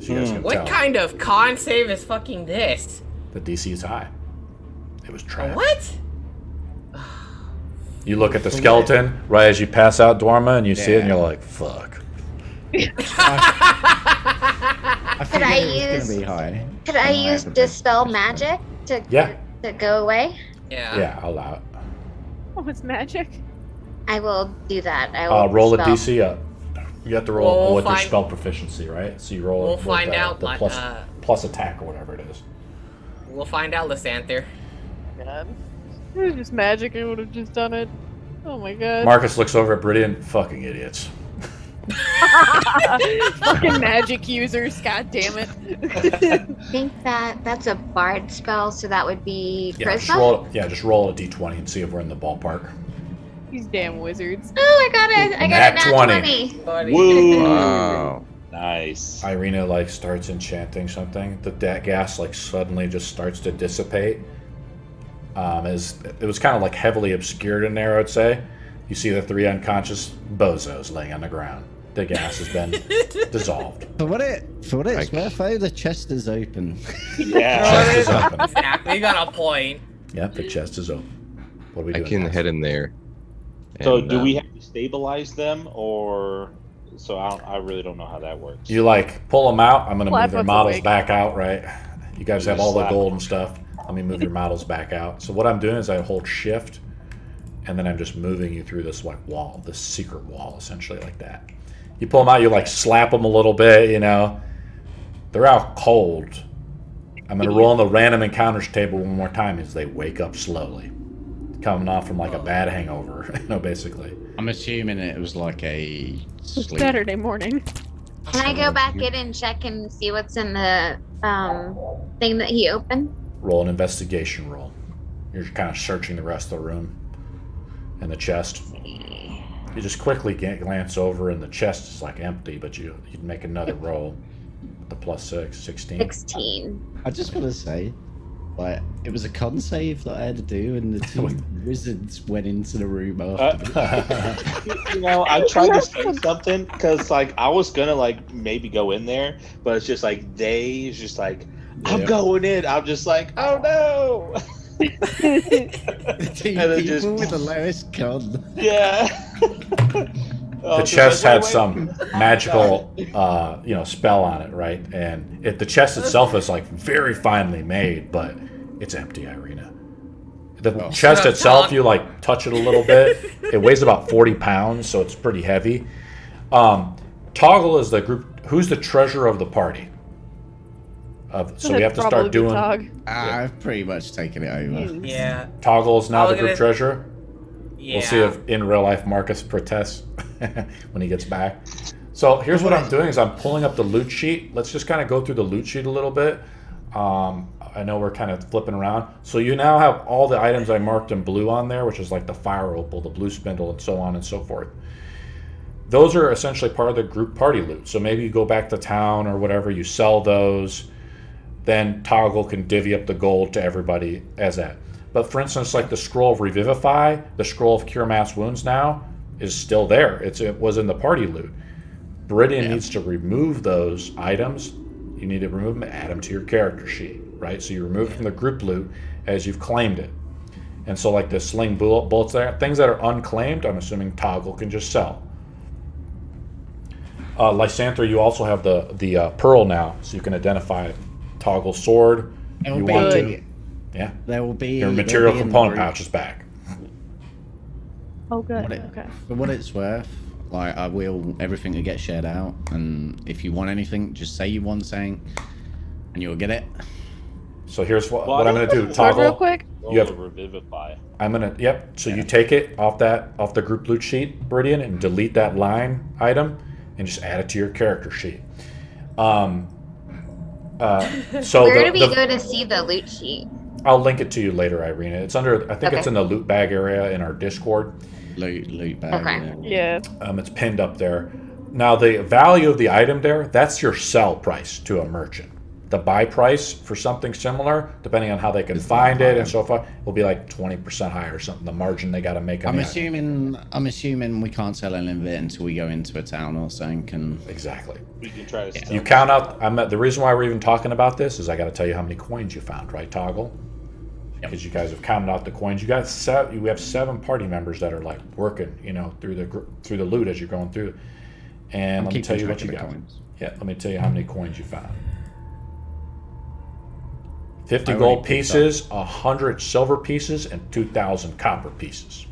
So you guys can What tell. kind of con save is fucking this? The DC is high. It was trapped. What? You look at the skeleton right as you pass out, Daerma, and you see it, and you're like, "Fuck." I Could I figured it was use- gonna be high. Could I use Dispel Magic to go away? Yeah. I'll allow it. Oh, it's magic. I will do that. I will Roll a dispel. DC up. You have to roll We'll with your find- spell proficiency, right? So you roll We'll with, find out, the like, plus attack or whatever it is. We'll find out, Lysanthir. God. It was just magic. I would have just done it. Oh my god. Marcus looks over at Baridian. Fucking idiots. Fucking magic users. God damn it. I think that's a bard spell, so that would be charisma. Just roll a d20 and see if we're in the ballpark. These damn wizards. Oh, I got it! I got Nat a nat 20. Woo! Wow. Nice. Ireena starts enchanting something. That gas suddenly just starts to dissipate. It was kind of heavily obscured in there, I would say. You see the 3 unconscious bozos laying on the ground. The gas has been dissolved. For what it's worth, though, the chest is open. Yeah. Chest is open. Exactly, you got a point. Yep, the chest is open. What are we I doing? can next? head in there. So and, do we have to stabilize them, or so I really don't know how that works. You like pull them out. I'm gonna Slap move their what's models awake. back out, right? You guys have all the Slap. gold and stuff. Let me move your models back out. So what I'm doing is I hold shift, and then I'm just moving you through this like wall, this secret wall, essentially like that. You pull them out, you like slap them a little bit, you know. They're out cold. I'm gonna roll on the random encounters table one more time as they wake up slowly, coming off from like a bad hangover, you know, basically. I'm assuming it was like a sleep. Saturday morning. Can I go back in and check and see what's in the thing that he opened? Roll an investigation roll. You're kind of searching the rest of the room and the chest. You just quickly glance over, and the chest is like empty, but you'd make another roll. The +6, 16. 16. I just want to say, like, it was a con save that I had to do, and the two wizards went into the room after. You know, I tried to say something because, like, I was gonna like maybe go in there, but it's just like it's just like I'm Yeah. going in. I'm just like, oh no. The two And then people just- with the lowest con. Yeah. The chest had some magical, spell on it, right? And the chest itself is like very finely made, but it's empty, Ireena. The Oh. chest itself, you like touch it a little bit. It weighs about 40 pounds, so it's pretty heavy. Toggle is the group. Who's the treasurer of the party? So we have to start doing. I've pretty much taken it over. Yeah. Toggle is now I'll the get group it. treasurer. Yeah. We'll see if in real life Marcus protests when he gets back. So here's what I'm doing is I'm pulling up the loot sheet. Let's just kind of go through the loot sheet a little bit. I know we're kind of flipping around. So you now have all the items I marked in blue on there, which is like the fire opal, the blue spindle, and so on and so forth. Those are essentially part of the group party loot. So maybe you go back to town or whatever, you sell those, then Toggle can divvy up the gold to everybody as that. But for instance, like the scroll of Revivify, the scroll of Cure Mass Wounds now is still there. It was in the party loot. Baridian needs to remove those items. You need to remove them and add them to your character sheet, right? So you remove it from the group loot as you've claimed it. And so like the sling bullets there, things that are unclaimed, I'm assuming Toggle can just sell. Lysanthir, you also have the pearl now, so you can identify Toggle sword. It will You be- want to. Yeah. There will be Your there'll material be in the component group- pouch is back. Oh, good. What it- Okay. For what it's worth, like I will everything will get shared out, and if you want anything, just say you want something, and you'll get it. So here's what Well, I'm going to do. Real Toggle. quick. You have- Roll a Revivify. I'm going to. Yep. So you take it off the group loot sheet, Baridian, and delete that line item, and just add it to your character sheet. So Where do we go to see the loot sheet? I'll link it to you later, Ireena. It's under. I think it's Okay. in the loot bag area in our Discord. Loot bag. Okay. Yeah. It's pinned up there. Now the value of the item there, that's your sell price to a merchant. The buy price for something similar, depending on how they can It's find not it higher. and so forth, will be like 20% higher or something. The margin they got to make on I'm the item. assuming we can't sell any of it until we go into a town or something. And Exactly. We can try to. You count out. The reason why we're even talking about this is I got to tell you how many coins you found, right, Toggle? Because you guys have counted out the coins. You got you have 7 party members that are like working, through the loot as you're going through. And let me tell you what you got. Yeah, let me tell you how many coins you found. 50 I already gold picked pieces, 100 silver pieces, and 2,000 copper pieces.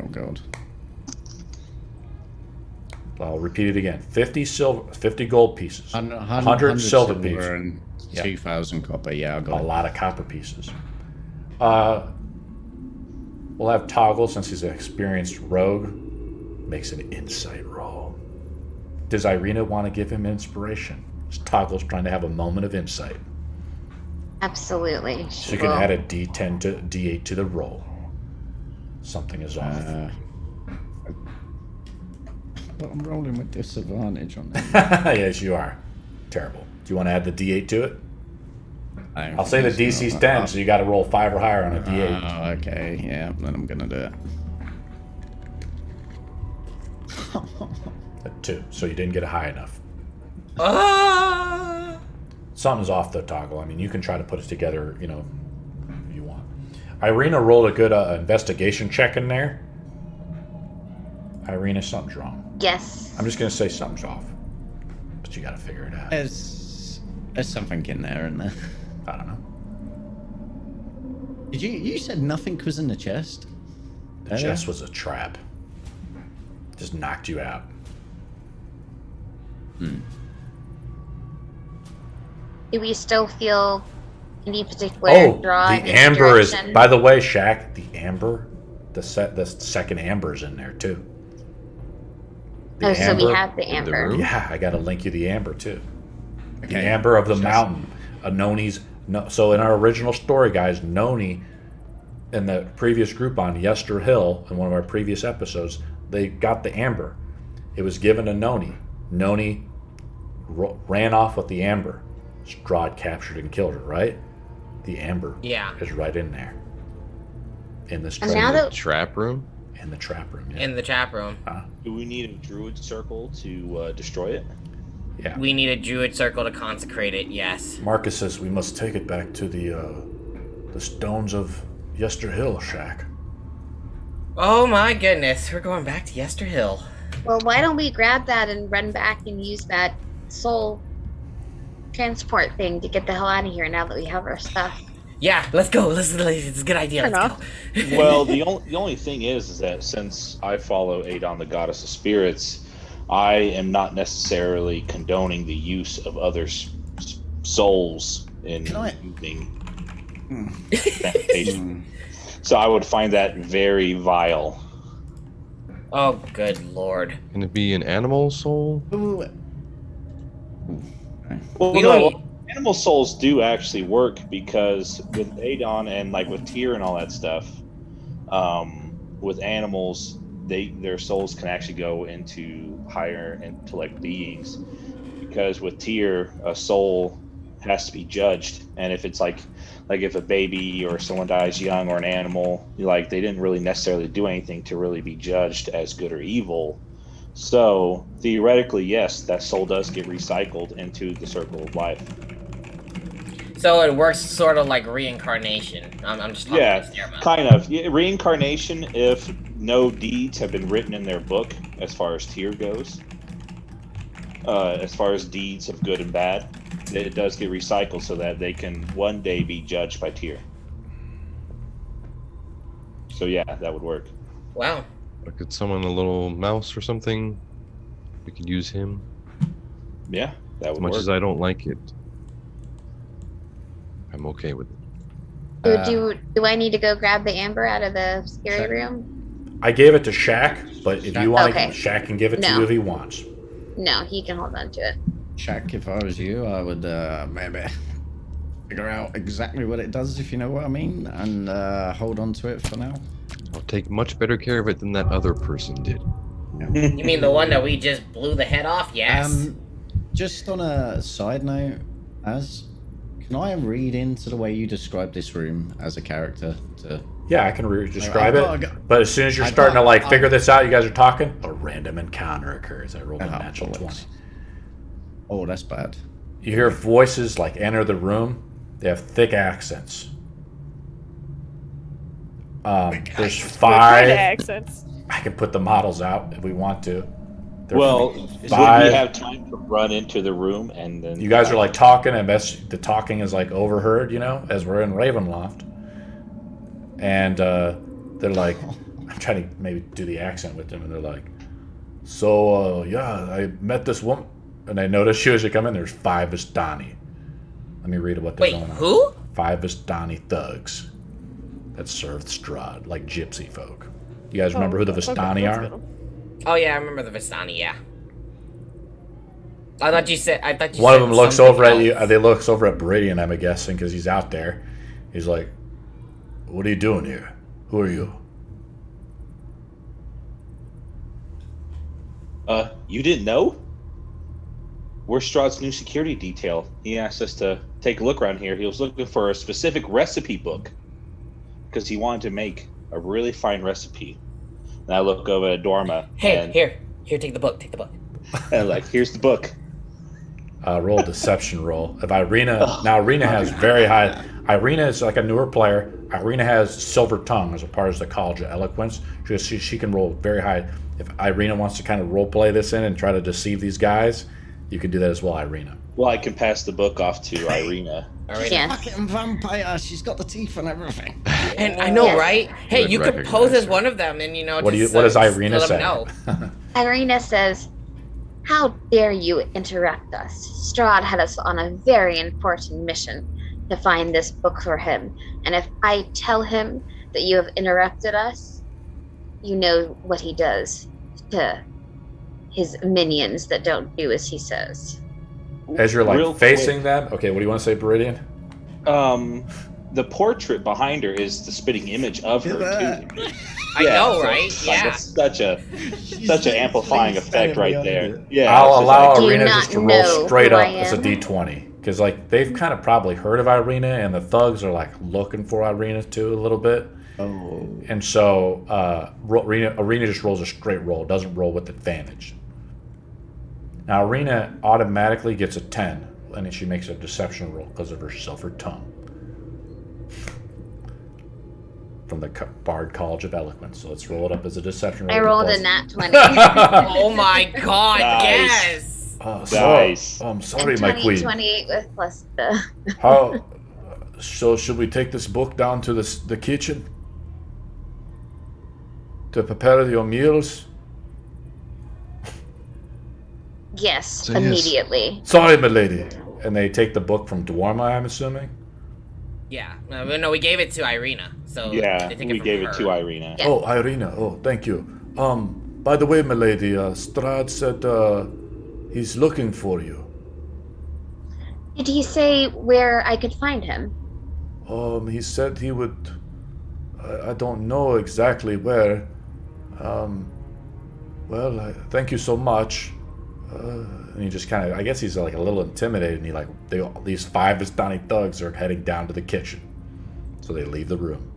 Oh god. I'll repeat it again. 50 gold pieces, 100 100 silver pieces, and Yeah. 2,000 copper. Yeah, I a got it. lot of copper pieces. We'll have Toggle, since he's an experienced rogue, makes an insight roll. Does Ireena want to give him inspiration? Toggle's trying to have a moment of insight. Absolutely. So you can add a D10 to D8 to the roll. Something is off. But I'm rolling with disadvantage on that. Yes, you are. Terrible. Do you want to add the D8 to it? I don't I'll say the think so. DC's 10, so you got to roll 5 or higher on a D8. Oh, okay. Yeah, then I'm gonna do it. A 2. So you didn't get it high enough. Ah! Something's off the toggle. I mean, you can try to put it together, you know, if you want. Ireena rolled a good investigation check in there. Ireena, something's wrong. Yes. I'm just going to say something's off. But you got to figure it out. There's something in there, isn't there? I don't know. Did you said nothing was in the chest? The chest was a trap. Just knocked you out. Do we still feel any particular draw? The amber is. By the way, Shaq, the amber, the second amber's in there too. So we have the amber. Yeah, I got to link you the amber too. Okay. The amber of the mountain. Nony's. No, so in our original story, guys, Nony, in the previous group on Yester Hill, in one of our previous episodes, they got the amber. It was given to Nony. Nony ran off with the amber. Strahd captured and killed her, right? The amber is right in there. In this trap room? In the trap room, yeah. In the trap room. Do we need a druid circle to destroy it? Yeah. We need a druid circle to consecrate it, yes. Marcus says we must take it back to the stones of Yester Hill, Shaq. Oh my goodness, we're going back to Yester Hill. Well, why don't we grab that and run back and use that soul transport thing to get the hell out of here now that we have our stuff? Yeah, let's go. It's a good idea. Let's go. Well, the only thing is that since I follow Adon, the goddess of spirits, I am not necessarily condoning the use of others' souls in using transportation. So I would find that very vile. Oh, good lord. Can it be an animal soul? Well, no, animal souls do actually work because with Adon and like with Tyr and all that stuff, with animals, their souls can actually go into higher intellect beings. Because with Tyr, a soul has to be judged, and if it's like if a baby or someone dies young or an animal, like they didn't really necessarily do anything to really be judged as good or evil. So theoretically, yes, that soul does get recycled into the circle of life. So it works sort of like reincarnation. I'm just talking about Daerma. Kind of. Yeah, reincarnation if no deeds have been written in their book as far as Tyr goes. As far as deeds of good and bad, it does get recycled so that they can one day be judged by Tyr. So yeah, that would work. Wow. I could summon a little mouse or something. We could use him. Yeah, that would work. As much as I don't like it, I'm okay with it. Do I need to go grab the amber out of the scary room? I gave it to Shaq, but if you want, Okay. Shaq can give it to you if he wants. No, he can hold on to it. Shaq, if I was you, I would maybe figure out exactly what it does, if you know what I mean, and hold on to it for now. I'll take much better care of it than that other person did. You mean the one that we just blew the head off? Yes. Just on a side note, can I read into the way you describe this room as a character? Yeah, I can describe I've it. But as soon as you're starting to figure this out, you guys are talking, a random encounter occurs. I rolled a natural 20. Oh, that's bad. You hear voices enter the room. They have thick accents. There's 5 accents. I can put the models out if we want to. Well, would we 5. have time to run into the room and then... You guys are talking, and the talking is overheard, as we're in Ravenloft. And they're like, I'm trying to maybe do the accent with them, and they're like, so, I met this woman, and I noticed as you come in, there's 5 Vistani. Let me read what they're going on. Who? 5 Vistani thugs that served Strahd, like gypsy folk. You guys remember who the Vistani are? Oh yeah, I remember the Vistani. Yeah. I thought you said. One of them looks over at you. They looks over at Baridian, I'm guessing, because he's out there. He's like, "What are you doing here? Who are you?" You didn't know? We're Strahd's new security detail. He asked us to take a look around here. He was looking for a specific recipe book because he wanted to make a really fine recipe. And I look over at Dorma. Hey, here, take the book. Like, here's the book. Roll a deception roll. If Ireena has very high. Ireena is like a newer player. Ireena has silver tongue as a part of the College of Eloquence. She can roll very high. If Ireena wants to kind of role play this in and try to deceive these guys, you can do that as well, Ireena. Well, I can pass the book off to Ireena. Yes. Fucking vampire. She's got the teeth and everything. And I know, Yes. right? Hey, Would you could recognize pose as her. one of them, and What does Ireena let say? them know. Ireena says, "How dare you interrupt us? Strahd had us on a very important mission to find this book for him. And if I tell him that you have interrupted us, you know what he does to his minions that don't do as he says." As you're like Real facing them, okay. What do you want to say, Baridian? The portrait behind her is the spitting image of her too. I know, so right? it's like, Yeah. that's such an amplifying effect right there. Yeah, I'll it's just allow Do you Ireena not just to roll know straight who up I as a am? D20 because like they've kind of probably heard of Ireena and the thugs are like looking for Ireena too a little bit. Oh. And so Ireena just rolls a straight roll, doesn't roll with advantage. Now Ireena automatically gets a 10, and then she makes a deception roll because of her silver tongue from the Bard College of Eloquence. So let's roll it up as a deception roll. I rolled a nat 20. Oh my god, Nice. yes! Nice. I'm sorry, And my 20, queen. 28 with plus the... How? So should we take this book down to the kitchen to prepare your meals? Yes, So yes. immediately. Sorry, milady. And they take the book from Daerma, I'm assuming. Yeah. No, we gave it to Ireena. So Yeah, they take we from gave her. it to Ireena. Yeah. Oh, Ireena. Oh, thank you. By the way, milady, Strahd said he's looking for you. Did he say where I could find him? He said he would. I don't know exactly where. Well, thank you so much. And he just kind of, I guess he's like a little intimidated, and these 5 Vistani thugs are heading down to the kitchen. So they leave the room.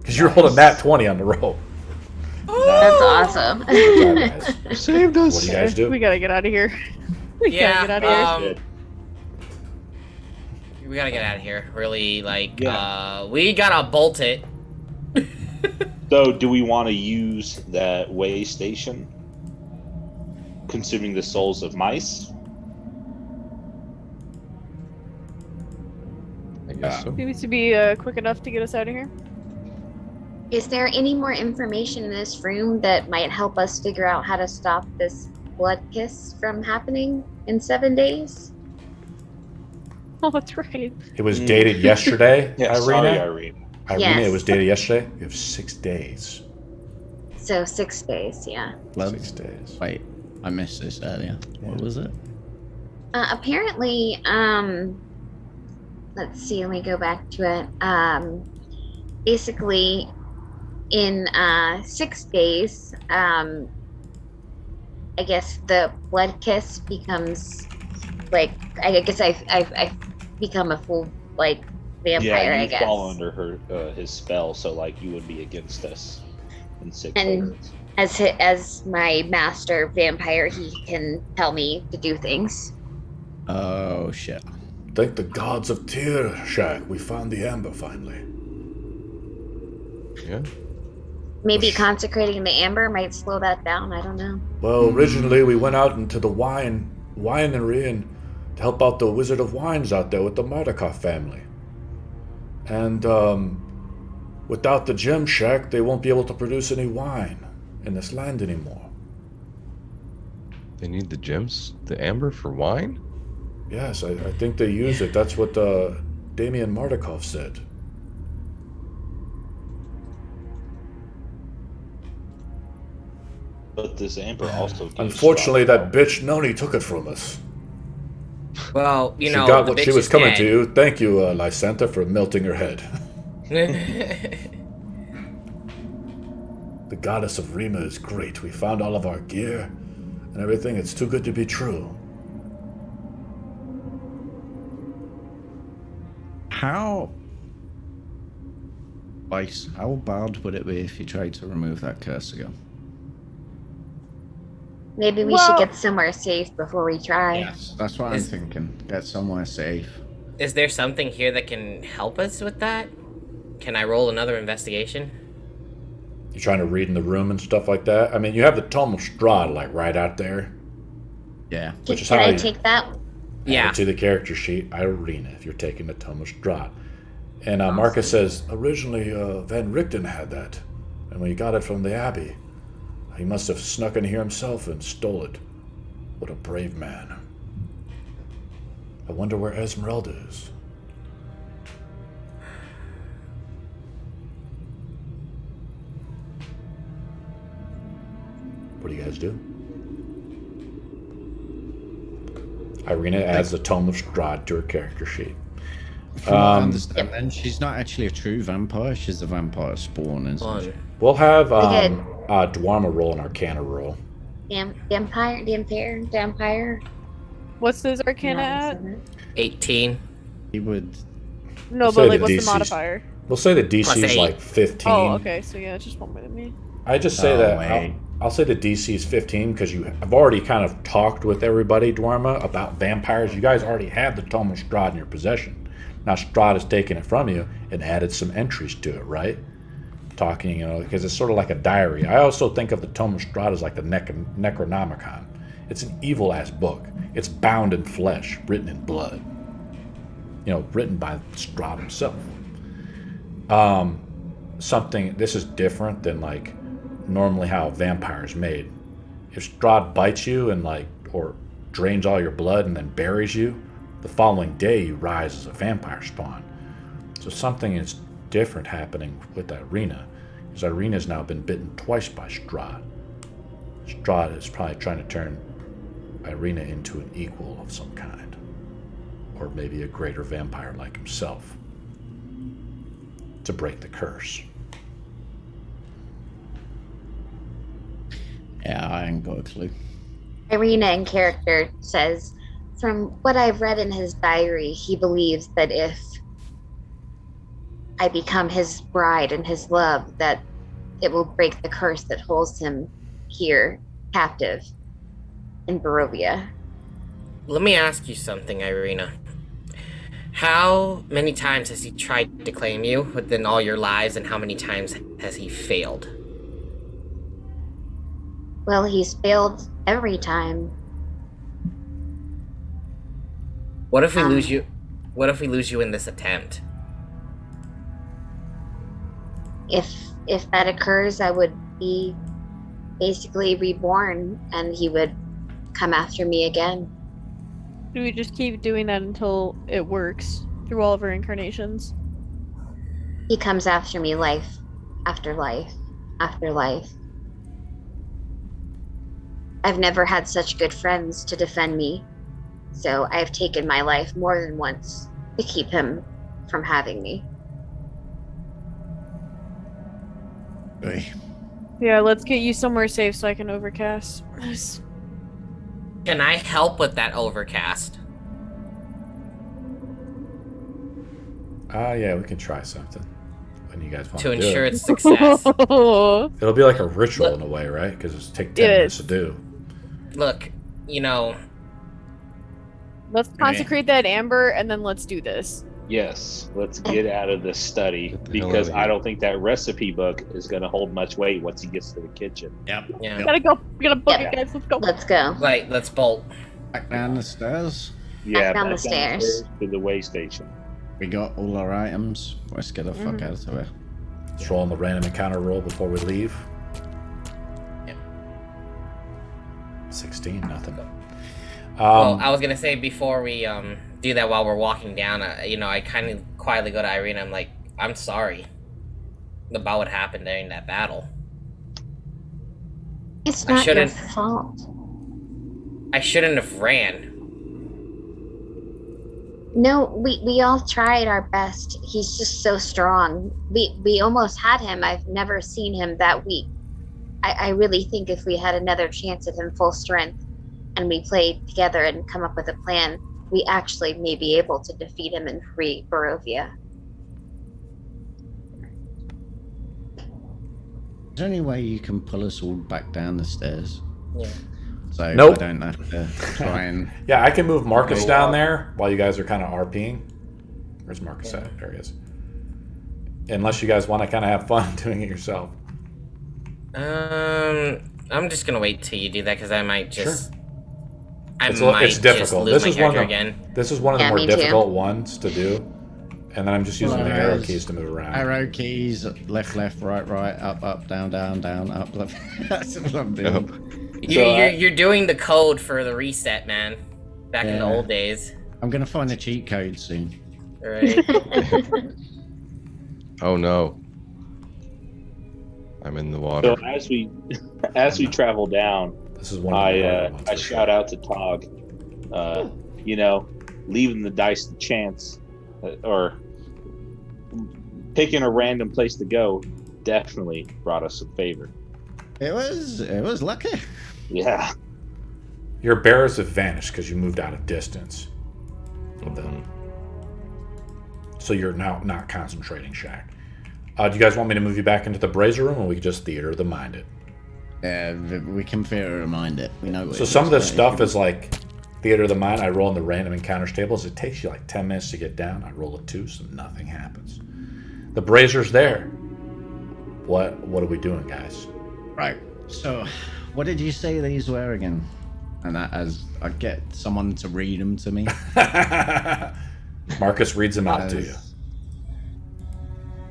Because you're holding that 20 on the roll. That's awesome. Good job, guys. Saved us. What do you guys do? We gotta get out of here. We Yeah, gotta get out of here. we gotta get out of here. Really, like, Yeah. we gotta bolt it. So, do we want to use that way station? Consuming the souls of mice? I guess so. Seems to be quick enough to get us out of here. Is there any more information in this room that might help us figure out how to stop this blood kiss from happening in 7 days? Oh, that's right. It was dated yesterday, Yeah, Ireena. sorry, Ireena. Ireena, Yes. it was dated yesterday. You have 6 days. So 6 days, yeah. Blood. 6 days. Wait, I missed this earlier. What was it? Apparently, let's see, let me go back to it. Basically, in 6 days, I guess the blood kiss becomes like, I guess I've become a full, like, vampire, Yeah, I you guess. fall under his spell, so like you would be against us in 6 And- days. As my master vampire, he can tell me to do things. Oh shit. Thank the gods of Tyr, Shaq. We found the amber finally. Yeah. Maybe consecrating the amber might slow that down. I don't know. Well, originally we went out into the winery and to help out the Wizard of Wines out there with the Mardukov family. And without the gem shack, they won't be able to produce any wine in this land anymore. They need the gems, the amber for wine? Yes, I think they use it. That's what Damian Mardukov said. But this amber also gives Unfortunately, strong that bitch Nony took it from us. Well, you She know, got the what bitch she was is coming dead. to you. Thank you, Lysanthir, for melting her head. The goddess of Rima is great. We found all of our gear and everything. It's too good to be true. How bad would it be if you tried to remove that curse again? Maybe we should get somewhere safe before we try. Yes, that's what I'm thinking. Get somewhere safe. Is there something here that can help us with that? Can I roll another investigation? You trying to read in the room and stuff like that? I mean, you have the Tome of Strahd, like, right out there. Yeah. Which is Can how I you take that? Yeah. to the character sheet, Ireena, if you're taking the Tome of Strahd. And Marcus says, originally Van Richten had that. And when he got it from the Abbey, he must have snuck in here himself and stole it. What a brave man. I wonder where Esmeralda is. What do you guys do? Ireena adds the Tome of Strahd to her character sheet. From what I understand, then she's not actually a true vampire. She's a vampire spawn, isn't she? We'll have did. Dwarma roll an Arcana roll. Vampire. What's his Arcana at? 18. He would. No, Say but like, the what's the DC's modifier? We'll say the DC Plus is 8. like 15. Oh, okay. So yeah, it's just one more than me. I just say Oh, that wait. I'll say the DC is 15 because I've already kind of talked with everybody, Dwarma, about vampires. You guys already have the Tome of Strahd in your possession. Now Strahd has taken it from you and added some entries to it, right? Talking, because it's sort of like a diary. I also think of the Tome of Strahd as like the Necronomicon. It's an evil-ass book. It's bound in flesh, written in blood. Written by Strahd himself. This is different than like normally how a vampire is made. If Strahd bites you and or drains all your blood and then buries you, the following day you rise as a vampire spawn. So something is different happening with Ireena, because Ireena's now been bitten twice by Strahd. Strahd is probably trying to turn Ireena into an equal of some kind, or maybe a greater vampire like himself, to break the curse. Yeah, I ain't got a clue. Ireena in character says, from what I've read in his diary, he believes that if I become his bride and his love, that it will break the curse that holds him here, captive, in Barovia. Let me ask you something, Ireena. How many times has he tried to claim you within all your lives, and how many times has he failed? Well, he's failed every time. What if we lose you? What if we lose you in this attempt? If that occurs, I would be basically reborn, and he would come after me again. Do we just keep doing that until it works through all of our incarnations? He comes after me life after life after life. I've never had such good friends to defend me, so I've taken my life more than once to keep him from having me. Hey. Yeah, let's get you somewhere safe so I can overcast. Can I help with that overcast? Yeah, we can try something when you guys want To to do ensure it. its success. It'll be like a ritual in a way, right? Because it'll take 10 minutes to do. Look, Let's consecrate that amber and then let's do this. Yes, let's get out of this study, Get the hell because out of I here. don't think that recipe book is going to hold much weight once he gets to the kitchen. Yep. Yeah. Gotta go. We gotta book Yeah. it, guys. Let's go. Let's go. Right, let's bolt. Back down the stairs. Yeah, down the stairs. to the way station. We got all our items. Let's get the fuck out of here. Let's roll on the random encounter roll before we leave. Yep. 16, nothing. Well, I was gonna say before we do that, while we're walking down, I kind of quietly go to Ireena. I'm like, I'm sorry about what happened during that battle. It's I not your shouldn't- fault. I shouldn't have ran. No, we all tried our best. He's just so strong. We almost had him. I've never seen him that weak. I really think if we had another chance at him full strength and we played together and come up with a plan, we actually may be able to defeat him and free Barovia. Is there any way you can pull us all back down the stairs? Yeah. so Nope. I don't have to try and. Yeah, I can move Marcus Oh, down wow. there while you guys are kind of RPing. Where's Marcus at? There he is. Unless you guys want to kind of have fun doing it yourself. I'm just gonna wait till you do that because I might just. Sure. I It's might it's difficult. Just lose This is my one of character the again. this is one of the Yeah, more me too. difficult ones to do, and then I'm just using the arrow Nice. keys to move around. Arrow keys, left, right, up, down, up, left. That's what I'm doing. You're doing the code for the reset, man. Back in the Yeah. old days. I'm gonna find a cheat code soon. Right. Oh no. I'm in the water. So as we travel down, This is one of the harder ones. I for shout sure. out to Tog. Leaving the dice the chance, or picking a random place to go, definitely brought us some favor. It was lucky. Yeah. Your bearers have vanished because you moved out of distance with them. So you're now not concentrating, Shaq. Do you guys want me to move you back into the brazier room, or we could just theater of the mind it? We can theater of mind it. We know. What So it some of is, this right? stuff is like theater of the mind. I roll in the random encounters tables. It takes you like 10 minutes to get down. I roll a 2, so nothing happens. The brazier's there. What are we doing, guys? Right. So, what did you say these were again? And as I get someone to read them to me. Marcus reads them out to you.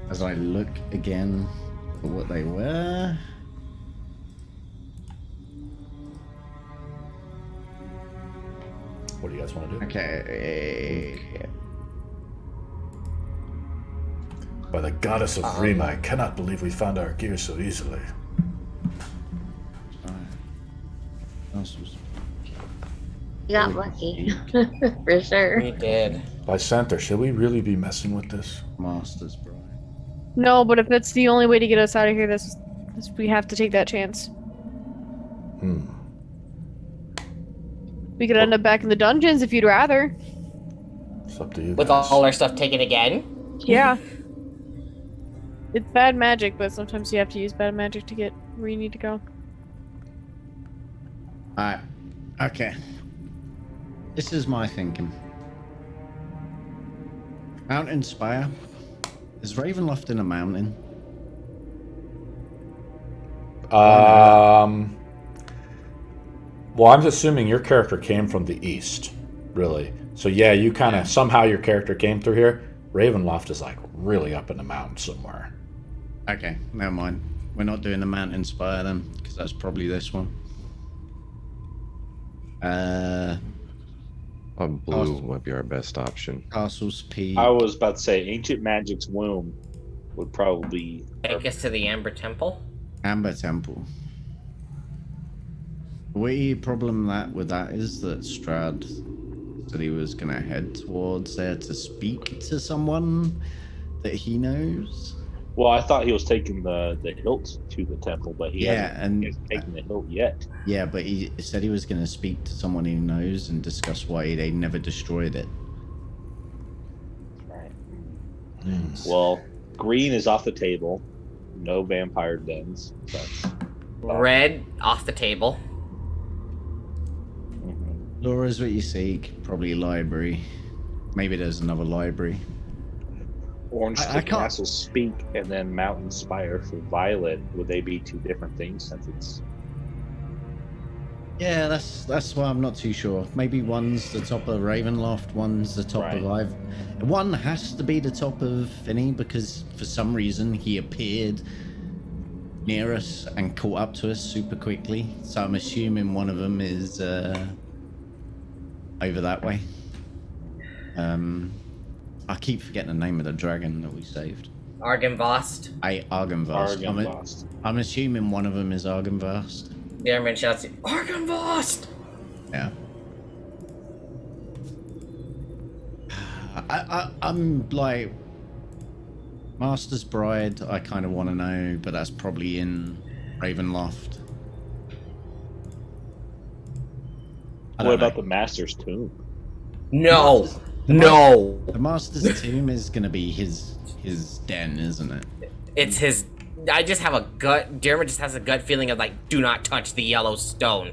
As I look again at what they were. What do you guys want to do? Okay. By the goddess of Rima, I cannot believe we found our gear so easily. You got lucky. For sure. We did. Lysanthir, should we really be messing with this? Master's Bride. No, but if that's the only way to get us out of here, this we have to take that chance. We could end up back in the dungeons if you'd rather. It's up to you With guys. all our stuff taken again. Yeah. It's bad magic, but sometimes you have to use bad magic to get where you need to go. Alright. Okay. This is my thinking. Mountain Spire. Is Ravenloft in a mountain? Well, I'm assuming your character came from the east, really. So yeah, you kind of somehow your character came through here. Ravenloft is like really up in the mountain somewhere. Okay, never mind. We're not doing the Mountain Spire then, because that's probably this one. Blue might be our best option. Castle's P. I was about to say Ancient Magic's Womb would probably Take us to the Amber Temple. Amber Temple. The problem with that is that Strahd said he was going to head towards there to speak to someone that he knows. Well, I thought he was taking the hilt to the temple, but he hasn't taken the hilt yet. Yeah, but he said he was going to speak to someone he knows and discuss why they never destroyed it. Right. Well, green is off the table. No vampire dens. That's Red off the table. Laura's what you seek. Probably library. Maybe there's another library. Orange I to can't- Castle Speak and then Mountain Spire for Violet. Would they be two different things since it's Yeah, that's why I'm not too sure. Maybe one's the top of Ravenloft, one's the top of Right. One has to be the top of Finny because for some reason he appeared near us and caught up to us super quickly. So I'm assuming one of them is over that way. I keep forgetting the name of the dragon that we saved. Argynvost. Argynvost. Argynvost? I'm assuming one of them is Argynvost. The Airman shouts, Argynvost! Yeah. I'm like Master's Bride. I kind of want to know, but that's probably in Ravenloft. I What don't about know. the Master's Tomb? No! No! The Master's Tomb is gonna be his den, isn't it? It's his. I just have a gut. Daerma just has a gut feeling of like, do not touch the yellow stone.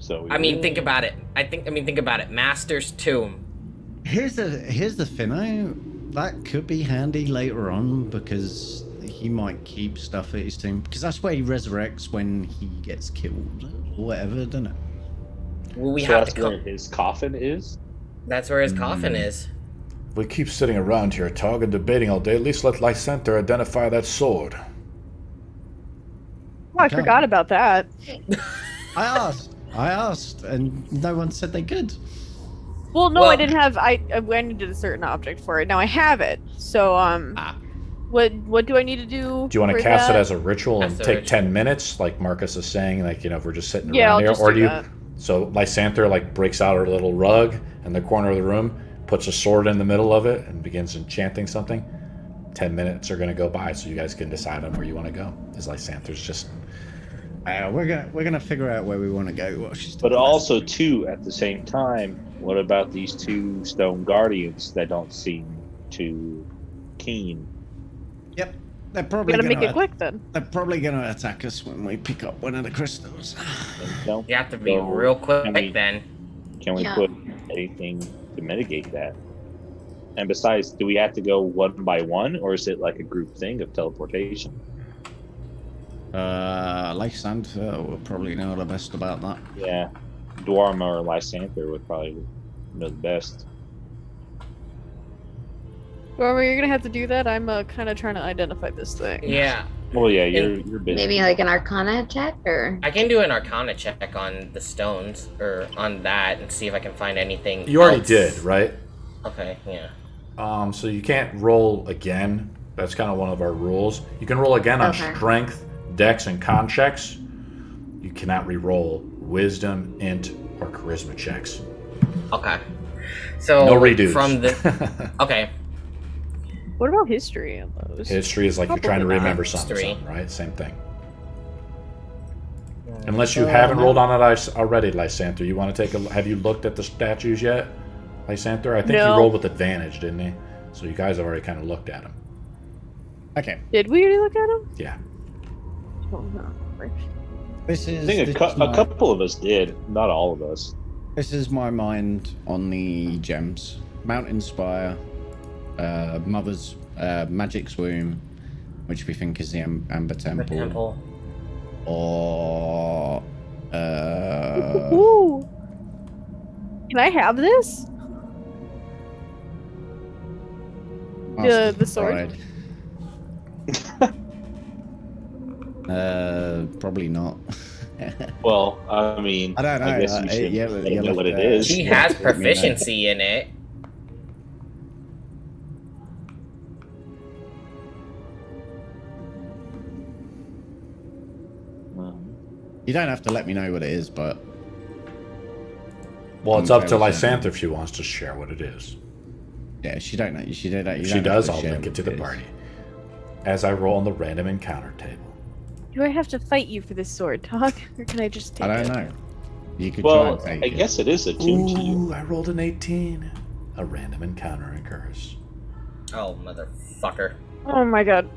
So I mean, think about it. Think about it. Master's Tomb. Here's the thing, though. That could be handy later on because he might keep stuff at his tomb. Because that's where he resurrects when he gets killed or whatever, doesn't it? Well, we so have that's to where his coffin is. That's where his coffin is. If we keep sitting around here, Tog, and debating all day, at least let Lysanthir identify that sword. Oh, I forgot about that. I asked, and no one said they could. Well, no, Well- I didn't have. I needed a certain object for it. Now I have it. So what do I need to do? Do you want to for cast that? it as a ritual and As a take ritual. 10 minutes, like Marcus is saying, like, if we're just sitting Yeah, around I'll here? just Or do do you... that. So Lysanthir, like, breaks out her little rug in the corner of the room, puts a sword in the middle of it, and begins enchanting something. 10 minutes are going to go by, so you guys can decide on where you want to go. Is Lysanthir's just... We're gonna figure out where we want to go. What she's But doing. also, too, at the same time, what about these two stone guardians that don't seem too keen? Yep, they're We probably gotta gonna make it quick then. They're probably gonna attack us when we pick up one of the crystals. And don't You have to be go- real quick can we- then. Can we Yeah. put anything to mitigate that? And besides, do we have to go one by one, or is it like a group thing of teleportation? Lysanthir will probably know the best about that. Yeah, Daerma or Lysanthir would probably know the best. Whoever you're gonna have to do that. I'm kind of trying to identify this thing. Yeah, Well, yeah, you're busy. Maybe like an Arcana check, or I can do an Arcana check on the stones or on that and see if I can find anything. You already else. did, right? Okay, yeah. So you can't roll again. That's kind of one of our rules. You can roll again on Okay. strength, dex, and con checks. You cannot re-roll wisdom, int, or charisma checks. Okay. So No redos. from the okay. What about history on those? History is like you're trying to Probably not. remember something, History. right? Same thing. Unless you haven't rolled on it already, Lysanthir. You want to take a... Have you looked at the statues yet, Lysanthir? I think No. he rolled with advantage, didn't he? So you guys have already kind of looked at him. Okay, Did we already look at him? Yeah. Oh, no. this is. I think this a is my- couple of us did, not all of us. This is my mind on the gems. Mountain Spire, Mother's Magic Swoon, which we think is the Amber The Temple, temple. or Ooh. Can I have this? Master's the sword? Pride. Probably not. Well, I mean, I don't know. I guess you should yeah, let you'll me know have what it to- is. She has Let me know. proficiency in it. You don't have to let me know what it is, but Well, it's up to Okay, so- Lysanthir if she wants to share what it is. yeah, she don't know. If she If does, I'll link it to the party. As I roll on the random encounter table. Do I have to fight you for this sword, Tog? Or can I just take I it? don't know. You could try Well, and take I it. guess it is attuned to you. Ooh, I rolled an 18. A random encounter occurs. Oh, motherfucker. Oh my god.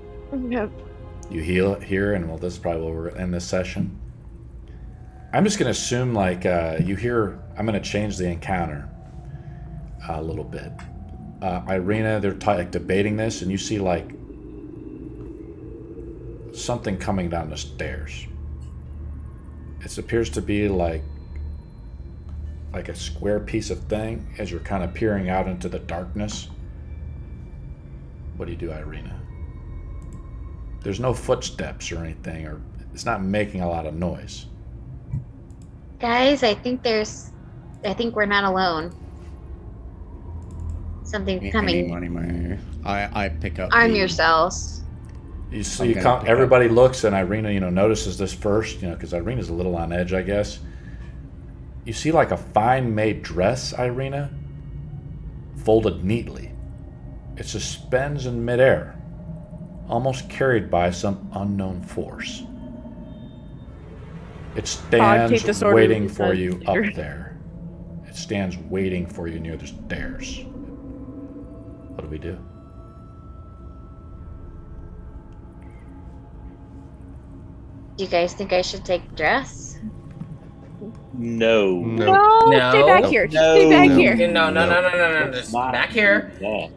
Yeah. You heal it here, and well, this is probably where we're in this session. I'm just going to assume, like, you hear... I'm going to change the encounter a little bit. Ireena, they're like debating this, and you see, like, something coming down the stairs. It appears to be like a square piece of thing as you're kind of peering out into the darkness. What do you do, Ireena? There's no footsteps or anything, or it's not making a lot of noise. guys, I think we're not alone. Something's coming. I pick up. Arm the- yourselves. You see, I'm gonna pick everybody looks, and Ireena, notices this first, because Ireena's a little on edge, I guess. You see, like, a fine-made dress, Ireena, folded neatly. It suspends in midair, almost carried by some unknown force. It take stands the sword waiting and for you later. up there. It stands waiting for you near the stairs. What do we do? Do you guys think I should take the dress? No. No. No, stay back No. here. Just No. stay back No. here. No. Let's Just not back here. do that.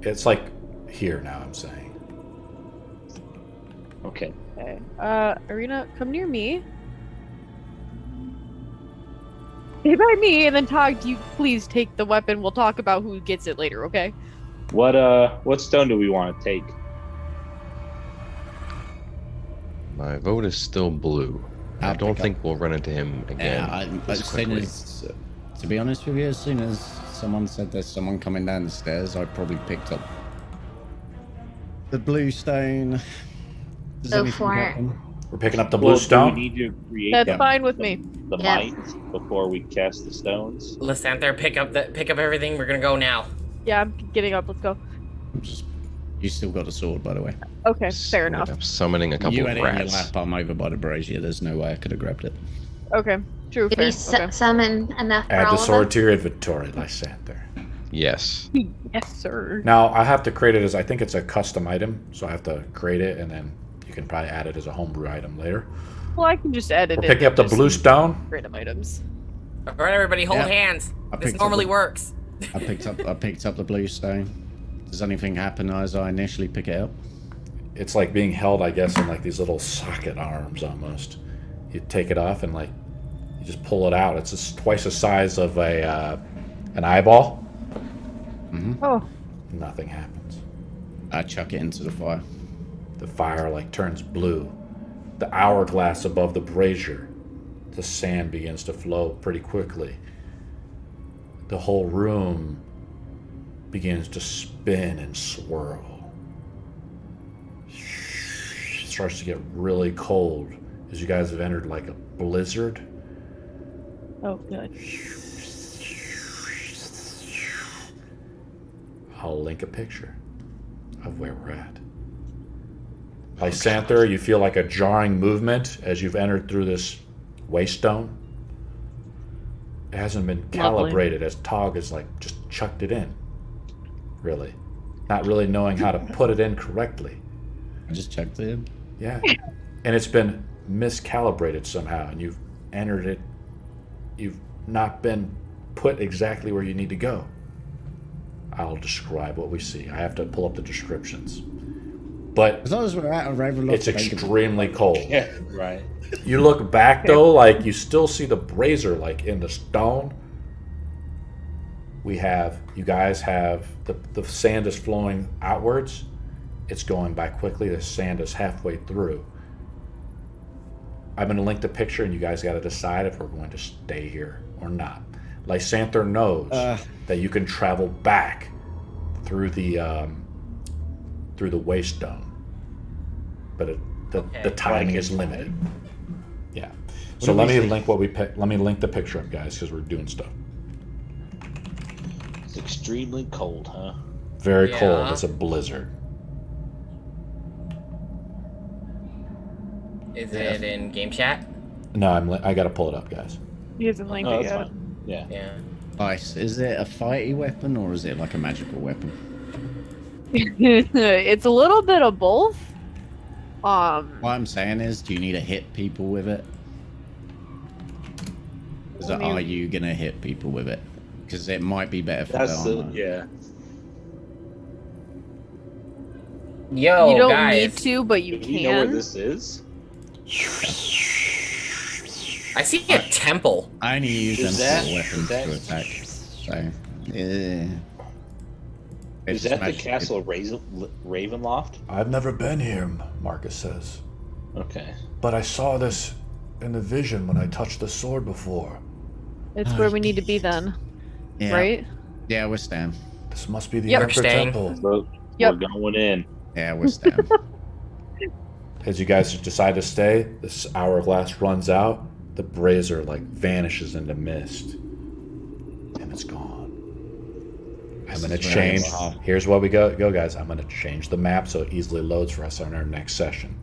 It's like here now, I'm saying. Okay. Okay. Ireena, come near me. Stay by me, and then Tog, you please take the weapon. We'll talk about who gets it later, okay? What stone do we want to take? My vote is still blue. I I'll don't pick think we'll run into him again. Yeah, as as soon quickly. as, to be honest with you, as soon as someone said there's someone coming down the stairs, I probably picked up the blue stone. Does Go anything for it. happen? We're picking up the blue Well, do stone. we need to create That's fine with me. the Yeah. might before we cast the stones? Lysanthir, pick up everything. We're gonna go now. Yeah, I'm getting up. Let's go. You still got a sword, by the way. Okay, fair enough. I'm summoning a couple You of had it in your rats. lap. I'm over by the brazier. There's no way I could have grabbed it. Okay, true. Did Fair. we Okay. summon enough for Add all the of sword us? to your inventory, Lysanthir. Yes. Yes, sir. Now I have to create it as I think it's a custom item, so I have to create it, and then you can probably add it as a homebrew item later. Well, I can just edit We're it. picking up the just blue stone. random items. All right, everybody, hold Yeah. hands. I This picked up normally the- works. I picked up the blue stone. Does anything happen as I initially pick it up? It's like being held, I guess, in like these little socket arms almost. You take it off and like you just pull it out. It's just twice the size of an eyeball. Oh, Nothing happens. I chuck it into the fire. The fire like turns blue. The hourglass above the brazier. The sand begins to flow pretty quickly. The whole room begins to spin and swirl. It starts to get really cold as you guys have entered like a blizzard. oh, good. I'll link a picture of where we're at. Lysanthir, you feel like a jarring movement as you've entered through this Waystone. It hasn't been calibrated as Tog has like just chucked it in. Really. Not really knowing how to put it in correctly. I just chucked it in. Yeah. And it's been miscalibrated somehow, and you've entered it. You've not been put exactly where you need to go. I'll describe what we see. I have to pull up the descriptions. But As long as we're at a Ravenloft it's Study. extremely cold. Yeah, right. You look back though, like you still see the brazier like in the stone. You guys have the sand is flowing outwards. It's going by quickly. The sand is halfway through. I'm going to link the picture, and you guys got to decide if we're going to stay here or not. Lysanthir knows that you can travel back through the Waystone, but the timing is limited. Yeah. So let me link let me link the picture up, guys, because we're doing stuff. It's extremely cold, huh? Very Yeah. cold. It's a blizzard. Is it in game chat? No, I got to pull it up, guys. He hasn't linked Oh, it that's yet. fine. Yeah. Yeah. Nice. Is it a fighty weapon or is it like a magical weapon? It's a little bit of both. What I'm saying is, do you need to hit people with it? I mean- Are you gonna hit people with it? Because it might be better for That's the the armor. yeah. Yo, you don't guys. need to, but you Do you know where can. this is? I see a temple. I only use them Is that- for weapons is that- to attack. So, yeah. Is that the Castle Ravenloft? I've never been here, Marcus says. Okay. But I saw this in the vision when I touched the sword before. It's where we need to be then, Yeah. right? Yeah, we're staying. This must be the Yep, Emperor staying. Temple. So Yep. we're going in. Yeah, we're staying. As you guys decide to stay, this hourglass runs out. The brazier like vanishes into mist, and it's gone. I'm gonna is where change. it's all- Here's what we go, guys. I'm gonna change the map so it easily loads for us on our next session.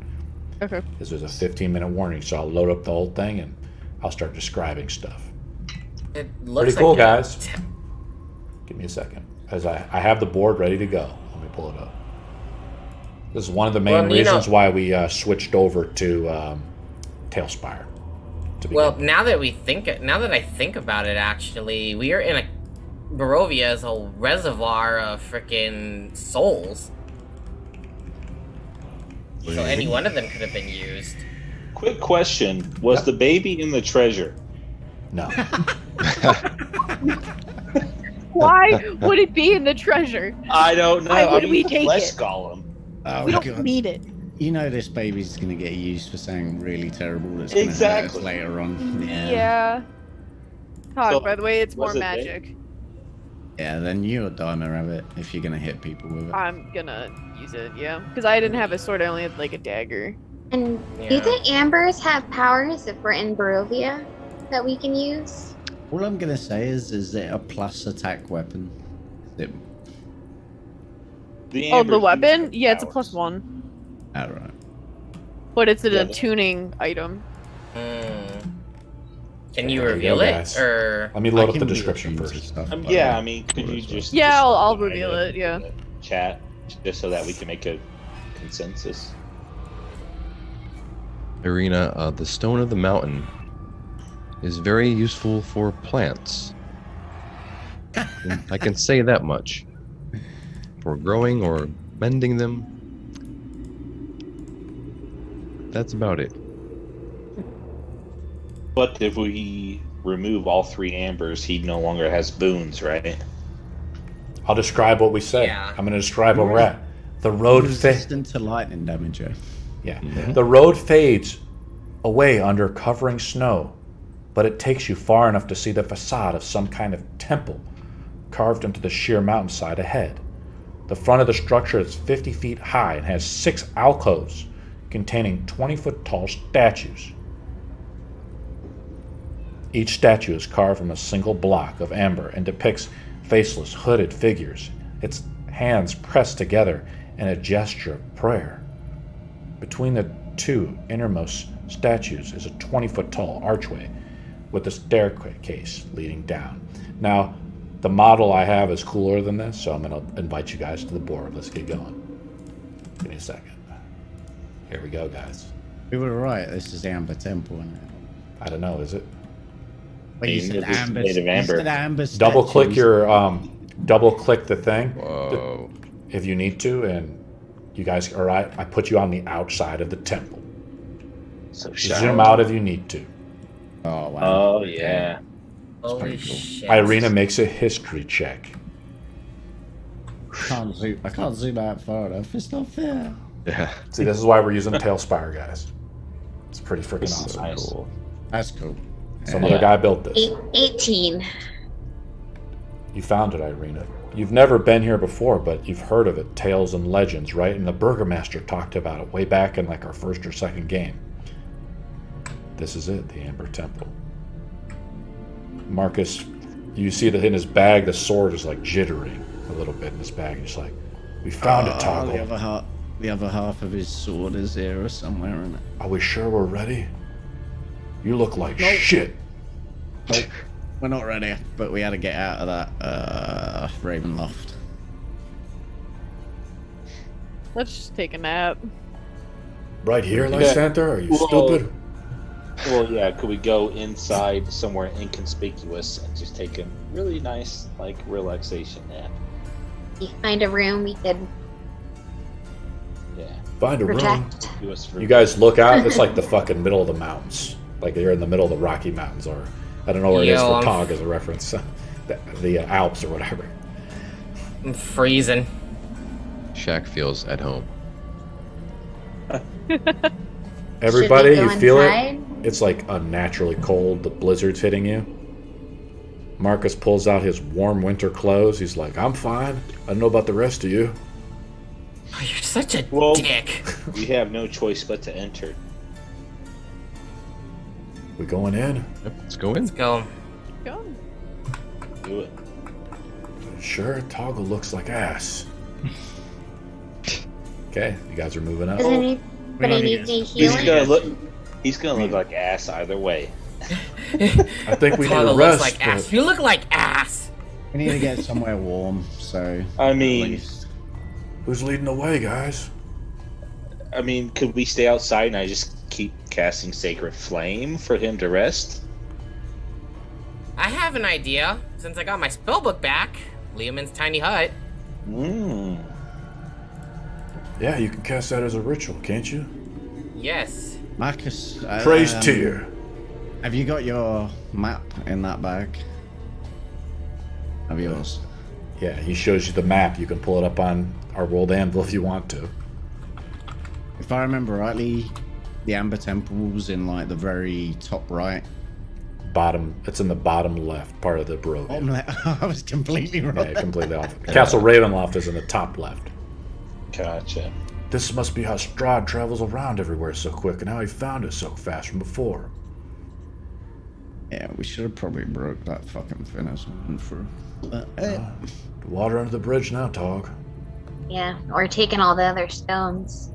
Okay. Because there's a 15-minute warning, so I'll load up the whole thing and I'll start describing stuff. It looks Pretty cool, like a guys. Give me a second, as I have the board ready to go. Let me pull it up. This is one of the main Well, you know- reasons why we switched over to Tailspire. Well, now that I think about it, actually, we are in a Barovia is a reservoir of freaking souls. So any one of them could have been used. Quick question: was the baby in the treasure? No. Why would it be in the treasure? I don't know. Why would we take flesh it? golem. Oh, We don't God. need it. You know this baby's gonna get used for something really terrible that's gonna hurt Exactly. us later on. Yeah. Talk, So, by the way, it's more was it magic. Yeah, then you or Daerma have it if you're gonna hit people with it. I'm gonna use it, yeah. Because I didn't have a sword, I only had like a dagger. And Yeah. do the ambers have powers if we're in Barovia that we can use? All I'm gonna say is it a plus attack weapon? Is it... The Oh, amber the do weapon? have Yeah, it's a powers. +1. Alright. But it's an Yeah, attuning item. Can you There you reveal go, it, guys. or Let me I load up can the read description things and first. stuff, but, Yeah, I mean, could you just Yeah, I'll describe reveal it, yeah. in the chat, just so that we can make a consensus. Ireena, the stone of the mountain is very useful for plants. I can say that much. For growing or mending them. That's about it. But if we remove all 3 ambers, he no longer has boons, right? I'll describe what we said. Yeah. I'm going to describe where we're at. The road resistant to lightning damage, eh? Yeah. The road fades away under covering snow, but it takes you far enough to see the facade of some kind of temple carved into the sheer mountainside ahead. The front of the structure is 50 feet high and has 6 alcoves containing 20-foot tall statues. Each statue is carved from a single block of amber and depicts faceless, hooded figures, its hands pressed together in a gesture of prayer. Between the 2 innermost statues is a 20-foot tall archway with a staircase leading down. Now, the model I have is cooler than this, so I'm going to invite you guys to the board. Let's get going. Give me a second. Here we go, guys. We were right, this is Amber Temple, isn't it? I don't know, is it? But you Hey, said it is Amber, made of you amber. said Amber Double click statues. your, double click the thing Whoa. if you need to, and you guys, all right, I put you on the outside of the temple. So Zoom out if you need to. Oh, wow. Oh yeah. holy pretty cool. shit? Ireena makes a history check. I can't zoom out far enough, it's not fair. Yeah. See, this is why we're using Tailspire, guys. It's pretty freaking This is awesome. nice. Cool. That's cool. Some other guy built this. 18. You found it, Ireena. You've never been here before, but you've heard of it, tales and legends, right? And the Burgermaster talked about it way back in like our first or second game. This is it, the Amber Temple. Marcus, you see that in his bag, the sword is like jittering a little bit in his bag. He's like, we found it, Toggle. The other half of his sword is here or somewhere in it. Are we sure we're ready? You look like shit. Nope. We're not ready, but we had to get out of that Ravenloft. Let's just take a nap. Right here, Lysanthir? Are you Well, stupid? Well, yeah. Could we go inside somewhere inconspicuous and just take a really nice, like, relaxation nap? You find a room we could Yeah. Find a room. protect. Do us for You guys look out, it's like the fucking middle of the mountains. Like you're in the middle of the Rocky Mountains, or I don't know where it is Yo, for I'm- Tog as a reference. the Alps or whatever. I'm freezing. Shaq feels at home. Everybody, Should we you go feel inside? it? It's like unnaturally cold. The blizzard's hitting you. Marcus pulls out his warm winter clothes. He's like, I'm fine. I don't know about the rest of you. Oh, you're such a Well- dick. We have no choice but to enter. We going in? Yep, let's go in. Let's go. Go. Do it. Sure, Toggle looks like ass. Okay, you guys are moving up. Does don't anybody need need any He's healing? gonna look. He's gonna look like ass either way. I think we need Toggle a looks rest. like ass. but You look like ass. We need to get somewhere warm, so. I at mean, least- Who's leading the way, guys? could we stay outside and I just keep casting Sacred Flame for him to rest? I have an idea. Since I got my spellbook back, Leomund's tiny hut. Yeah, you can cast that as a ritual, can't you? Yes. Marcus, Praise Tyr. have you got your map in that bag? Of yours? Yeah, he shows you the map. You can pull it up on our world anvil if you want to. If I remember rightly, the Amber Temple's in like the very top right. Bottom. It's in the bottom left part of the road. I was completely wrong. Yeah, completely off. Castle Ravenloft is in the top left. Gotcha. This must be how Strahd travels around everywhere so quick, and how he found it so fast from before. Yeah, we should have probably broke that fucking finish one through. But, The water under the bridge now, Tog. Yeah, or taking all the other stones.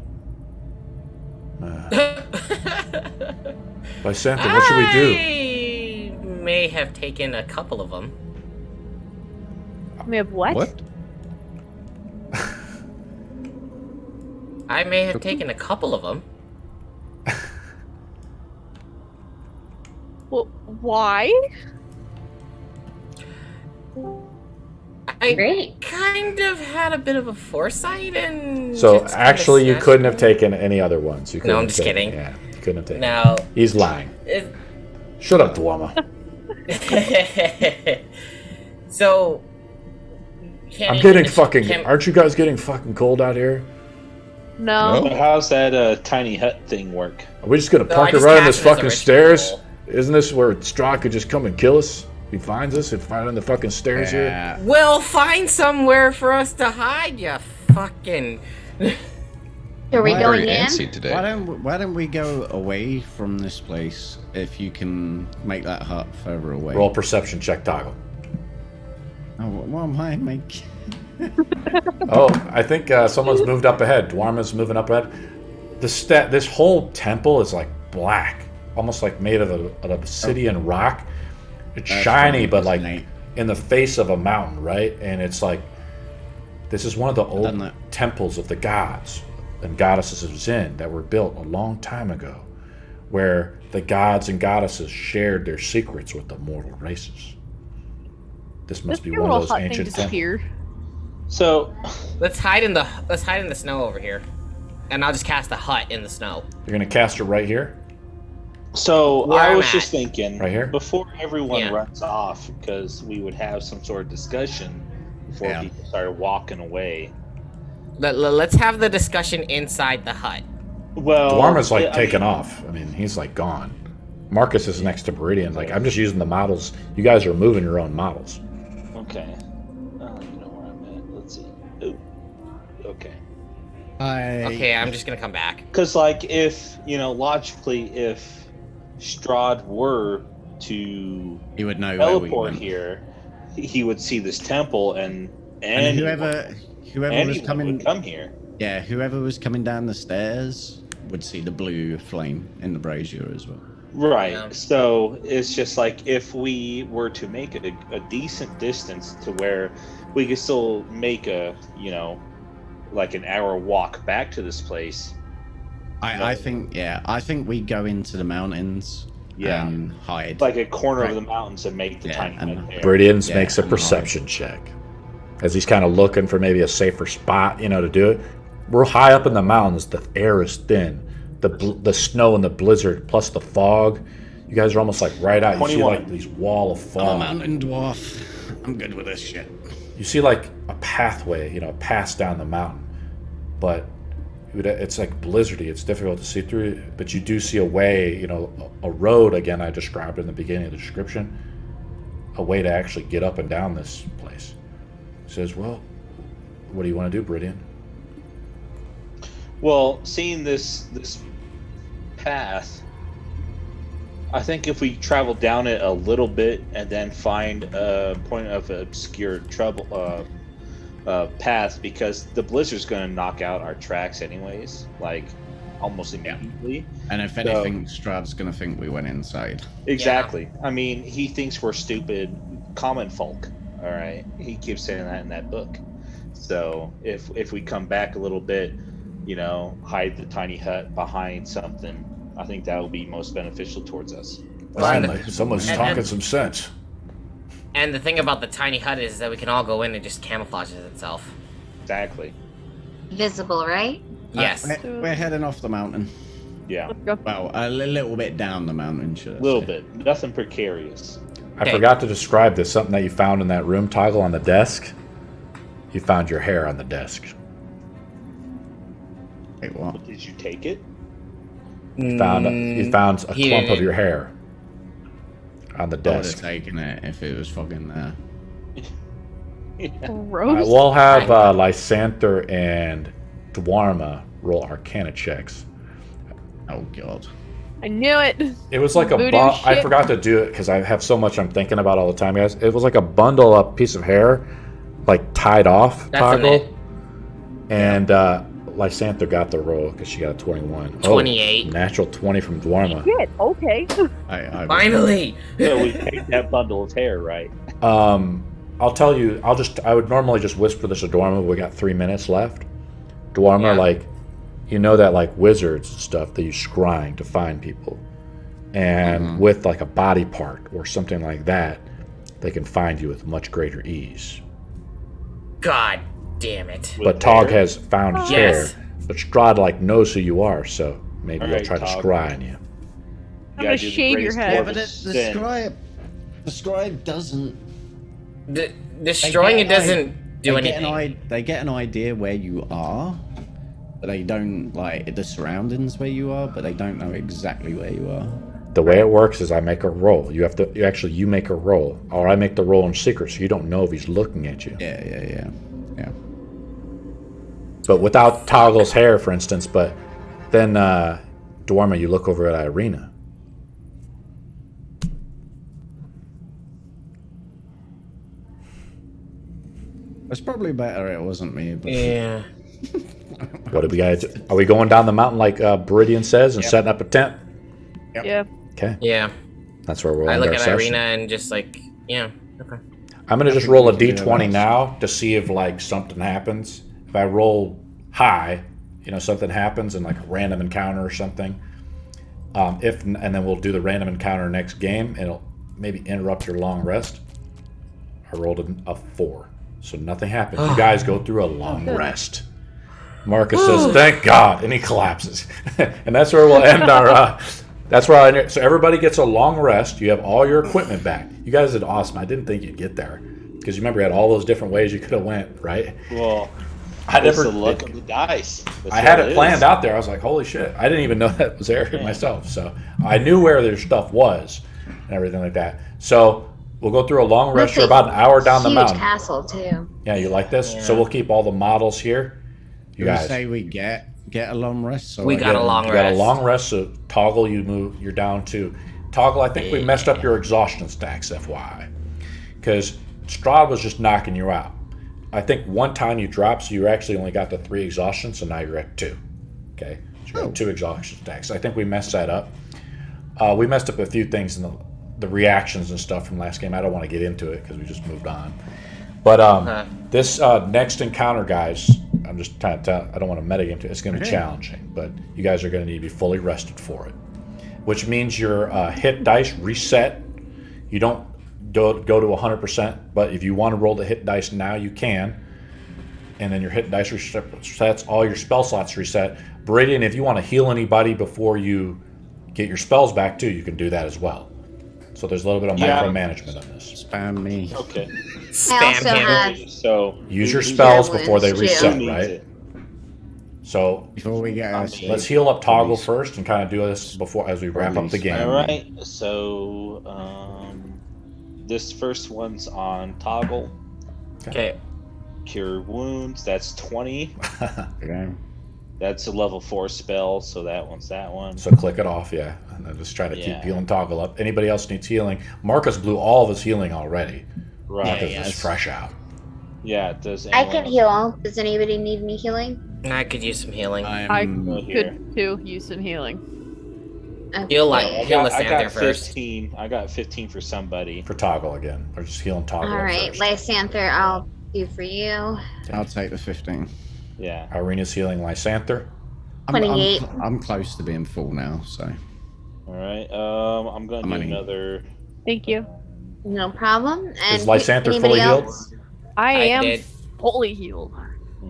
Lysanthir, what should we do? I may have taken a couple of them. We have what? What? I may have taken a couple of them. Well, why? I Great. kind of had a bit of a foresight and. So just actually, kinda you couldn't have taken any other ones. You couldn't I'm have just taken- kidding. Yeah, you couldn't have taken. Now, He's lying. it- Shut up, Dwarma. so. I'm getting fucking. Aren't you guys getting fucking cold out here? No. So how's that tiny hut thing work? Are we just gonna No, park I it just right on this cast it as a fucking ritual. stairs? Isn't this where Strahd could just come and kill us? He finds us and find on the fucking stairs here. yeah. Well, find somewhere for us to hide, you fucking. Are we Why- going Very in? antsy today. Why don't we go away from this place if you can make that hut further away? Roll perception check, Toggle. Oh, what am I making? Oh, I think someone's moved up ahead. Dwarma's moving up ahead. This whole temple is like black, almost like made of an obsidian rock. It's That's shiny, funny, but like isn't it? in the face of a mountain, right? And it's like this is one of the Doesn't old it? temples of the gods and goddesses of Zin that were built a long time ago, where the gods and goddesses shared their secrets with the mortal races. This must be Your one little of those hut thing ancient temples. disappeared. So, Let's hide in the snow over here, and I'll just cast the hut in the snow. You're gonna cast it right here. Where I I'm was at. just thinking, Right here? before everyone Yeah. runs off, because we would have some sort of discussion before Yeah. people started walking away. Let's have the discussion inside the hut. Well, Dwarma's like I taken mean, off. I mean, he's like gone. Marcus is next to Baridian. Like, I'm just using the models. You guys are moving your own models. Okay. I don't even know where I'm at. Let's see. Ooh. Okay. Okay, I'm just gonna come back. Because, like, if, logically, if Strahd were to He would know where we teleport went. here, he would see this temple and And whoever was anyone coming, would come here. yeah, whoever was coming down the stairs would see the blue flame in the brazier as well. Right. Yeah. So it's just like if we were to make it a decent distance to where we could still make like an hour walk back to this place. I think we go into the mountains Yeah. and hide. Like a corner Right. of the mountains and make the Yeah, tiny and- hut there. Baridian Yeah, makes a I'm perception check as he's kind of looking for maybe a safer spot, to do it. We're high up in the mountains. The air is thin. The snow and the blizzard plus the fog. You guys are almost like right out. You see 21. like these wall of I'm a fog. mountain dwarf. I'm good with this shit. You see like a pathway, a pass down the mountain, but it's like blizzardy. It's difficult to see through, but you do see a way, a road. Again, I described in the beginning of the description, a way to actually get up and down this place. He says, well, what do you want to do, Baridian? Well, seeing this path, I think if we travel down it a little bit and then find a point of obscure path, because the blizzard's going to knock out our tracks anyways, like almost immediately. And if anything, Strahd's gonna think we went inside. Exactly. I mean, he thinks we're stupid common folk. All right, he keeps saying that in that book. So if we come back a little bit, hide the tiny hut behind something, I think that will be most beneficial towards us. Finally, someone's talking some sense. And the thing about the tiny hut is that we can all go in and just camouflages itself. Exactly. Visible, right? Yes. We're heading off the mountain. Yeah. Let's go. Well, a little bit down the mountain, should I A little say. bit. Nothing precarious. I Okay. forgot to describe this. Something that you found in that room, Toggle, on the desk. You found your hair on the desk. Wait, what? But did you take it? You found a clump he of didn't. your hair on the I would have desk. taken it if it was fucking there. Gross. We'll have Lysanthir and Daerma roll Arcana checks. Oh god. I knew it. It was like a Voodoo I shit. forgot to do it because I have so much I'm thinking about all the time, guys. It was like a bundle up piece of hair, like tied off, That's Toggle. it. And Lysanthir got the roll because she got a 21. 28. Oh, natural 20 from Daerma. Shit. Okay. I Finally. So we picked that bundle of hair, right? I'll tell you. I would normally just whisper this to Daerma. But we got 3 minutes left. Daerma, Yeah. like, you know that like wizards and stuff, they use scrying to find people, and with like a body part or something like that, they can find you with much greater ease. God damn it. With But Tog hair? has found his Yes. hair. But Strahd like knows who you are, so maybe All he'll right, try to Tog. scry on you. I'm gotta gonna do the shave your greatest head. Yeah, form but of sin. the scribe doesn't. Destroying it doesn't do anything. They get an idea where you are, but they don't like the surroundings where you are, but they don't know exactly where you are. The way it works is I make a roll. You make a roll, or I make the roll in secret, so you don't know if he's looking at you. Yeah. But without Toggle's hair, for instance. But then, Daerma, you look over at Ireena. It's probably better it wasn't me. But Yeah. What do we got? Are we going down the mountain like Baridian says and setting up a tent? Yeah. Okay, Yeah. that's where we'll I end look our at session. Ireena and just like, yeah. Okay. I'm gonna just think roll we a can do d20 that. now to see if like something happens. If I roll high, something happens in like a random encounter or something. And then we'll do the random encounter next game, and it'll maybe interrupt your long rest. I rolled a 4, so nothing happens. You guys go through a long rest. Marcus says, "Thank God," and he collapses. And that's where we'll end our. So everybody gets a long rest. You have all your equipment back. You guys did awesome. I didn't think you'd get there because you remember you had all those different ways you could have went, right? Well, I it's never. the luck of the dice. That's I had what it planned is. out there. I was like, "Holy shit!" I didn't even know that was there myself. So I knew where their stuff was and everything like that. So we'll go through a long rest. You're about an hour down the Huge mountain. castle too. Yeah, you like this? So we'll keep all the models here. You we guys. say we get a long rest. So We I got a long You got a rest. long rest, so Toggle, you're down to Toggle. I think we messed up your exhaustion stacks, FYI, because Strahd was just knocking you out. I think one time you dropped, so you actually only got to 3 exhaustion, so now you're at 2. Okay, so you got 2 exhaustion stacks. I think we messed that up. We messed up a few things in the reactions and stuff from last game. I don't want to get into it because we just moved on. But this next encounter, guys, I'm just trying to tell. I don't want to metagame to it. It's going to be challenging, but you guys are going to need to be fully rested for it, which means your hit dice reset. You don't go to 100%, but if you want to roll the hit dice now, you can. And then your hit dice resets. All your spell slots reset. Baridian, if you want to heal anybody before you get your spells back too, you can do that as well. So there's a little bit of micromanagement on this. spam me. Okay. I Spam also him. have So Use your who's- spells Yeah, before they who reset, needs right? it? So Before we get our let's heal up Toggle first and kind of do this before as we wrap up the game. All right. So this first one's on Toggle. Okay. Cure wounds. That's 20. Okay. That's a level 4 spell, so that one's that one. So click it off, yeah. And then just try to keep Yeah. healing Toggle up. Anybody else needs healing? Marcus blew all of his healing already. Right. Marcus Yeah. is fresh out. Does I anyone can heal. Does anybody need me healing? I could use some healing. I go here? could too use some healing. Heal Okay. heal I Lysanthir got first. 15. I got 15 for somebody. For Toggle again. Or just healing Toggle All up right, first. Lysanthir, I'll do for you. I'll take the 15. Yeah. Ireena's healing Lysanthir. 28. I'm close to being full now, so. All right. I'm gonna do another. Thank you. No problem. And Is Lysanthir anybody fully healed? else? I am did. fully healed.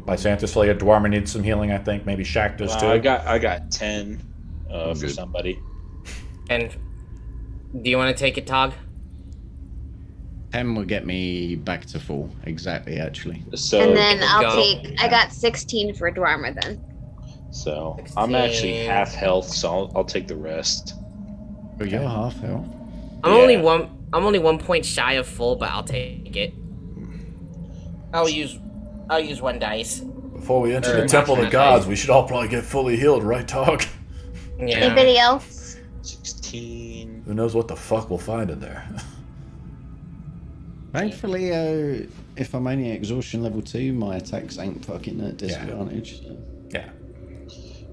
Lysanthir's fully healed. Dwarma needs some healing, I think. Maybe Shaq does too. I got 10 for good. somebody. And do you want to take it, Tog? 10 will get me back to full. Exactly, actually. So And then I'll go. take. I got 16 for Dwarma then. so I'm actually 16. half health, so I'll take the rest. Oh, you're half health. I'm Yeah. only 1 point shy of full, but I'll take it. I'll use 1 dice. Before we enter Or the Temple of the not Gods, dice. we should all probably get fully healed, right, Tog? Yeah. Anybody else? 16. Who knows what the fuck we'll find in there? Thankfully, if I'm only exhaustion level 2, my attacks ain't fucking at disadvantage. So. Yeah.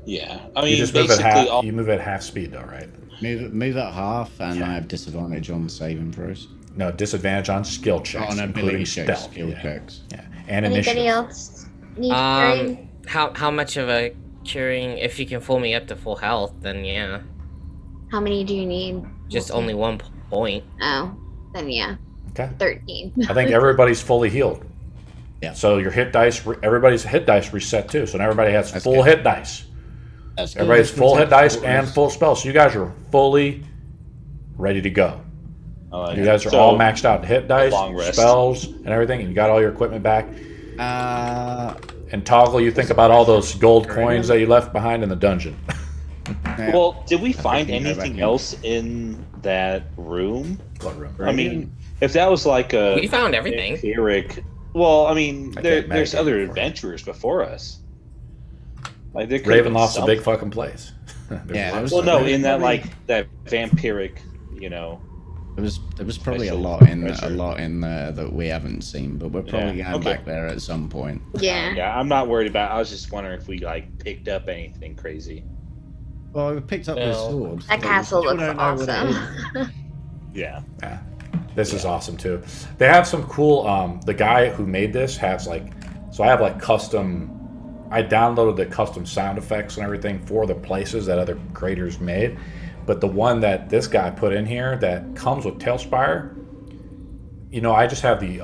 Yeah, I You mean just move at basically half. all. You move at half speed, though, right? Move at half, and Yeah. I have disadvantage on saving throws. No, disadvantage on skill checks, On including ability checks, stealth. skill yeah. checks. Yeah, and Anybody initiative. else need curing? How much of a curing? If you can pull me up to full health, then yeah. How many do you need? Just only 1 point. Oh, then yeah, Okay. 13. I think everybody's fully healed. Yeah. So your hit dice, everybody's hit dice reset too. So now everybody has That's full good. hit dice. That's good. Everybody's This full means hit dice full and rest. full spells. So you guys are fully ready to go. You guys are So, all maxed out in hit dice, long rest. spells, and everything, and you got all your equipment back. Uh, And Toggle, you think about all those gold coins that you left behind in the dungeon. yeah. Well, did we find can go back anything in. else in that room? Blood room. I mean, if that was like a We found everything. vampiric, well, I mean, I there's can't imagine other it for you. adventurers before us. Like there could have been Ravenloft's a some- big fucking place. There's Yeah, lots Well, of- no, in that like that vampiric, there was probably a Actually, lot in there that we haven't seen, but we're probably Yeah, going okay. back there at some point. Yeah. Yeah, I'm not worried about. I was just wondering if we like picked up anything crazy. Well, we picked up the Well, sword. That but we castle still looks don't know what it awesome. is. Yeah. Yeah. This is awesome too. They have some cool the guy who made this has like so I have like custom I downloaded the custom sound effects and everything for the places that other creators made. But the one that this guy put in here that comes with Tailspire, you know, I just have the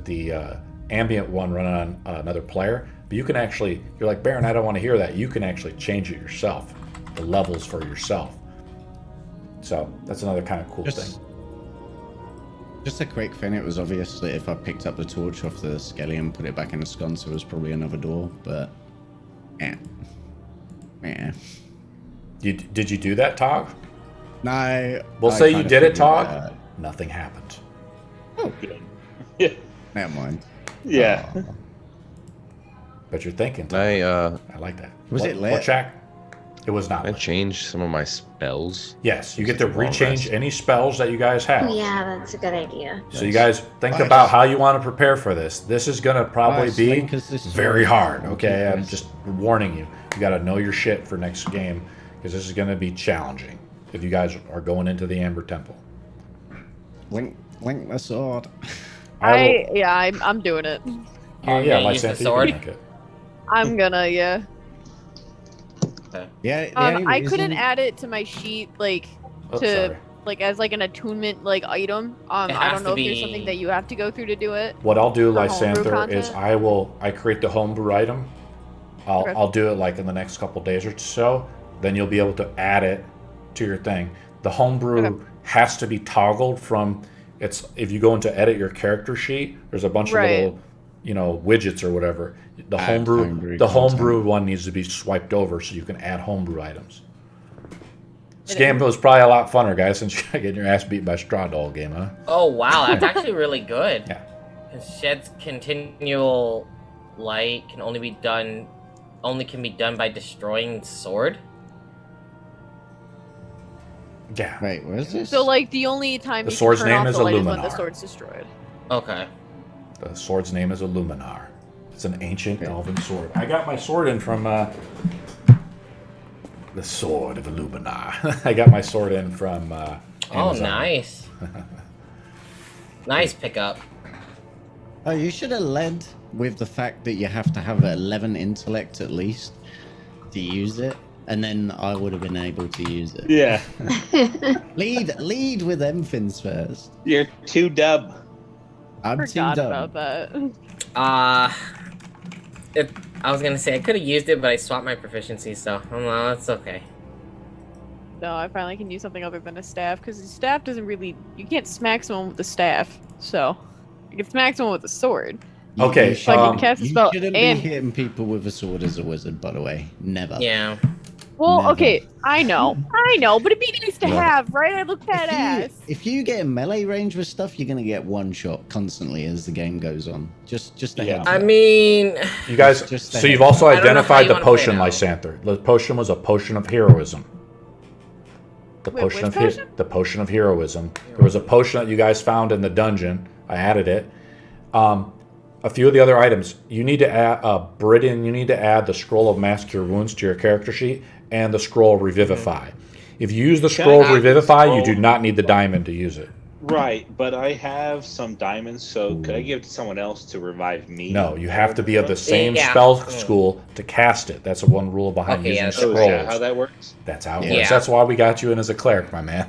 the ambient one running on another player. But you can actually, you're like, Baron, I don't want to hear that. You can actually change it yourself, the levels for yourself. So that's another kind of cool thing. Just a quick thing, it was obvious that if I picked up the torch off the skelly and put it back in the sconce, there was probably another door, but yeah. Did you do that, Tog? No. We'll I say you kinda did it, figured Tog. out. Nothing happened. Oh, Yeah. never mind. Yeah. Oh. But you're thinking. Tog. I like that. Was it lit? What, Shaq? It was not. I lit. changed some of my spells. Yes, you get to It's a long rechange rest. any spells that you guys have. Oh, yeah, that's a good idea. So you guys think Nice. about how you want to prepare for this. This is gonna probably Nice, be Link, 'cause this is very hard. okay, Okay, I'm guys. just warning you. You got to know your shit for next game because this is gonna be challenging if you guys are going into the Amber Temple. Link the sword. I'm doing it. Oh You're yeah, gonna use the Lysanthir, you sword? can make it. I'm gonna, yeah. Yeah. the only I couldn't reason- add it to my sheet, like, Oh, to, sorry. like, as, like, an attunement, like, item. I has don't know to if there's be- something that you have to go through to do it. What I'll do, For homebrew Lysanthir, is content? I create the homebrew item. Okay. I'll do it like in the next couple days or so. Then you'll be able to add it to your thing. The homebrew Okay. has to be toggled from. It's if you go into edit your character sheet, there's a bunch Right. of little, widgets or whatever. The Add homebrew the content. homebrew one needs to be swiped over so you can add homebrew items. This It game is. was probably a lot funner, guys, since you're getting your ass beat by Strahd all game, huh? Oh wow, that's actually really good. Yeah. Because Shed's continual light can only can be done by destroying sword. Yeah. Wait, where's this? So, like, the only time The you sword's can turn name off is the light is when the Illuminar. sword's destroyed. Okay. The sword's name is Illuminar. It's an ancient elven sword. I got my sword in from the Sword of Illuminar. I got my sword in from Oh, Amazon. nice. Nice pickup. Oh, you should have led with the fact that you have to have 11 intellect at least. to use it, and then I would have been able to use it. Yeah. Lead with them fins first. You're too dub. I'm too Forgot dumb. about that. I was gonna say I could have used it, but I swapped my proficiency, so no, it's okay. No, I finally can use something other than a staff, because the staff doesn't really... You can't smack someone with the staff, so... You can smack someone with a sword. Okay, So I can cast a You spell shouldn't and... be hitting people with a sword as a wizard, by the way. Never. Yeah. Well, Never. okay, I know, but it'd be nice to Yeah. have, right? I look badass. If you get in melee range with stuff, you're gonna get one shot constantly as the game goes on. Just a Yeah. heads I up. mean, You guys, Just so you've also I don't know how identified you the wanna play potion, it out. Lysanthir. The potion was a potion of heroism. The Wait, potion which of potion? the potion of heroism. There was a potion that you guys found in the dungeon. I added it. A few of the other items you need to add. Baridian, you need to add the scroll of mass cure wounds to your character sheet and the scroll of revivify. If you use the Can I scroll of add the revivify, you scroll? do not need the diamond to use it. Right, but I have some diamonds, so could I give it to someone else to revive me? No, you have to be of the same Yeah. spell school to cast it. That's the one rule behind Okay, using yeah, scrolls. Oh, is that how that works? That's how it Yeah. works. That's why we got you in as a cleric, my man.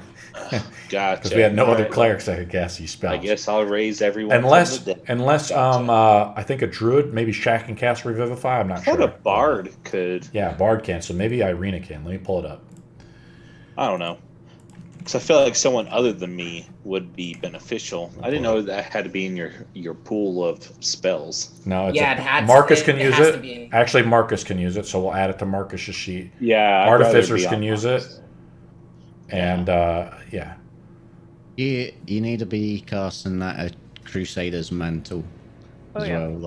Gotcha. Because we had no other Alright. clerics that could cast these spells. I guess I'll raise everyone Unless, from the dead. I think a druid, maybe Shaq can cast Revivify. I'm not I sure. thought a bard could. Yeah, Bard can. So maybe Ireena can. Let me pull it up. I don't know. Because I feel like someone other than me would be beneficial. I didn't know that had to be in your pool of spells. No, it's Yeah, it had to- Marcus it can use has to it. be in- Actually, Marcus can use it, so we'll add it to Marcus's sheet. Yeah, Artificers can use it. And yeah, You need to be casting that at Crusader's Mantle Oh, as yeah. well,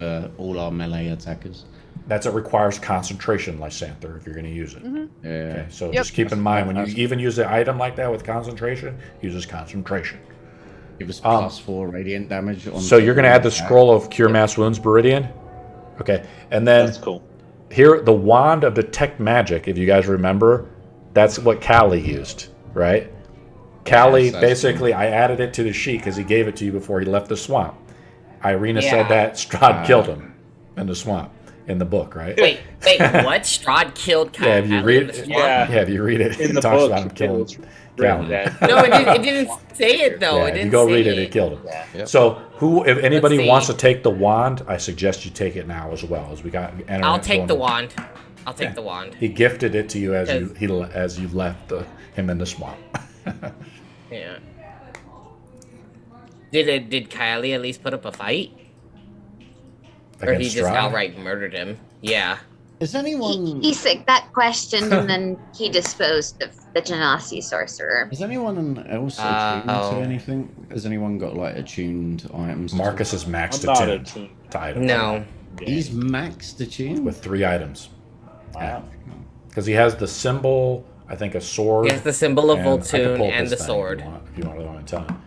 like all our melee attackers. it requires concentration, Lysanthir, if you're going to use it. Yeah. Okay, so Yep. just keep in mind when you even use the item like that with concentration, uses concentration. Give us +4 radiant damage. On So you're going to add the scroll of Cure Mass Wounds, Baridian. Okay, and then That's cool. here the wand of detect magic. If you guys remember, that's what Callie used, right? Callie, Yes, that's basically, I added it to the sheet because he gave it to you before he left the swamp. Ireena Yeah. said that Strahd killed him in the swamp in the book, right? wait, what? Strahd killed Kyle. Yeah, if you read the it, swamp? Yeah. yeah, if you read it, In it the talks book, about him killing. it's written Callie. that. No, it didn't say it though. Yeah, it if didn't you go say read it, it killed him. Yeah. Yep. So, if anybody see. wants to take the wand, I suggest you take it now as well. As we got, I'll take the wand. I'll take the wand. He gifted it to you as you left him in the swamp. Yeah. Did Kylie at least put up a fight? Or he Against just Strahd? outright murdered him? Yeah. Is anyone He sick that questioned and then he disposed of the Genasi sorcerer. Is anyone else attuned to anything? Has anyone got like attuned items? Marcus is maxed I'm not attuned attuned. to items. No. He's maxed attuned. With 3 items. Wow. Because he has the symbol, I think a sword. He has the symbol of and I can Voltune pull up and his the thing sword. If you want to tell him.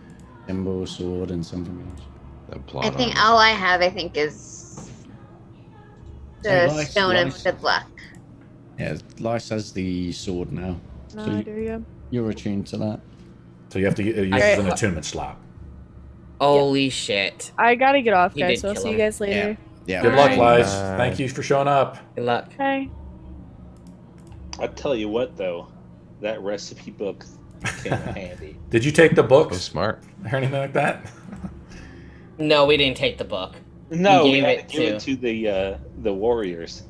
Symbol, sword, and something else. That plot I think armor. all I have, is the Nice, Stone nice. of Good Luck. Yeah, Lyce has the sword now. No, So I do, yeah. you're attuned to that. So you have to use Okay. an attunement slot. Holy shit. I gotta get off, He guys, did so I'll kill see you him. guys later. Yeah. Good luck, Alright. Lies. Thank you for showing up. Good luck. Okay. I tell you what, though, that recipe book came in handy. Did you take the Oh, books smart. or anything like that? No, we didn't take the book. No, He we gave had it to give it to the warriors.